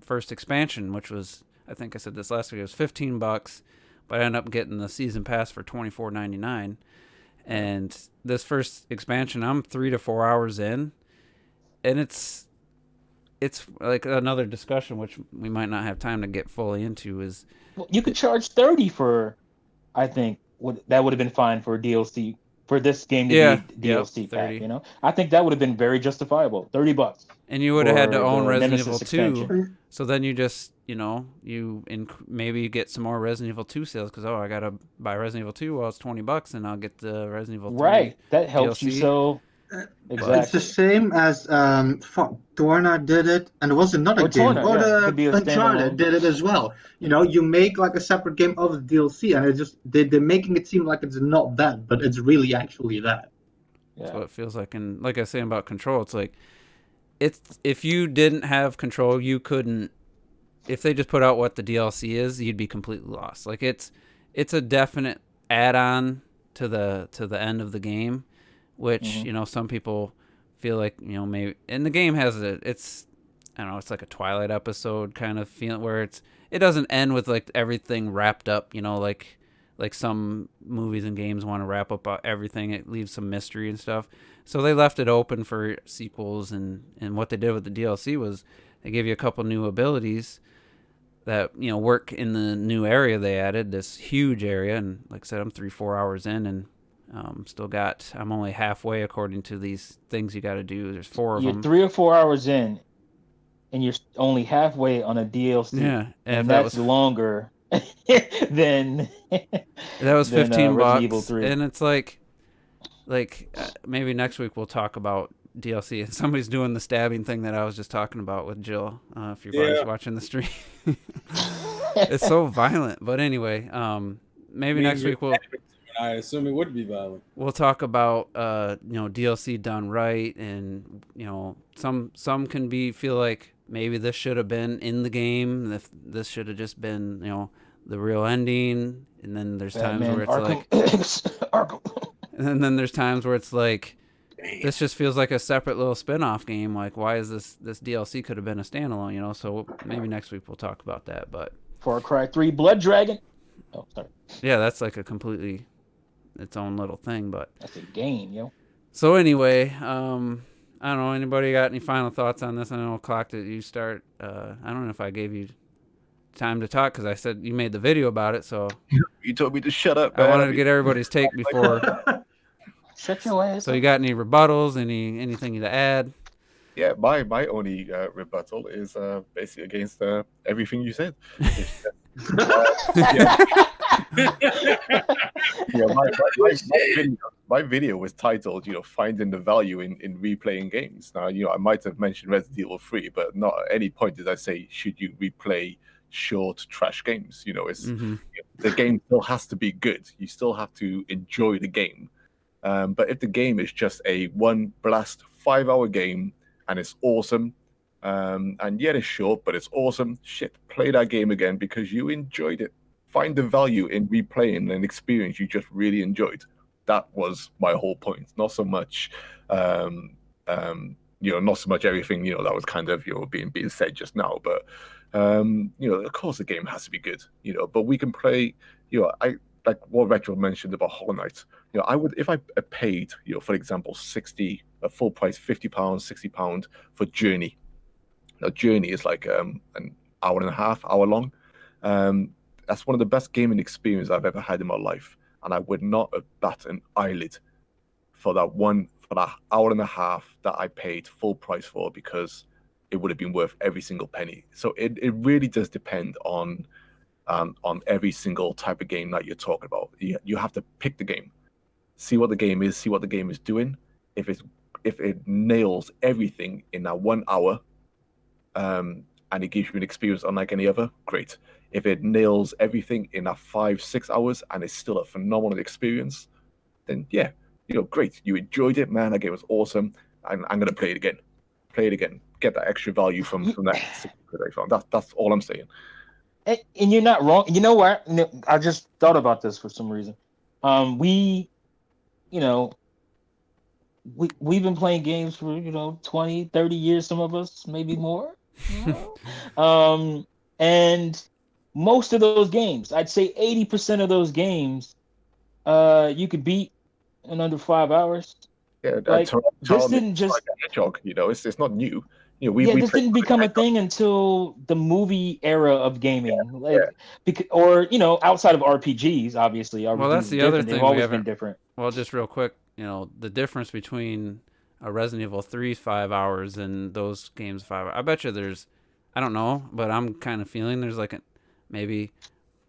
Speaker 1: first expansion, which was, I think I said this last week, it was $15, but I ended up getting the season pass for $24.99. And this first expansion, I'm 3 to 4 hours in, and it's like another discussion, which we might not have time to get fully into. Is
Speaker 4: you could charge $30 for, I think that would have been fine for DLC for this game to be DLC pack. I think that would have been very justifiable. $30,
Speaker 1: and you would have had to own Resident
Speaker 4: Nemesis
Speaker 1: Evil 2.
Speaker 4: expansion.
Speaker 1: So then you just maybe you get some more Resident Evil 2 sales because I gotta buy Resident Evil 2. Well, it's $20, and I'll get the Resident Evil 3.
Speaker 4: Right, that helps
Speaker 1: DLC.
Speaker 4: You so. Exactly.
Speaker 5: It's the same as Torna did it, and there was another game. Uncharted did it as well. You make like a separate game of the DLC, and it just they're making it seem like it's not that, but it's really actually that.
Speaker 1: That's what it feels like. And like I was saying about Control, it's like if you didn't have Control, you couldn't. If they just put out what the DLC is, you'd be completely lost. Like it's a definite add-on to the end of the game. Which, some people feel like, maybe, and the game has it's like a Twilight episode kind of feeling where it doesn't end with like everything wrapped up, like some movies and games want to wrap up everything. It leaves some mystery and stuff. So they left it open for sequels, and what they did with the DLC was they gave you a couple new abilities that, work in the new area they added, this huge area. And like I said, I'm 3-4 hours in, and I'm only halfway according to these things you got to do. There's 4 of them.
Speaker 4: You're 3 or 4 hours in, and you're only halfway on a DLC.
Speaker 1: Yeah,
Speaker 4: and that's longer than
Speaker 1: that was $15,
Speaker 4: Evil 3.
Speaker 1: And it's like maybe next week we'll talk about DLC. And somebody's doing the stabbing thing that I was just talking about with Jill. If you're watching the stream, it's so violent. But anyway, maybe next week we'll.
Speaker 3: I assume it would be violent.
Speaker 1: We'll talk about DLC done right, and some can feel like maybe this should have been in the game. If this should have just been the real ending, and then there's times where it's and then there's times where it's like this just feels like a separate little spin-off game. Like, why is this DLC could have been a standalone? So maybe next week we'll talk about that. But
Speaker 4: Far Cry 3 Blood Dragon. Oh, sorry.
Speaker 1: Yeah, that's like a completely its own little thing, but
Speaker 4: that's a game,
Speaker 1: So anyway, I don't know. Anybody got any final thoughts on this? I know, Clock, that you start. I don't know if I gave you time to talk because I said you made the video about it. So
Speaker 2: You told me to shut up,
Speaker 1: I
Speaker 2: man.
Speaker 1: wanted to get everybody's take before.
Speaker 4: Shut your ass.
Speaker 1: So you got any rebuttals? Anything to add?
Speaker 2: Yeah, my only rebuttal is basically against everything you said. It's my video was titled, finding the value in replaying games. Now, I might have mentioned Resident Evil 3, but not at any point did I say, should you replay short trash games? It's the game still has to be good. You still have to enjoy the game. But if the game is just a one blast 5-hour game and it's awesome, and yet it's short, but it's awesome, shit, play that game again because you enjoyed it. Find the value in replaying an experience you just really enjoyed. That was my whole point. Not so much, not so much everything, that was kind of, being said just now. But, of course the game has to be good, but we can play, I like what Retro mentioned about Hollow Knight. I would, if I paid, for example, 60, a full price, £50, £60 for Journey. Now, Journey is like an hour and a half, hour long. That's one of the best gaming experiences I've ever had in my life, and I would not have bat an eyelid for that hour and a half that I paid full price for, because it would have been worth every single penny. So it really does depend on every single type of game that you're talking about. You have to pick the game, see what the game is, see what the game is doing. If it nails everything in that 1 hour, and it gives you an experience unlike any other, great. If it nails everything in that 5-6 hours and it's still a phenomenal experience, then yeah, great. You enjoyed it, man. That game was awesome. I'm gonna play it again. Get that extra value from that that I found. That's all I'm saying.
Speaker 4: And you're not wrong. You know what? I just thought about this for some reason. We've been playing games for 20, 30 years, some of us, maybe more. And most of those games, I'd say 80% of those games, you could beat in under 5 hours.
Speaker 2: Yeah,
Speaker 4: like this didn't just
Speaker 2: like a hedgehog, it's not new.
Speaker 4: This didn't become a thing until the movie era of gaming, outside of RPGs, obviously. RPGs
Speaker 1: Well, that's the other thing.
Speaker 4: They've always been different.
Speaker 1: Well, just real quick, the difference between a Resident Evil 3 5 hours and those games 5 hours. I bet you there's, I don't know, but I'm kind of feeling there's like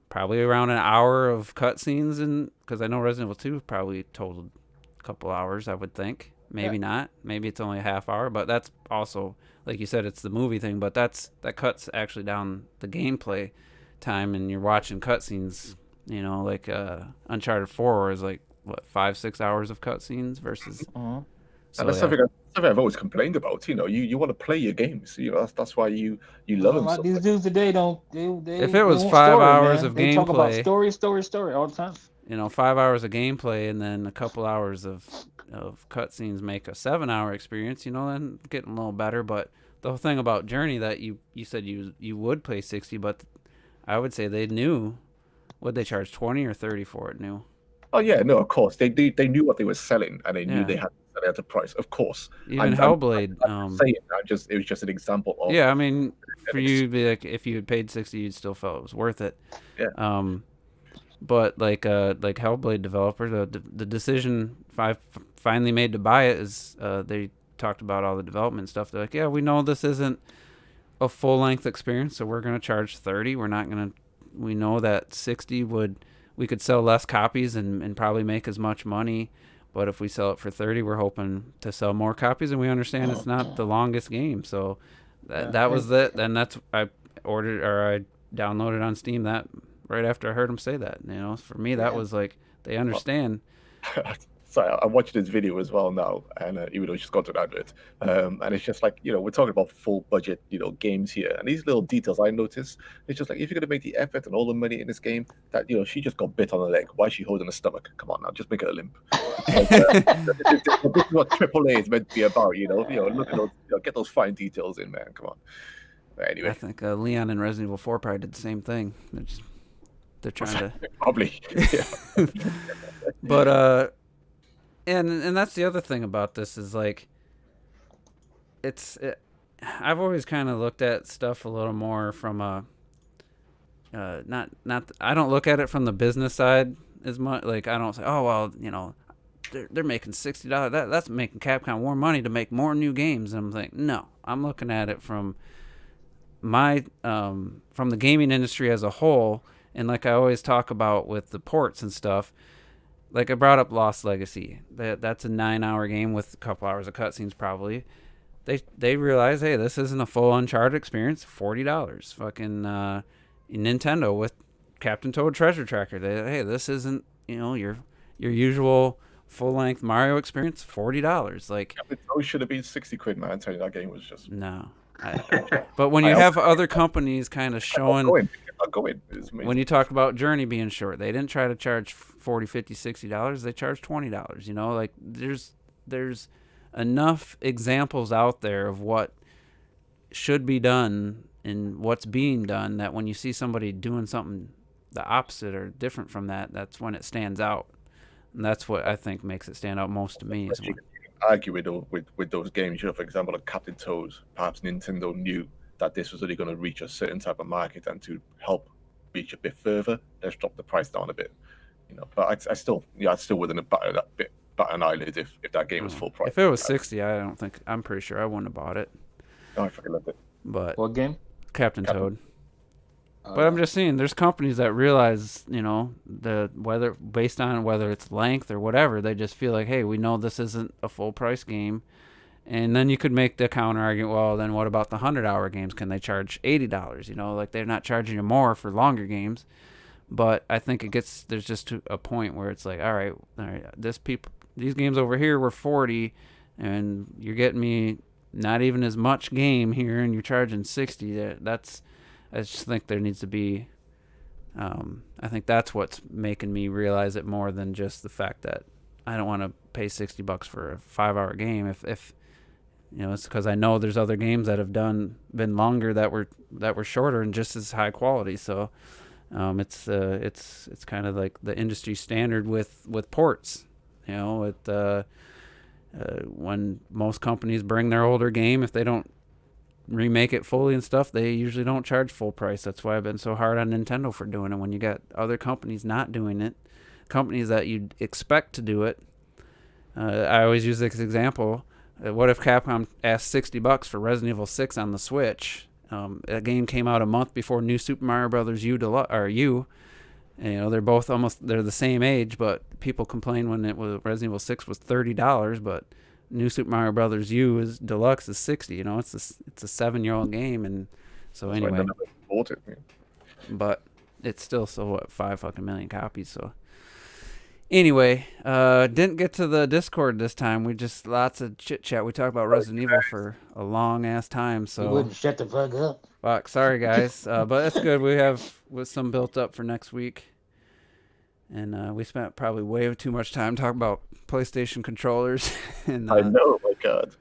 Speaker 1: probably around an hour of cutscenes, and because I know Resident Evil 2 probably totaled a couple hours, I would think. Maybe not. Maybe it's only a half hour, but that's also, like you said, it's the movie thing, but that cuts actually down the gameplay time, and you're watching cutscenes, like Uncharted 4 is like, what, 5-6 hours of cutscenes versus...
Speaker 2: So, that's something I've always complained about. You want to play your games. That's why you love them. So
Speaker 4: these dudes today don't.
Speaker 1: If it was 5 hours of
Speaker 4: they
Speaker 1: gameplay,
Speaker 4: talk about story all the time.
Speaker 1: 5 hours of gameplay and then a couple hours of cutscenes make a 7-hour experience. Then getting a little better. But the whole thing about Journey that you said you would pay 60, but I would say they knew. Would they charge 20 or 30 for it? New?
Speaker 2: Oh yeah, no, of course they knew what they were selling, and they knew they had to sell it at a price. Of course,
Speaker 1: even Hellblade.
Speaker 2: I'm saying that it was just an example of.
Speaker 1: Yeah, I mean, for you to be like, if you had paid 60, you'd still felt it was worth it.
Speaker 2: Yeah.
Speaker 1: But like Hellblade developer, the decision finally made to buy it is they talked about all the development stuff. They're like, yeah, we know this isn't a full length experience, so we're gonna charge 30. We're not gonna. We know that 60 we could sell less copies and probably make as much money, but if we sell it for 30, we're hoping to sell more copies, and we understand it's not the longest game. So that was it. And that's I downloaded on Steam that right after I heard him say that. For me that was like, they understand.
Speaker 2: So I watched this video as well now, and even though it's just gone to an advert, and it's just like, we're talking about full budget, games here, and these little details I noticed. It's just like, if you're gonna make the effort and all the money in this game, that she just got bit on the leg. Why is she holding a stomach? Come on now, just make her limp. This is what AAA is meant to be about. Look at those, get those fine details in, man. Come on. But anyway,
Speaker 1: I think Leon and Resident Evil 4 probably did the same thing. They're trying to
Speaker 2: probably. Yeah.
Speaker 1: But And that's the other thing about this is like, I've always kind of looked at stuff a little more from a, I don't look at it from the business side as much. Like I don't say, oh well, they're making $60. That's making Capcom more money to make more new games. And I'm like, no, I'm looking at it from my from the gaming industry as a whole. And like I always talk about with the ports and stuff, like I brought up Lost Legacy. That's a 9-hour game with a couple hours of cutscenes probably. They realize, hey, this isn't a full Uncharted experience. $40. Fucking Nintendo with Captain Toad Treasure Tracker. Hey, this isn't your usual full length Mario experience. $40. Like
Speaker 2: Captain Toad should have been £60, man. I tell you, that game was just
Speaker 1: no. But when you have other companies kind of showing, when you talk about Journey being short, they didn't try to charge $40, $50, $60. They charged $20. Like there's enough examples out there of what should be done and what's being done that when you see somebody doing something the opposite or different from that, that's when it stands out. And that's what I think makes it stand out most to me.
Speaker 2: You can argue with those games. For example, like Captain Toad, perhaps Nintendo knew that this was only going to reach a certain type of market, and to help reach a bit further, let's drop the price down a bit. But I still wouldn't have batted an eyelid if that game was full price.
Speaker 1: If it was $60, I'm pretty sure I wouldn't have bought it.
Speaker 2: Oh, I fucking loved it.
Speaker 1: But
Speaker 4: what game?
Speaker 1: Captain Toad. But I'm just saying, there's companies that realize, based on whether it's length or whatever, they just feel like, hey, we know this isn't a full price game. And then you could make the counter argument, well, then what about the 100-hour games? Can they charge $80? Like they're not charging you more for longer games. But I think there's just to a point where it's like, all right, these games over here were $40, and you're getting me not even as much game here, and you're charging $60. I just think there needs to be. I think that's what's making me realize it more than just the fact that I don't want to pay $60 for a 5-hour game. If it's because I know there's other games that have been longer that were shorter and just as high quality. So it's kind of like the industry standard with ports. When most companies bring their older game, if they don't remake it fully and stuff, they usually don't charge full price. That's why I've been so hard on Nintendo for doing it. When you got other companies not doing it, companies that you'd expect to do it, I always use this example. What if Capcom asked $60 for Resident Evil 6 on the Switch? That game came out a month before New Super Mario Brothers U. They're both they're the same age, but people complained when Resident Evil 6 was $30, but New Super Mario Brothers U Deluxe is $60. It's a 7-year-old game, and so anyway.
Speaker 2: Bought it,
Speaker 1: but it's still 5 million copies. So anyway, didn't get to the Discord this time. We just lots of chit chat. We talked about Resident Evil for a long ass time. So
Speaker 6: you wouldn't shut the fuck up.
Speaker 1: Fuck, sorry guys, but it's good. We have some built up for next week. And we spent probably way too much time talking about PlayStation controllers. And
Speaker 2: I know, my God.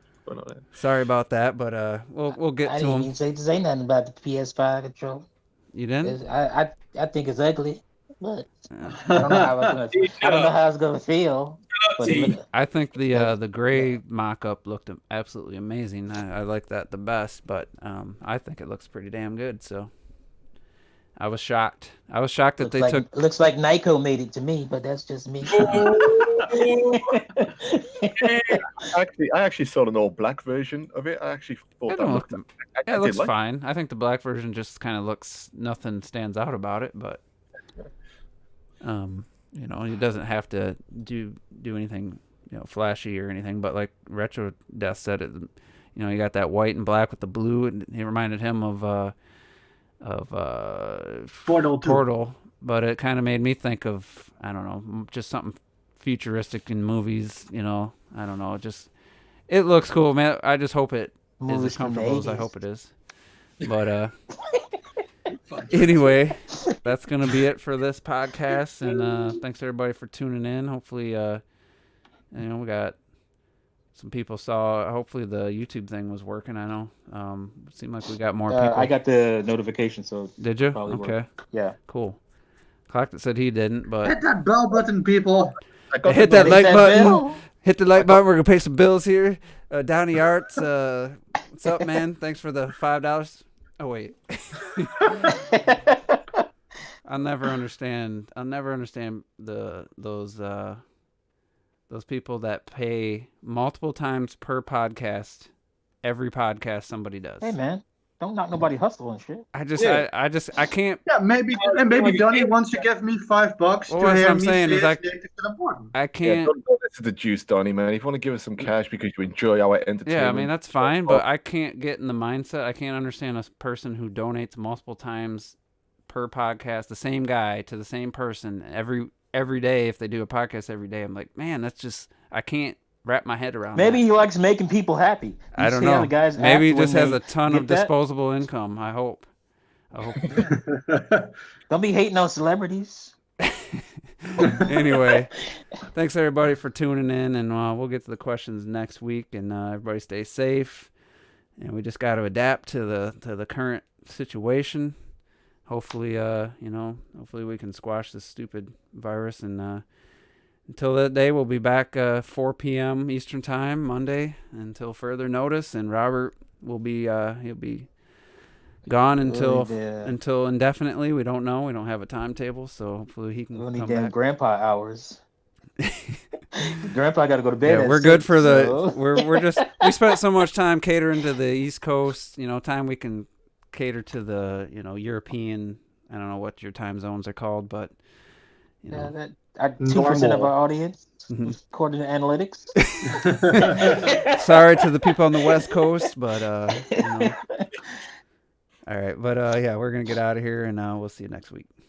Speaker 1: Sorry about that, but we'll get to them.
Speaker 6: I didn't even say nothing about the PS5 controller.
Speaker 1: You didn't?
Speaker 6: I think it's ugly, but I don't know how it's gonna feel.
Speaker 1: I think the gray mock-up looked absolutely amazing. I like that the best, but I think it looks pretty damn good. So. I was shocked. That they took.
Speaker 6: Looks like Nyko made it to me, but that's just me.
Speaker 2: I actually saw an all black version of it. I actually thought
Speaker 1: it looks fine. I think the black version just kind of looks. Nothing stands out about it, but it doesn't have to do anything flashy or anything. But like Retro Death said, it. You got that white and black with the blue, and it reminded him of Portal, but it kind of made me think of, I don't know, just something futuristic in movies. I don't know, it looks cool, man. I just hope it is as comfortable as I hope it is. But anyway, that's gonna be it for this podcast, and thanks everybody for tuning in. Hopefully we got some people saw. Hopefully the YouTube thing was working. I know. It seemed like we got more people.
Speaker 4: I got the notification, so
Speaker 1: did you? Okay.
Speaker 4: Worked. Yeah.
Speaker 1: Cool. Clock that said he didn't, but
Speaker 5: hit that bell button, people.
Speaker 1: Hit that like button. Hit the like button. We're gonna pay some bills here. Downey Arts, what's up, man? Thanks for the $5. Oh wait, I'll never understand those people that pay multiple times per podcast. Every podcast somebody does.
Speaker 6: Hey man, don't knock nobody hustle and shit.
Speaker 1: I can't.
Speaker 5: Yeah, maybe Donnie wants to give me $5
Speaker 1: Well,
Speaker 5: to
Speaker 1: that's what
Speaker 5: hear
Speaker 1: I'm
Speaker 5: me
Speaker 1: saying
Speaker 5: say
Speaker 1: is
Speaker 5: it's important.
Speaker 1: I
Speaker 2: Yeah,
Speaker 1: can't.
Speaker 2: don't go to the juice, Donnie, man. If you want to give us some cash because you enjoy our entertainment.
Speaker 1: Yeah, I mean that's fine, but I can't get in the mindset. I can't understand a person who donates multiple times per podcast, the same guy to the same person every day. If they do a podcast every day, I'm like, man, that's just I can't wrap my head around.
Speaker 6: Maybe
Speaker 1: that.
Speaker 6: he likes making people happy.
Speaker 1: I don't
Speaker 6: see how
Speaker 1: know.
Speaker 6: the guys
Speaker 1: Maybe he
Speaker 6: act when
Speaker 1: just has
Speaker 6: they
Speaker 1: a ton
Speaker 6: get
Speaker 1: of
Speaker 6: that?
Speaker 1: disposable income. I hope.
Speaker 6: Don't be hating on celebrities.
Speaker 1: Anyway, thanks everybody for tuning in, and we'll get to the questions next week. And everybody stay safe. And we just got to adapt to the current situation. Hopefully, hopefully we can squash this stupid virus. And until that day, we'll be back 4 p.m. Eastern Time Monday until further notice. And Robert will be he'll be gone until indefinitely. We don't know. We don't have a timetable, so hopefully he can
Speaker 6: We'll
Speaker 1: come
Speaker 6: need damn
Speaker 1: back.
Speaker 6: grandpa hours. Grandpa got to go to bed.
Speaker 1: Yeah,
Speaker 6: at
Speaker 1: we're good
Speaker 6: 6,
Speaker 1: for the.
Speaker 6: so-
Speaker 1: We're just we spent so much time catering to the East Coast. Time we can cater to the European. I don't know what your time zones are called, but
Speaker 6: Yeah, that 2% of our audience, according to analytics.
Speaker 1: Sorry to the people on the West Coast, but all right, but yeah, we're gonna get out of here, and we'll see you next week.